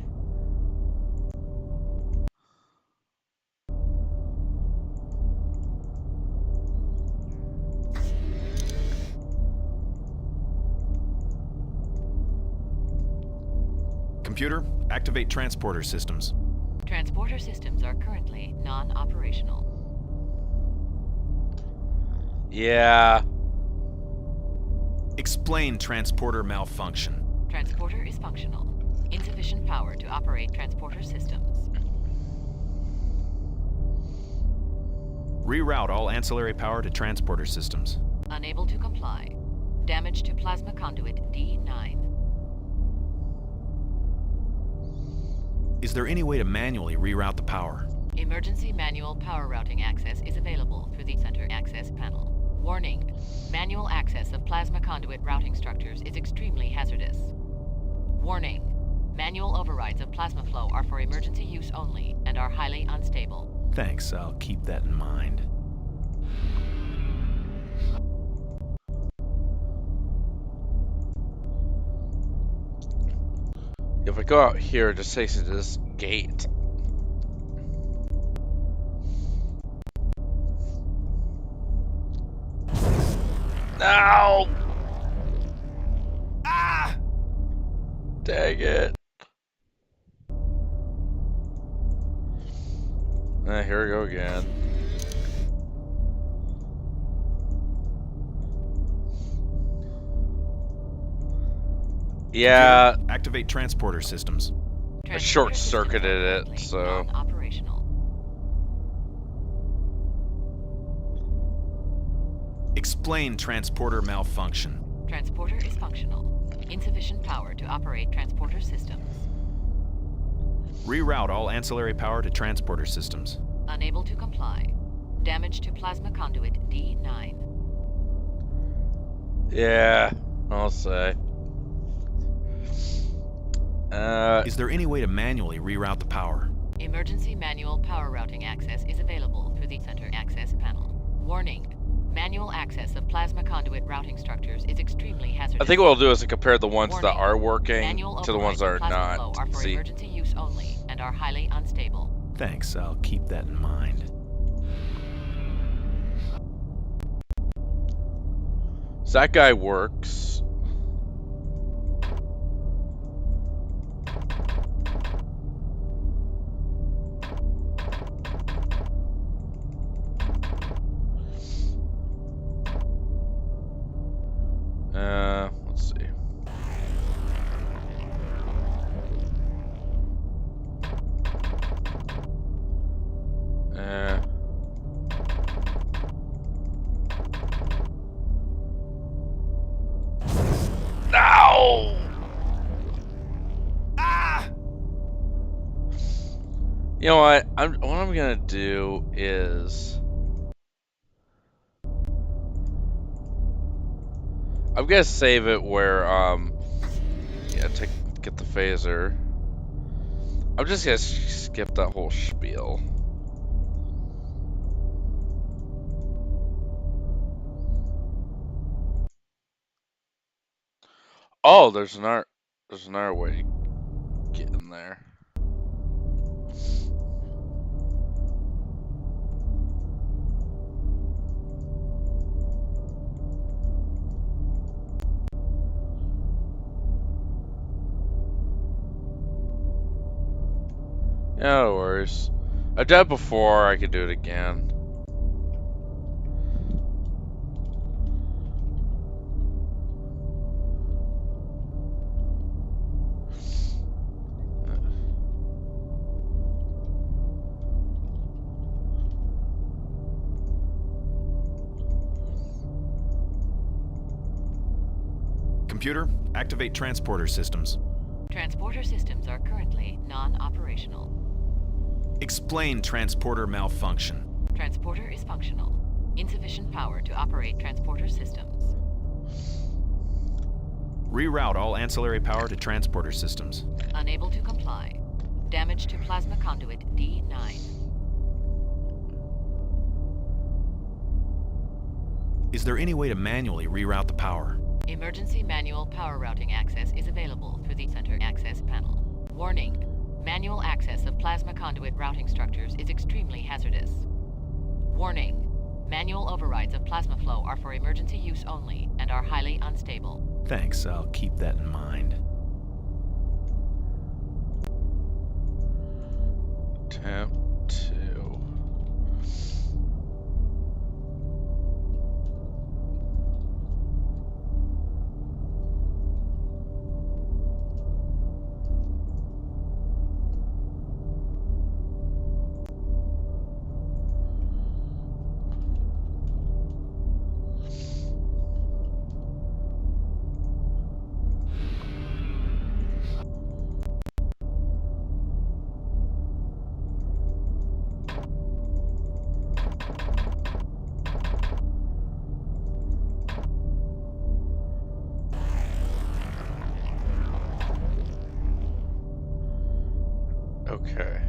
Computer, activate transporter systems. Transporter systems are currently non-operational. Yeah. Explain transporter malfunction. Transporter is functional. Insufficient Insufficient power to operate transporter systems. Reroute all ancillary power to transporter systems. Unable to comply. Damage to plasma conduit D9. Is there any way to manually reroute the power? Emergency manual power routing access is available through the center access panel. Warning. Manual access of plasma conduit routing structures is extremely hazardous. Warning. Manual overrides of plasma flow are for emergency use only and are highly unstable. Thanks, I'll keep that in mind. If I go out here, it just takes it to this gate. No! Ah! Dang it. Here we go again. Yeah. Computer, activate transporter systems. I short-circuited it, so... Non-operational. Explain transporter malfunction. Transporter is functional. Insufficient power to operate transporter systems. Reroute all ancillary power to transporter systems. Unable to comply. Damage to plasma conduit D9. Yeah, I'll say. Is there any way to manually reroute the power? Emergency manual power routing access is available through the center access panel. Warning. Manual access of plasma conduit routing structures is extremely hazardous. I think what we'll do is compare the ones Warning. that are working Manual to the ones that are plasma not. flow are for See? emergency use only and are highly unstable. Thanks, I'll keep that in mind. So that guy works. Let's see. No! Ah! You know what? What I'm gonna do is I'm gonna save it where yeah, get the phaser. I'm just gonna skip that whole spiel. Oh, there's another way to get in there. Yeah, no worries. I've done it before, I could do it again. Computer, activate transporter systems. Transporter systems are currently non-operational. Explain transporter malfunction. Transporter is functional. Insufficient power to operate transporter systems. Reroute all ancillary power to transporter systems. Unable to comply. Damage to plasma conduit D9. Is there any way to manually reroute the power? Emergency manual power routing access is available through the center access panel. Warning. Manual access of plasma conduit routing structures is extremely hazardous. Warning. Manual overrides of plasma flow are for emergency use only and are highly unstable. Thanks, I'll keep that in mind. Attempt to... Okay.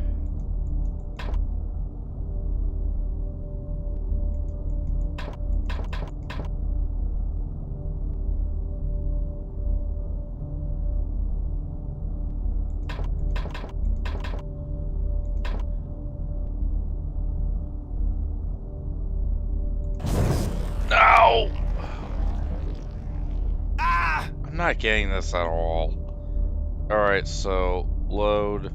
No! I'm not getting this at all. Alright, so load.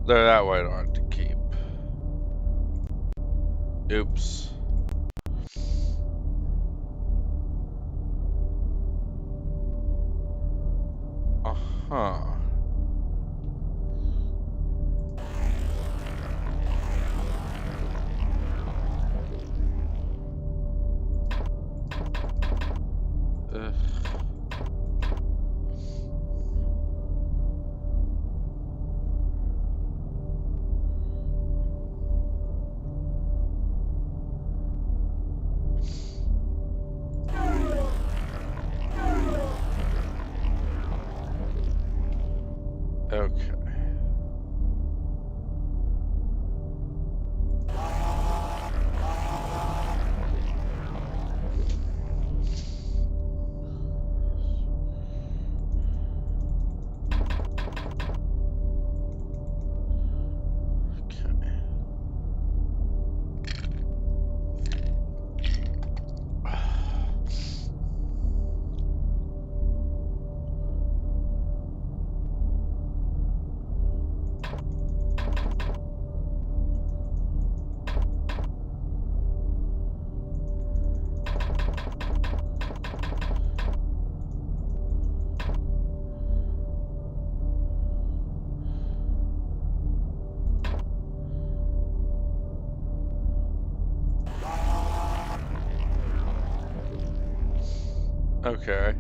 There, that way I don't have to keep. Oops. Uh-huh. Ugh. Okay. Okay.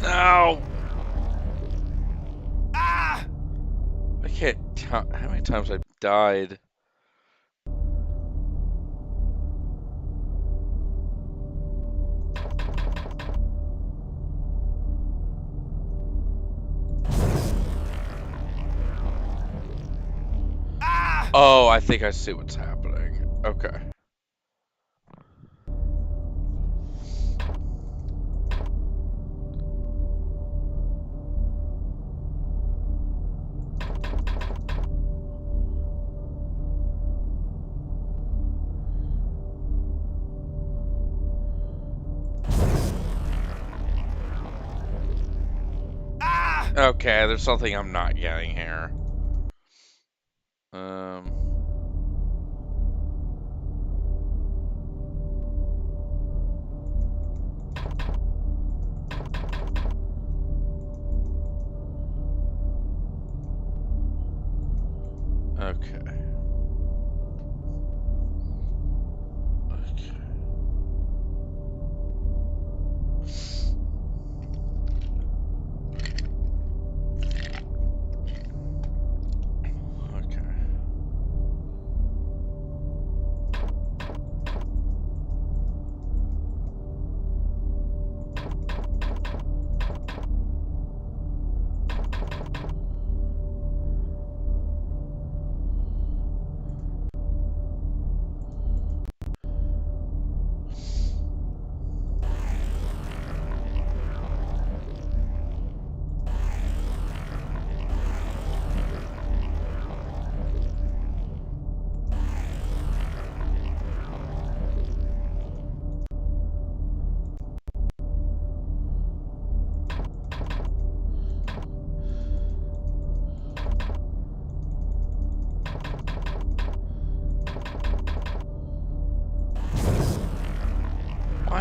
No! I can't count how many times I've died. Oh, I think I see what's happening. Okay. Okay, there's something I'm not getting here. Okay.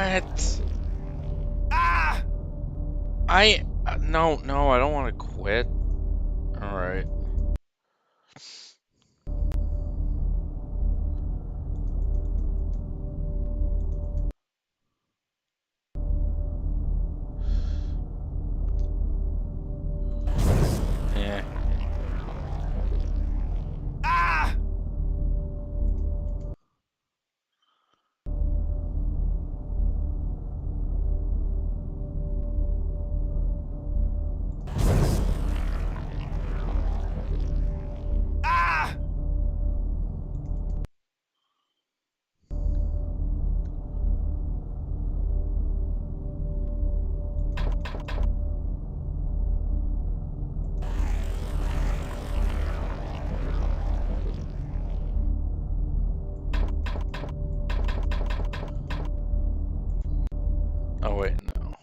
What? No, I don't want to quit. All right. Yeah. Oh wait, no.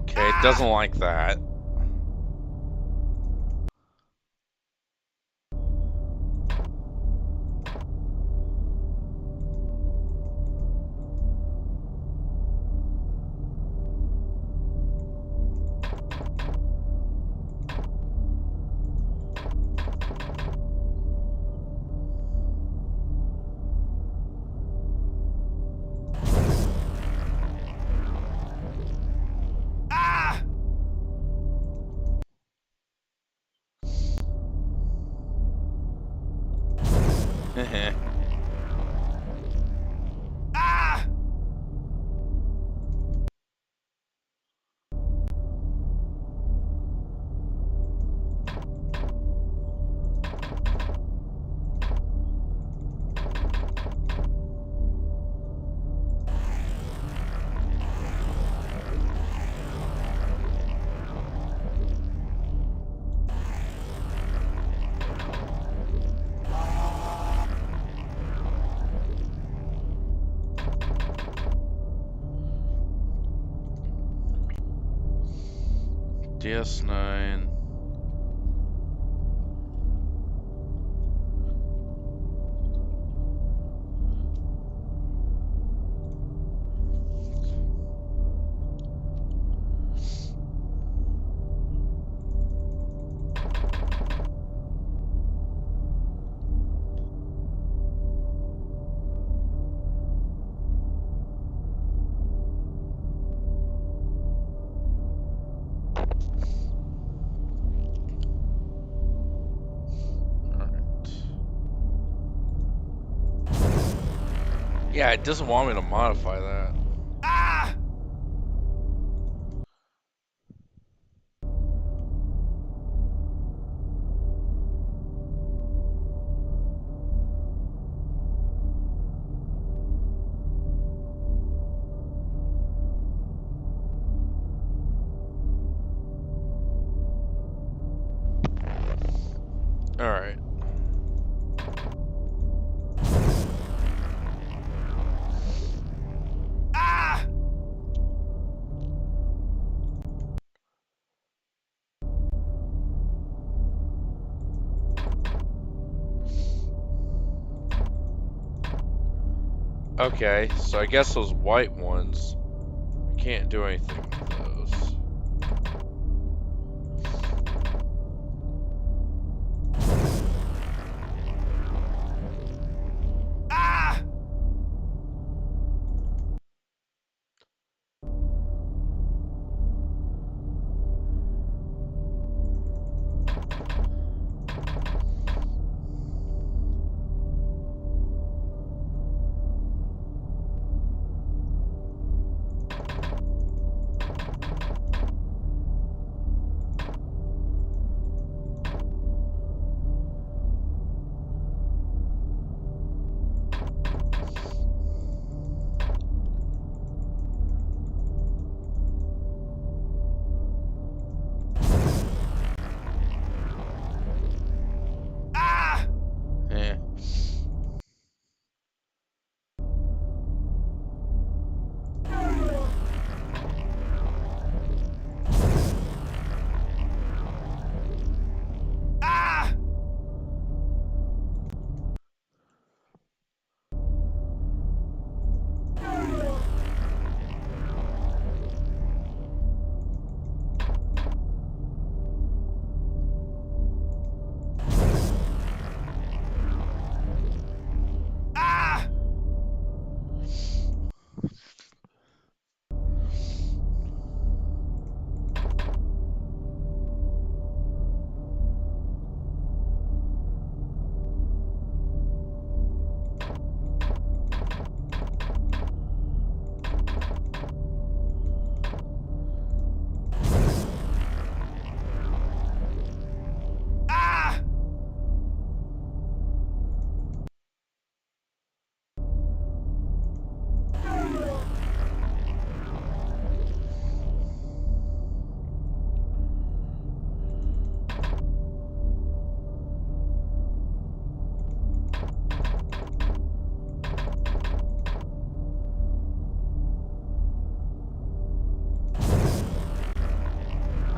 Okay, it doesn't like that. DS9. Yeah, it doesn't want me to modify that. All right. Okay, so I guess those white ones, I can't do anything with those.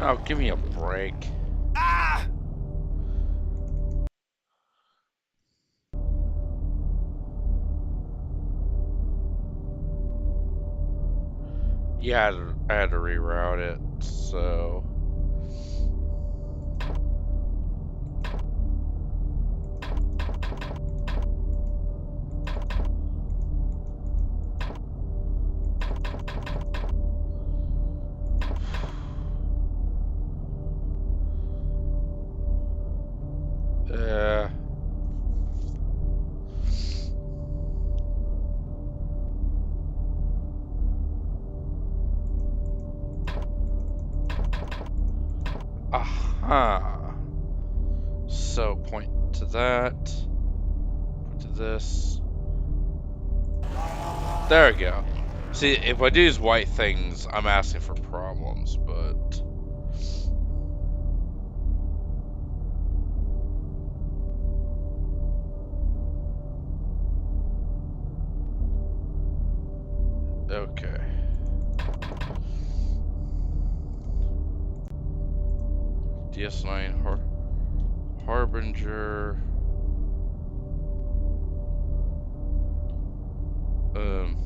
Oh, give me a break. Ah! Yeah, I had to reroute it, so... Uh... Aha! So, point to that. Point to this. There we go. See, if I do these white things, I'm asking for problems, but... Okay. DS9 Harbinger. Um.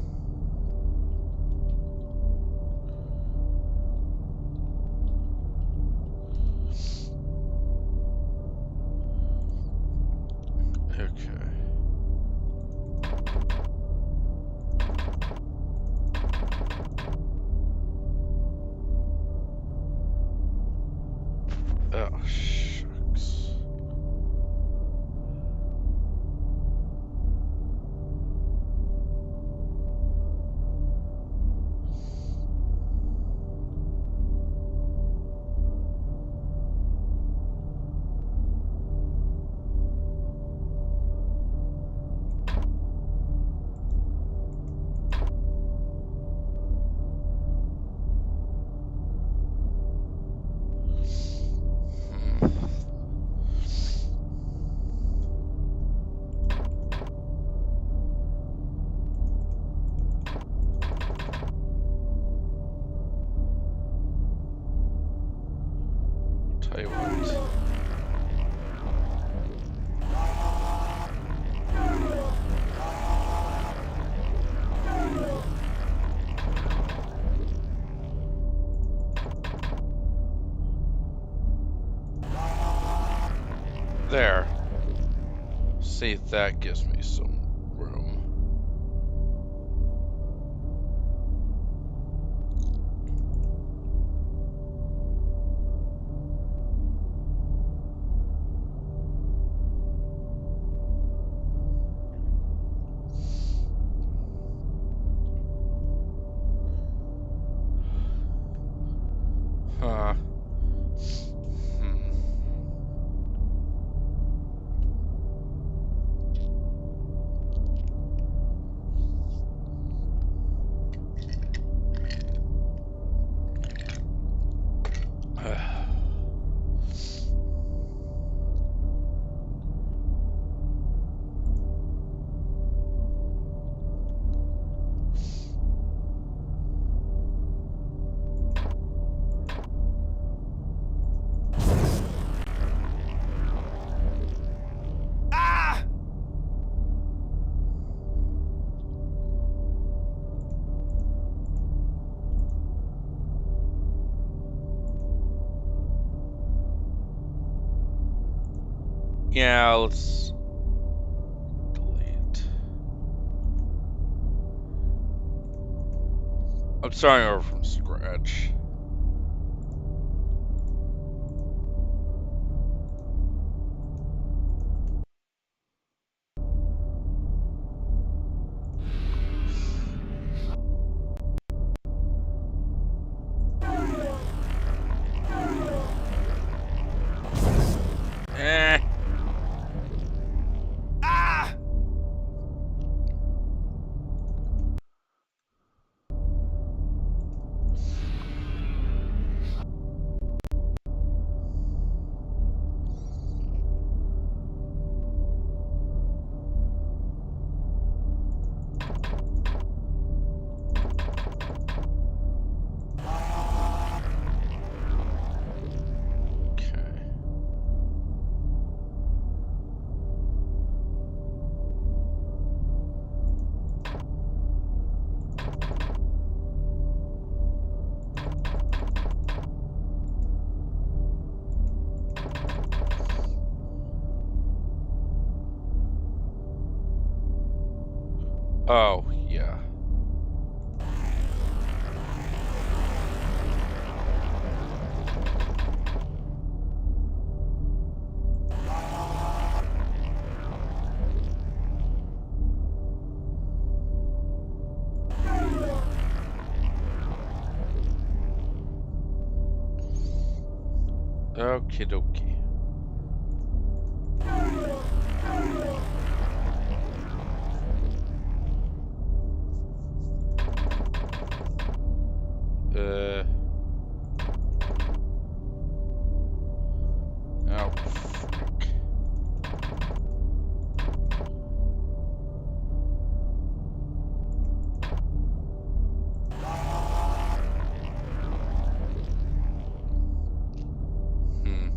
Okay. Oh, shucks. Tell you what. There. See if that gives me some room. Huh. Yeah, let's delete. I'm starting over from scratch. Eh. Oh, yeah. Okie dokie. Uh. Oh, frick. Hmm.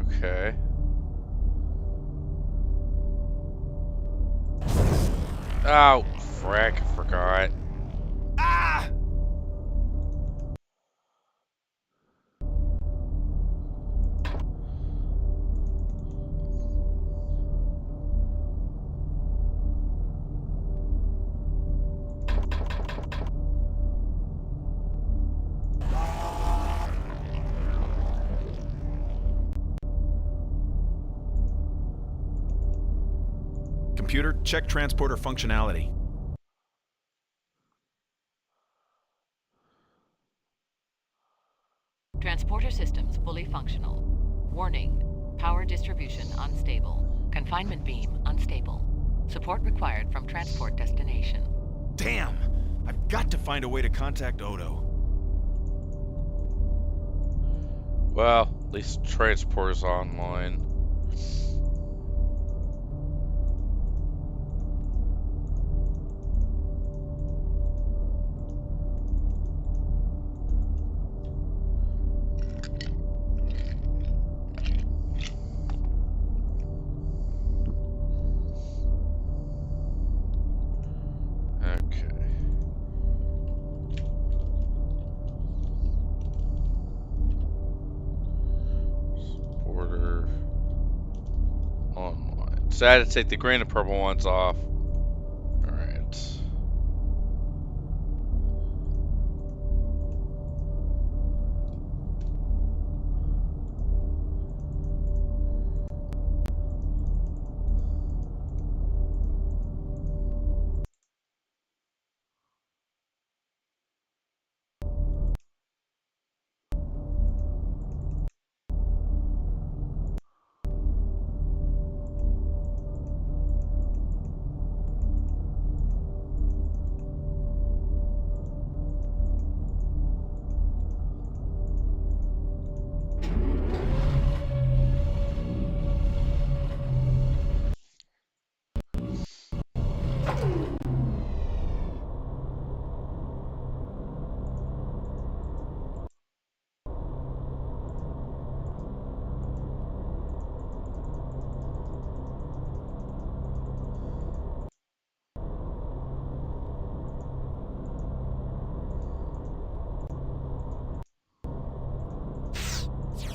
Okay. Oh, frick, I forgot. Ah! Computer, check transporter functionality. Transporter systems fully functional. Warning, power distribution unstable. Confinement beam unstable. Support required from transport destination. Damn! I've got to find a way to contact Odo. Well, at least transport's online. Okay. Border online. So I had to take the green and purple ones off. Alright.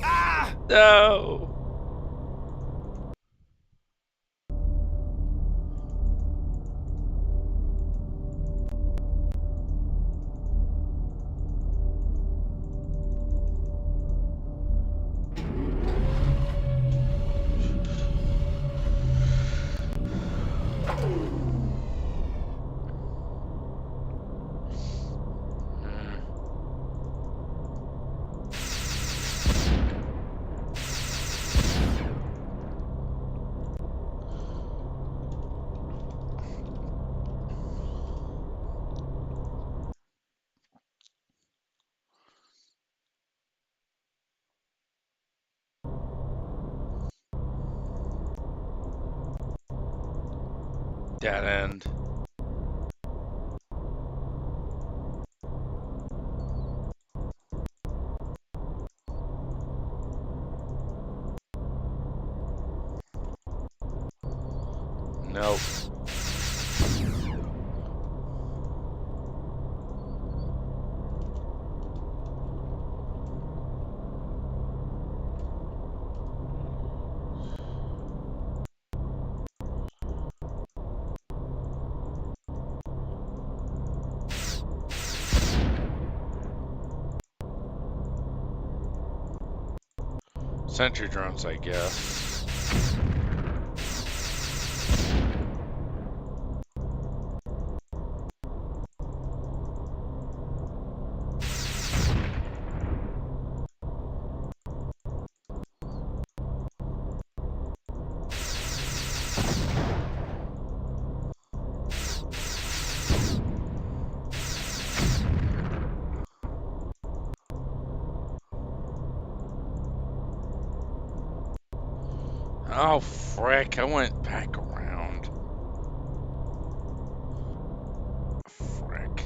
Ah! No! Dead end. Nope. Sentry drones, I guess. Oh, frick, I went back around. Frick.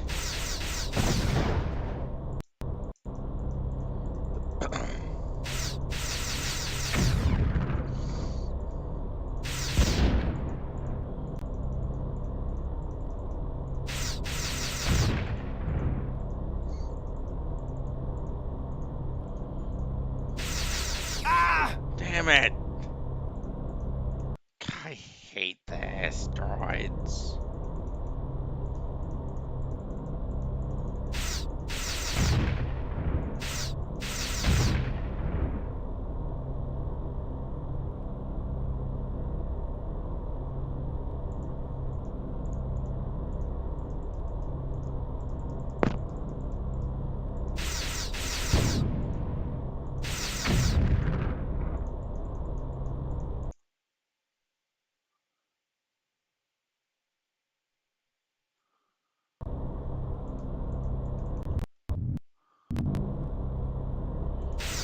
Damn it! I hate the asteroids.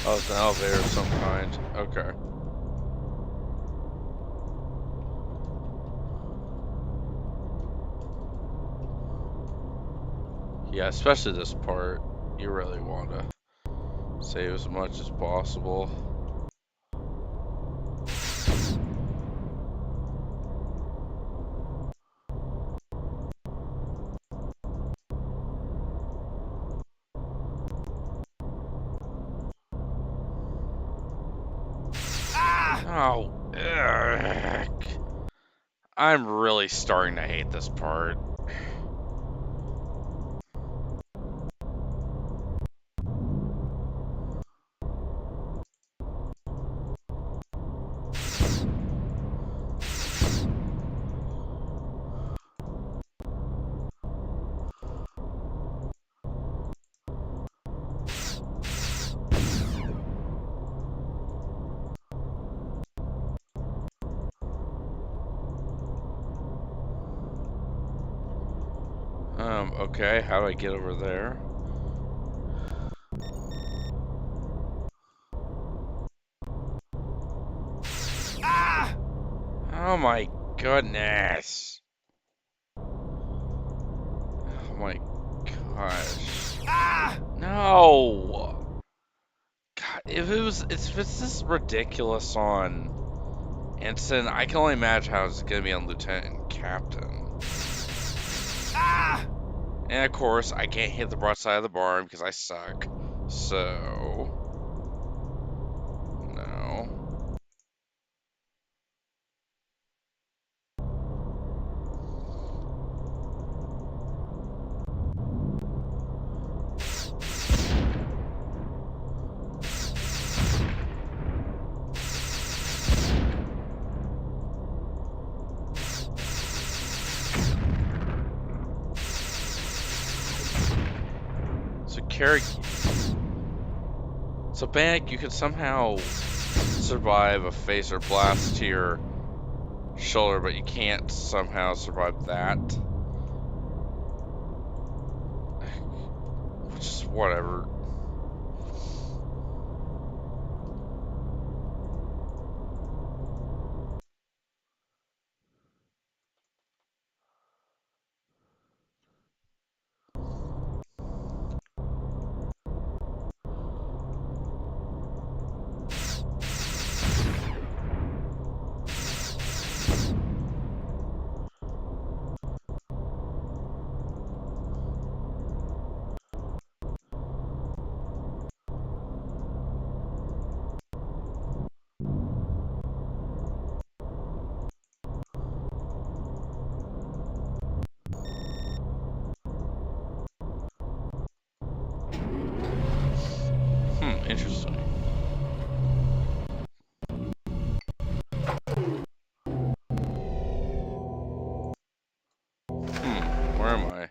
Oh, it's an elevator of some kind. Okay. Yeah, especially this part. You really want to save as much as possible. Oh, ugh. I'm really starting to hate this part. Okay, how do I get over there? Oh my goodness. Oh my gosh. No! God, if it's this ridiculous on Ensign, I can only imagine how it's gonna be on Lieutenant and Captain. And of course, I can't hit the broad side of the barn because I suck. So, no. So, Carrick. So, Bannock, you could somehow survive a phaser blast to your shoulder, but you can't somehow survive that. Which is whatever. Where am I?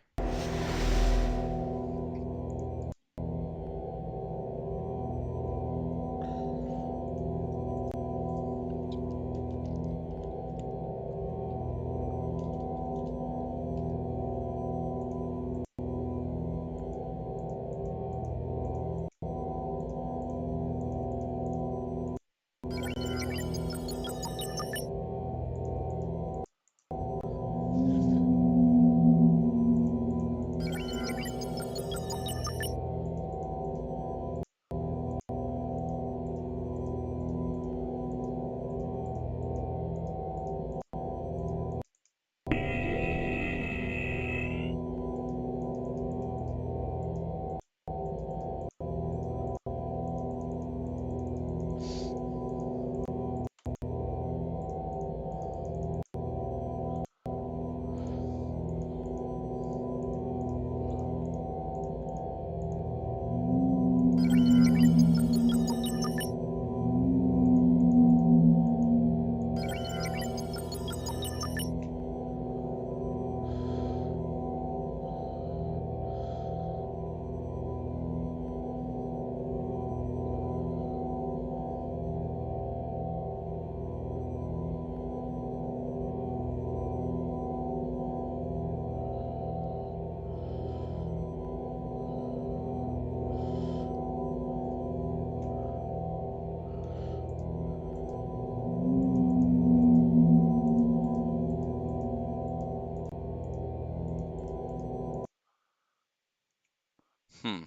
Hmm.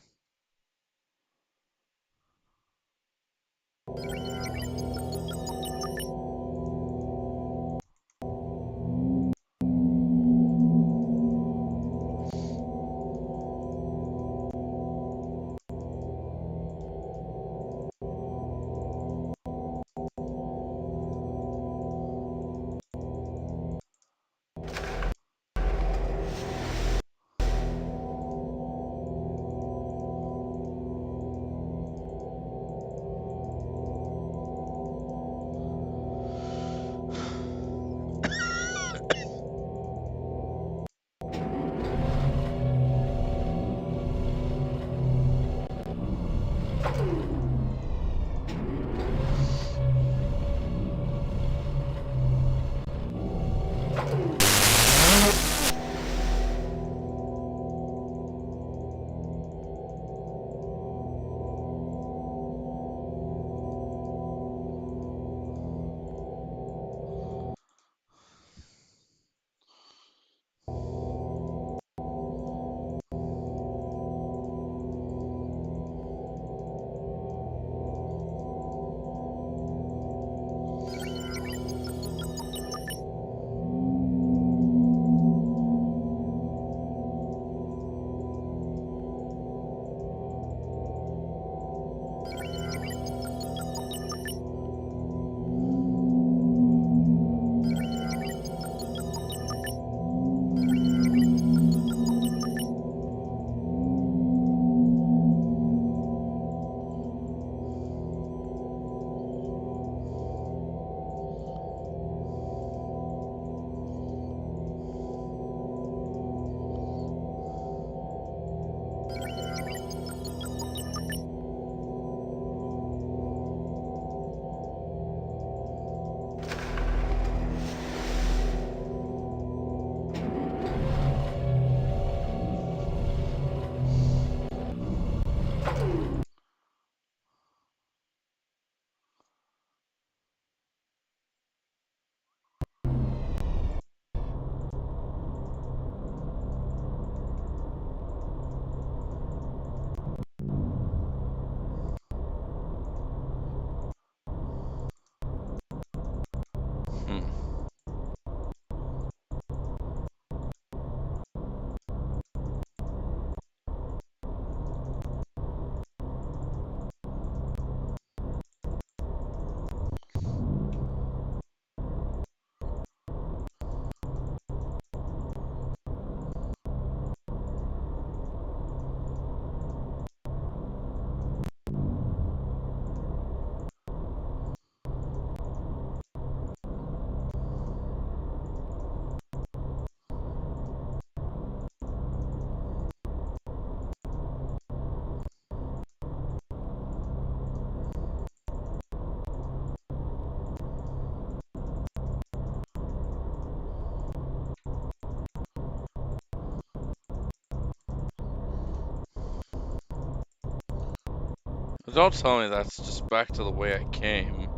Don't tell me that's just back to the way I came.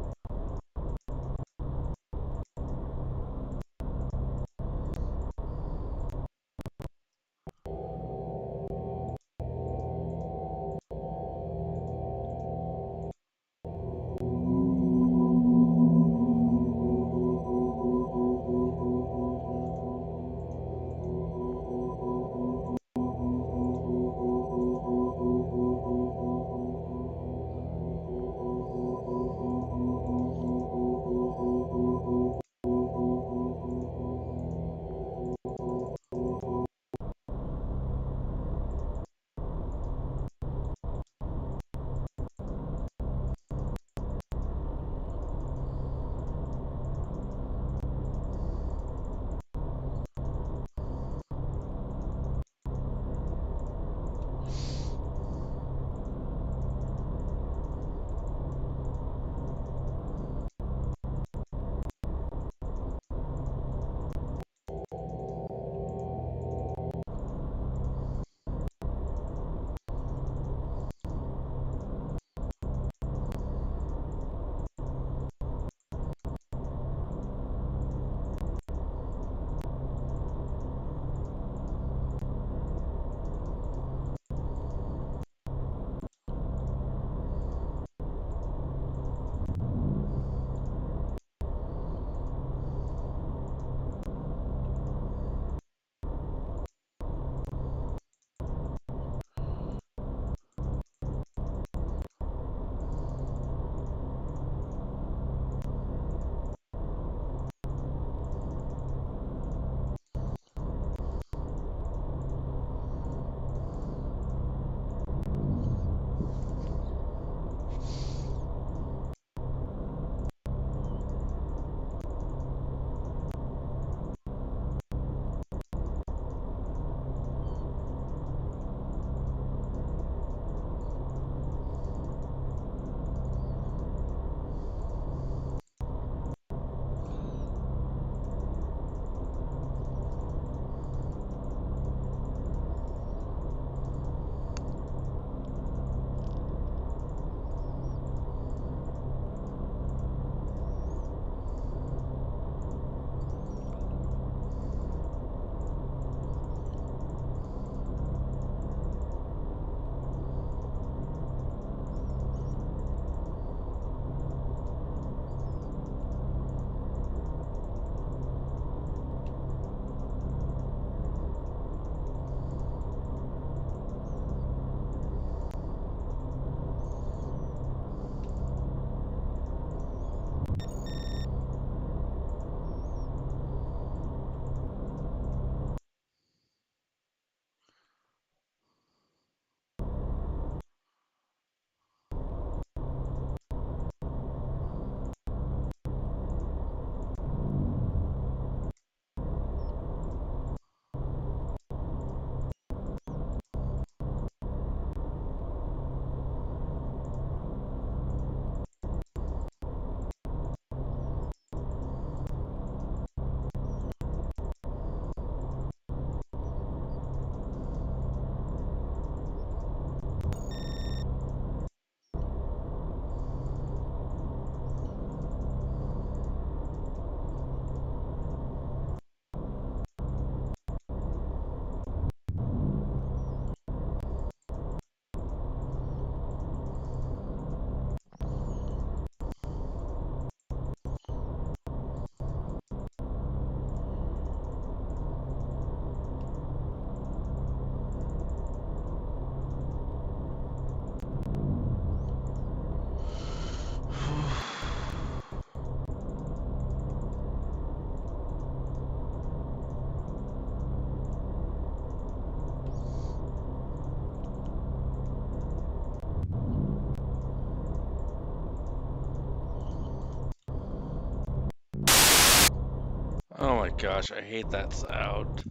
Oh my gosh, I hate that sound.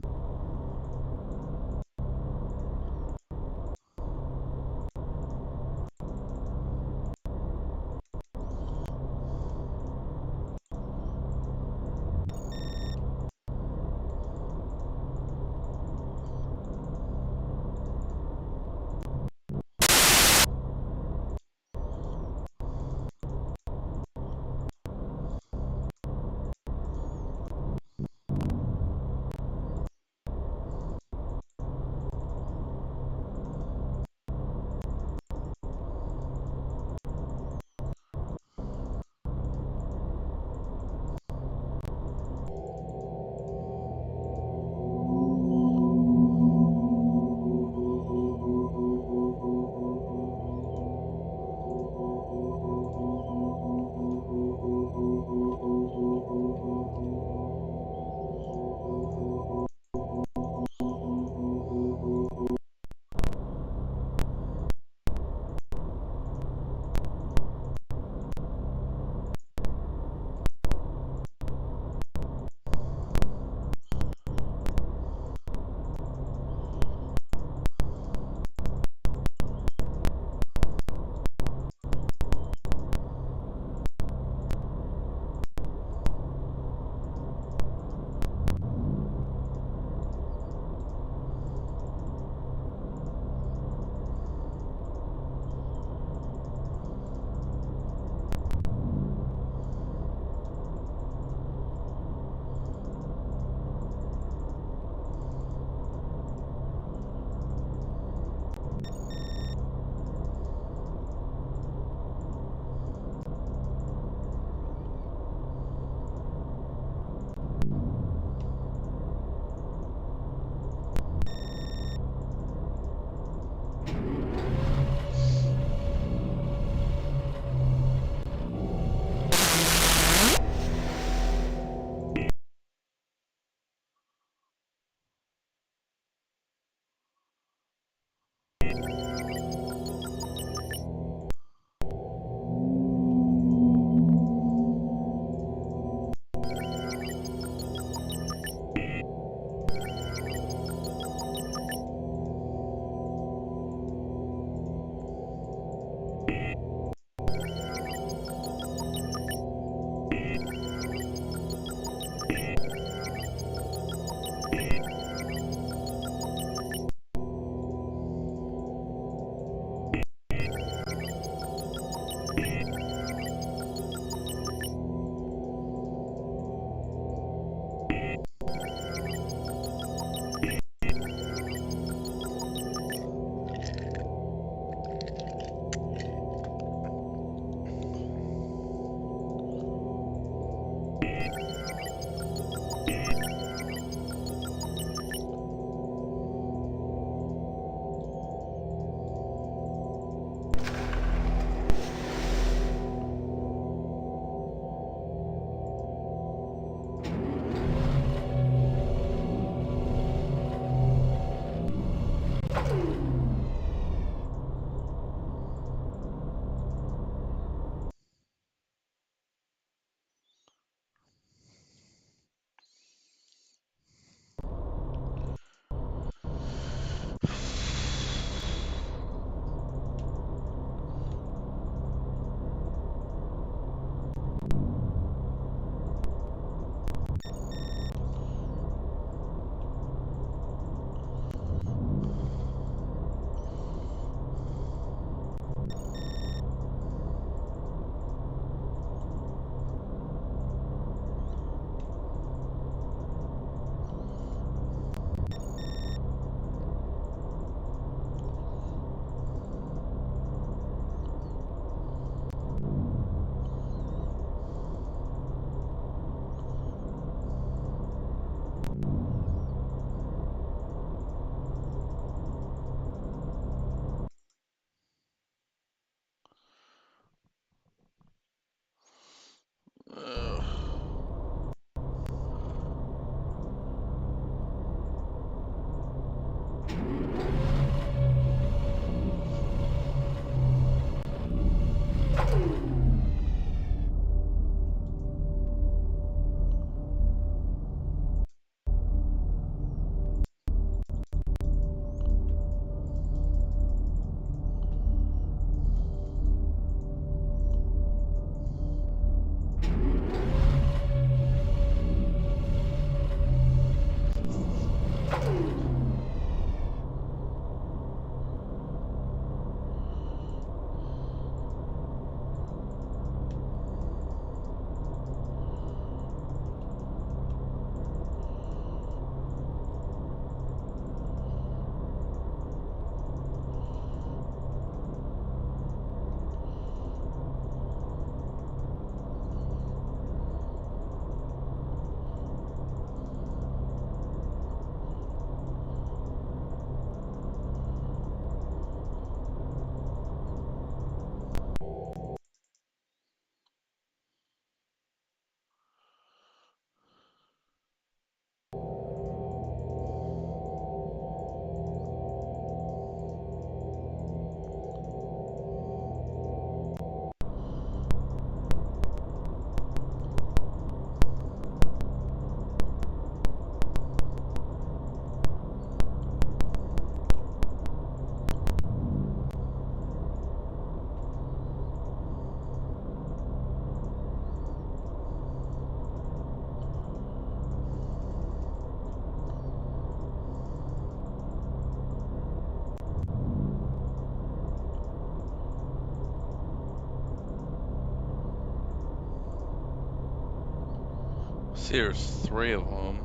See, there's three of them.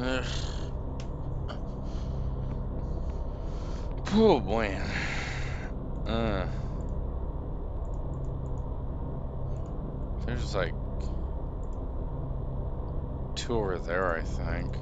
Ugh. Oh boy. Uh, there's like two over there, I think.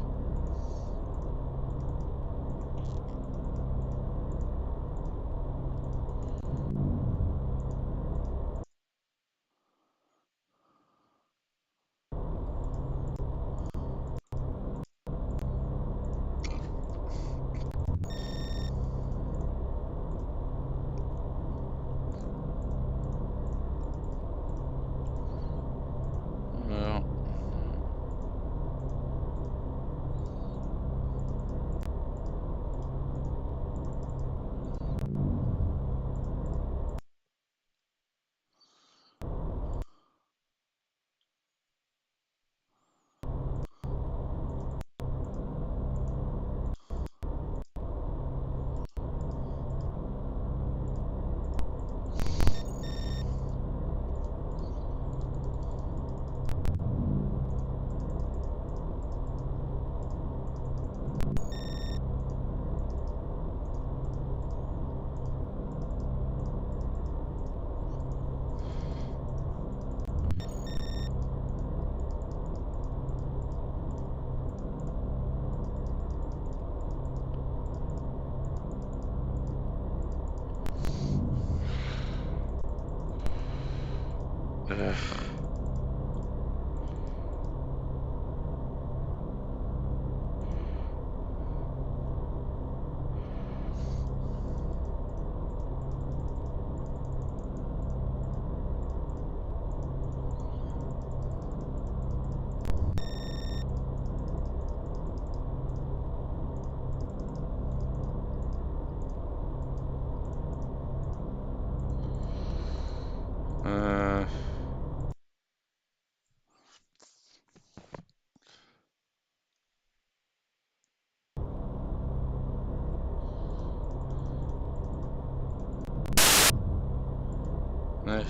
Well, ugh. Uh, ugh.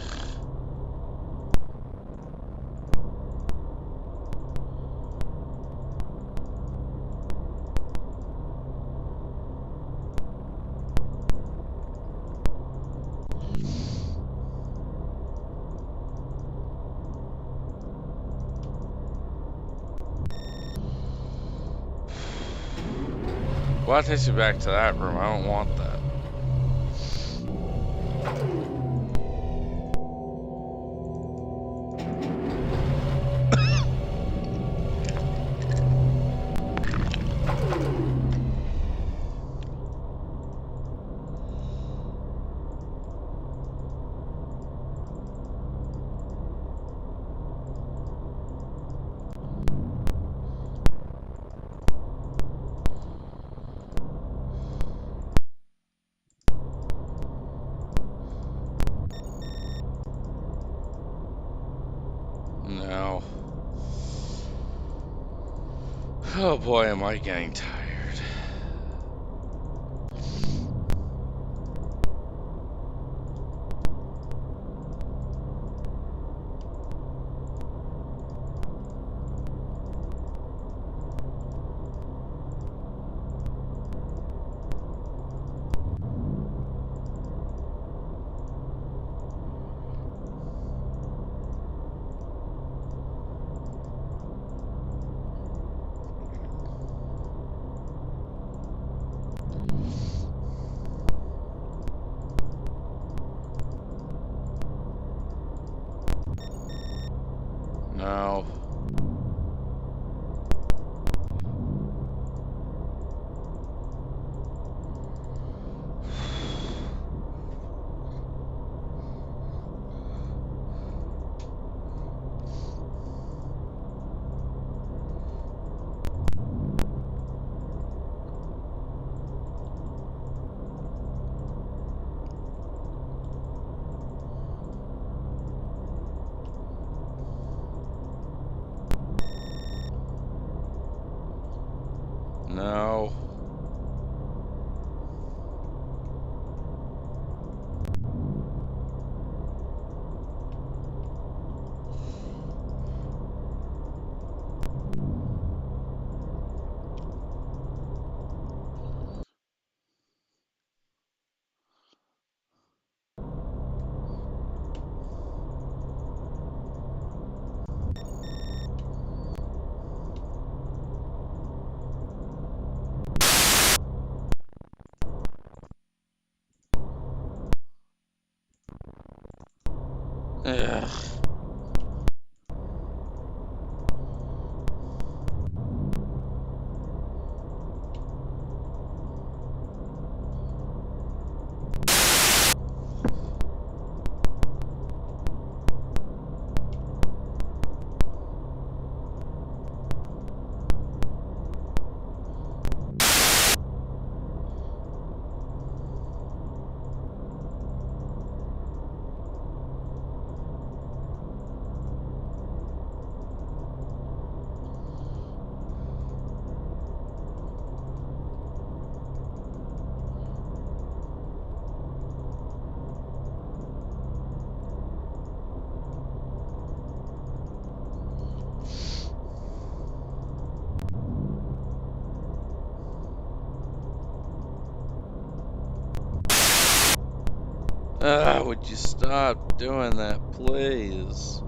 Well, that takes you back to that room. I don't want that. No. Oh boy, am I getting tired. Ugh. Would you stop doing that, please?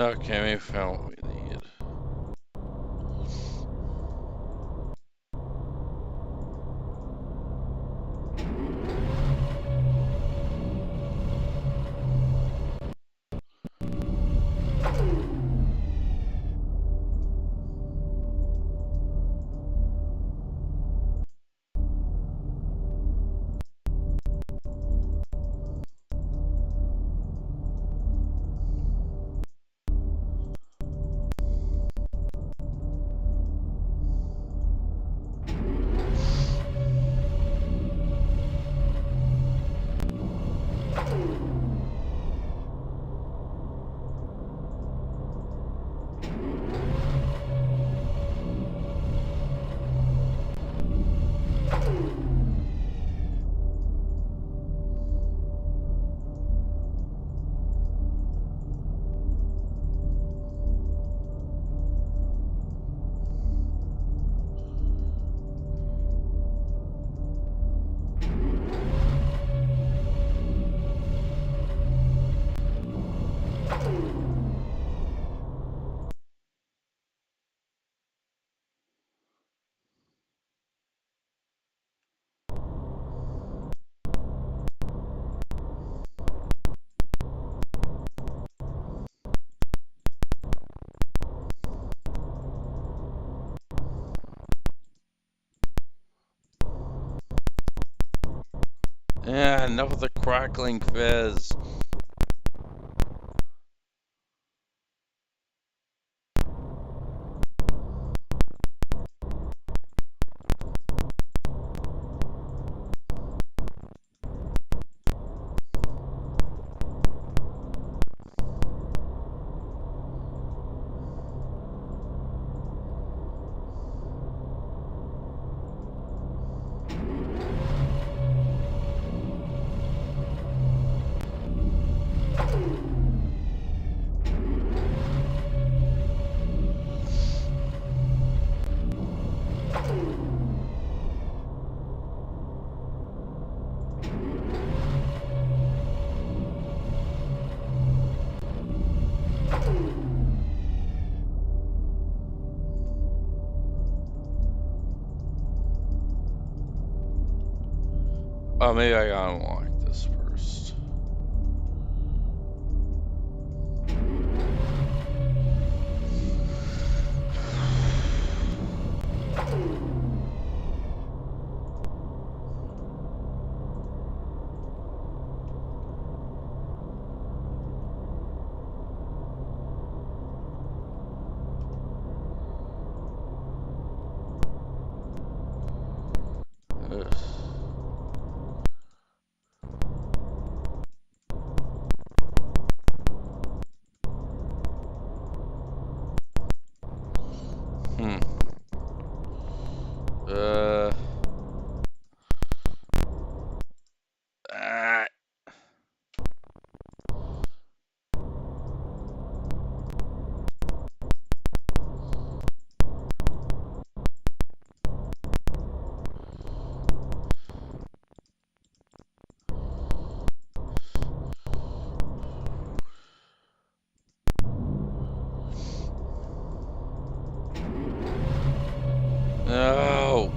Okay, we found what we need. Yeah, enough of the crackling fizz. Oh, maybe I gotta unlock this first. Ugh. Hmm. Uh. Ah. No.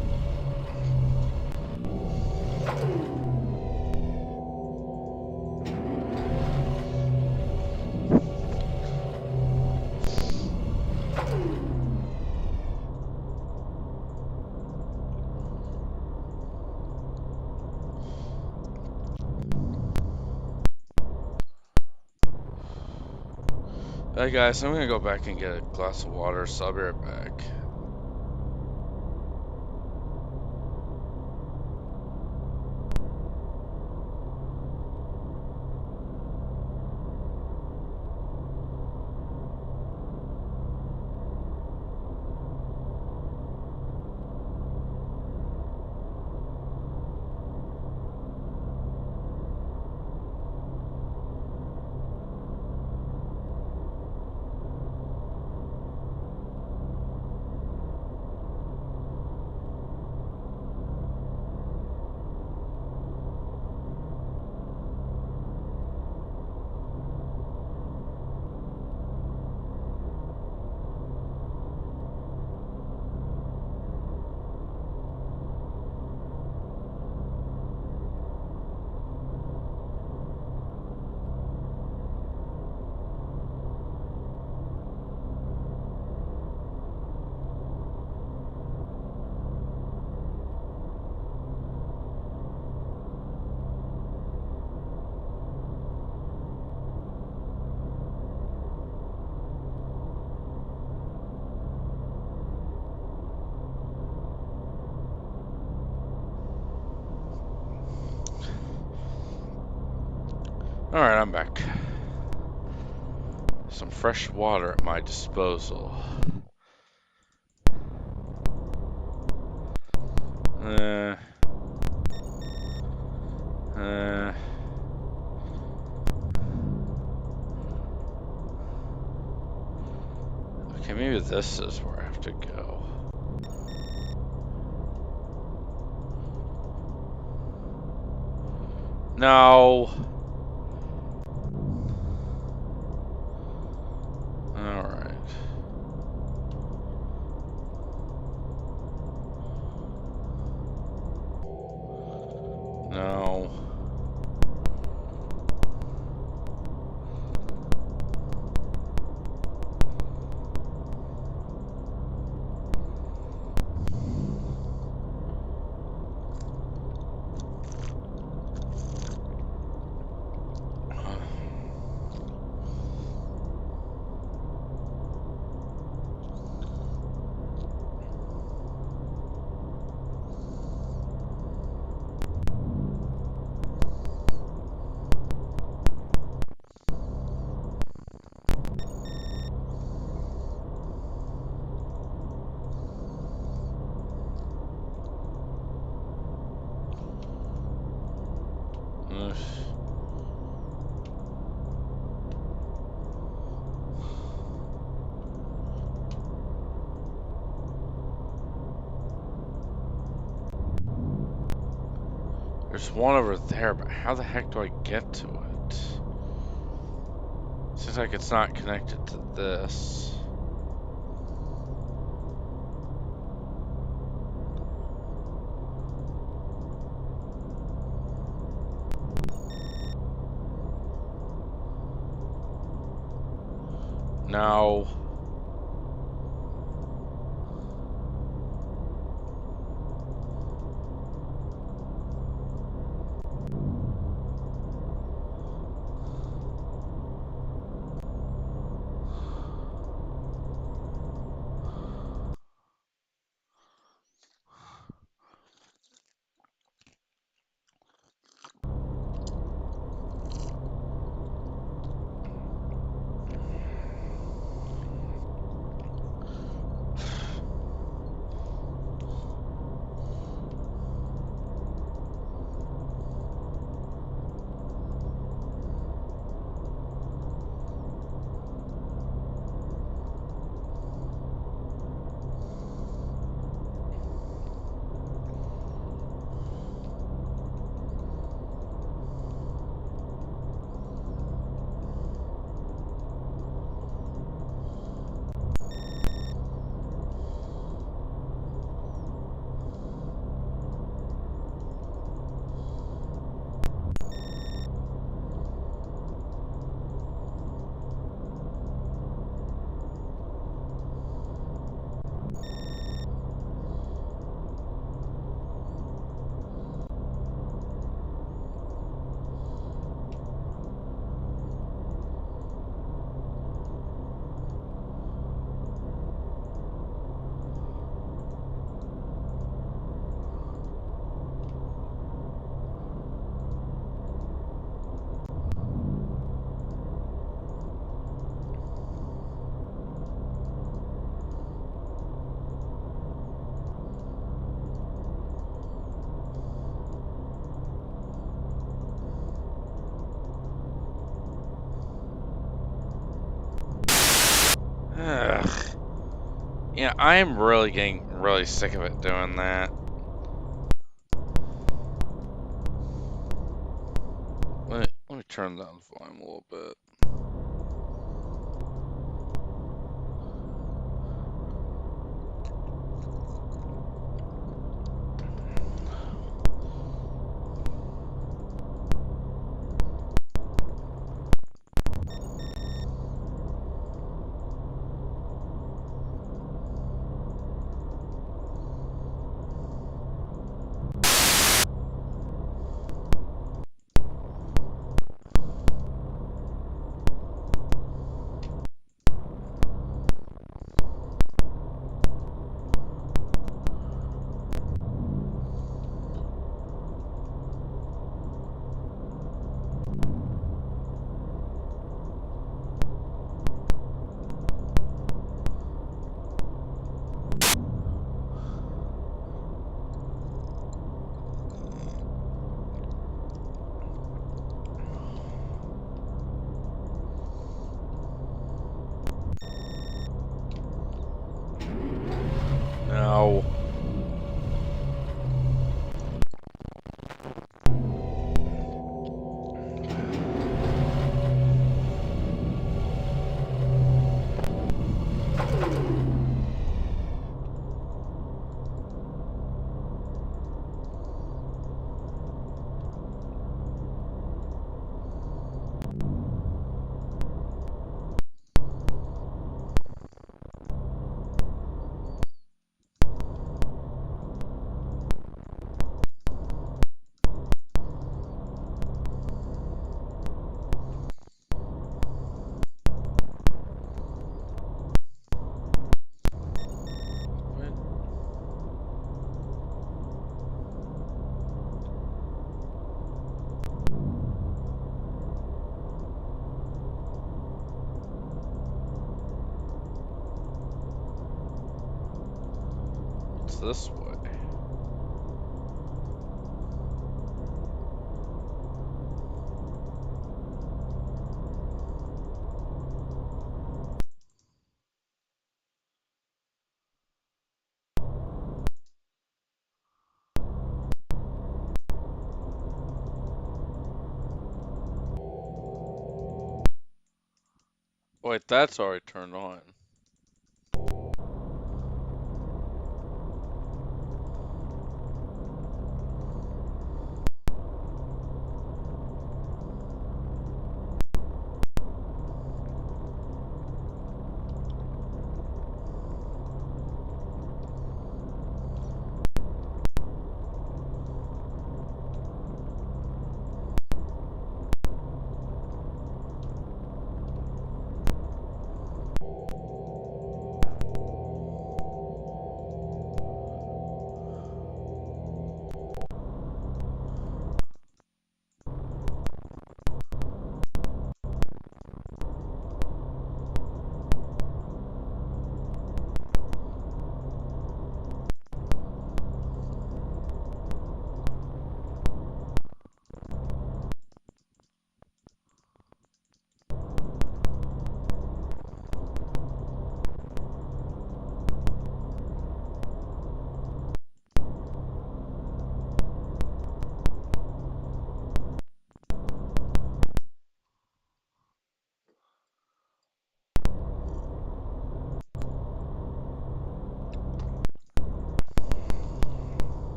Hey guys, I'm gonna go back and get a glass of water, so I'll be right back. Alright, I'm back. Some fresh water at my disposal. Uh, uh, okay, maybe this is where I have to go. No. Alright. No. Ugh. There's one over there, but how the heck do I get to it? Seems like it's not connected to this. No. Ugh. Yeah, I am really getting really sick of it doing that. Let me turn down the volume a little bit. No. What? What's this way? Wait, that's already turned on.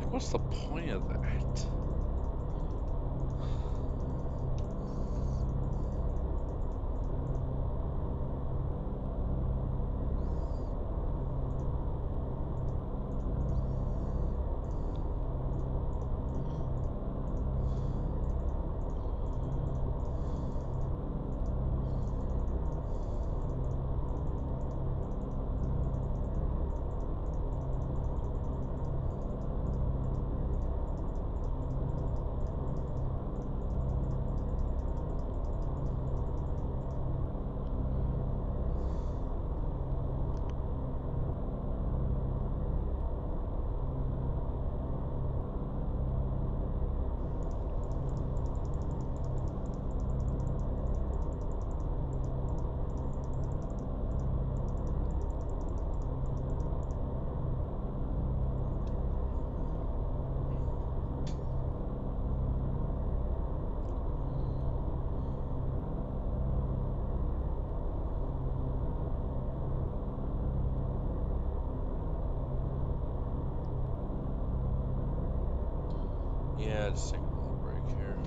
What's the point of that? Yeah, just taking a little break here.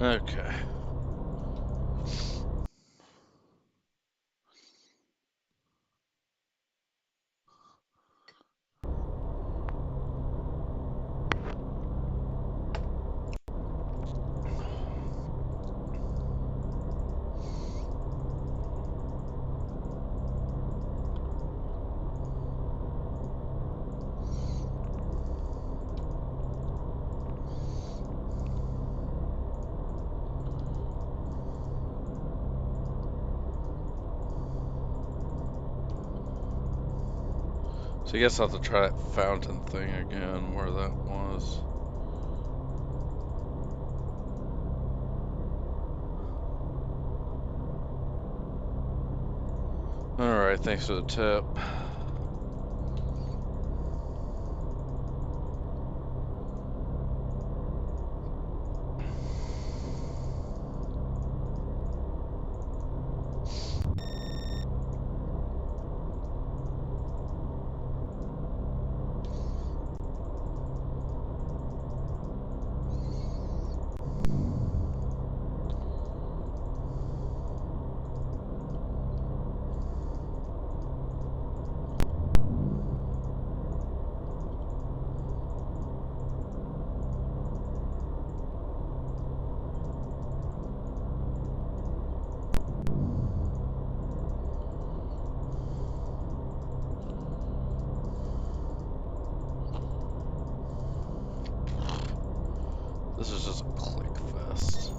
Okay. So I guess I'll have to try that fountain thing again, where that was. Alright, thanks for the tip. This is just a click fest.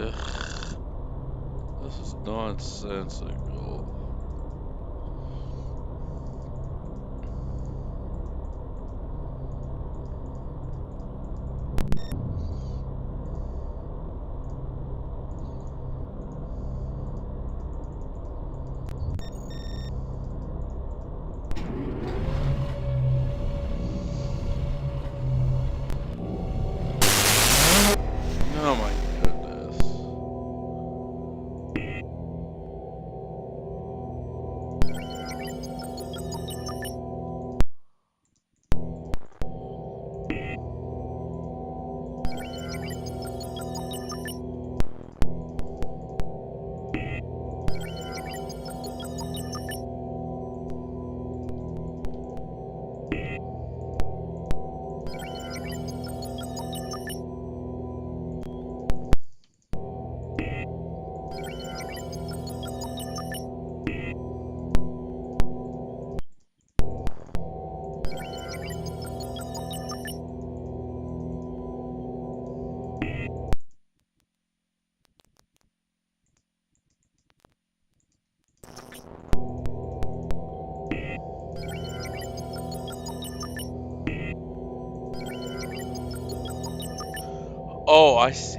Ugh. This is nonsensical. Oh my goodness. Oh, I see.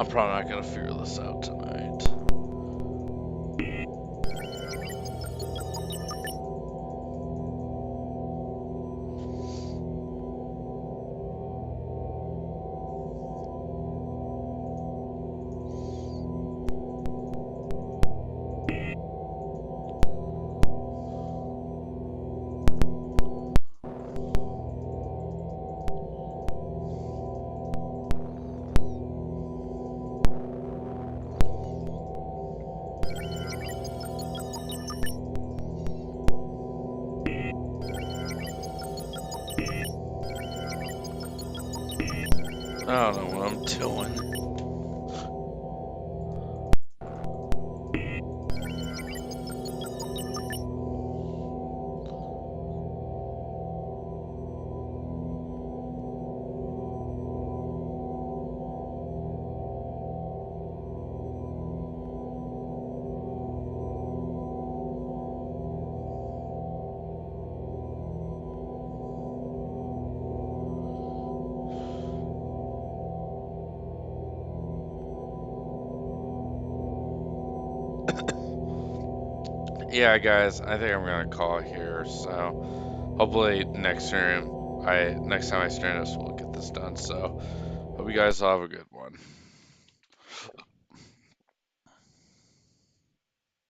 I'm probably not gonna figure this out tonight. I don't know what I'm doing. Yeah, guys, I think I'm gonna call it here. So hopefully next time I stream this, we'll get this done. So hope you guys all have a good one.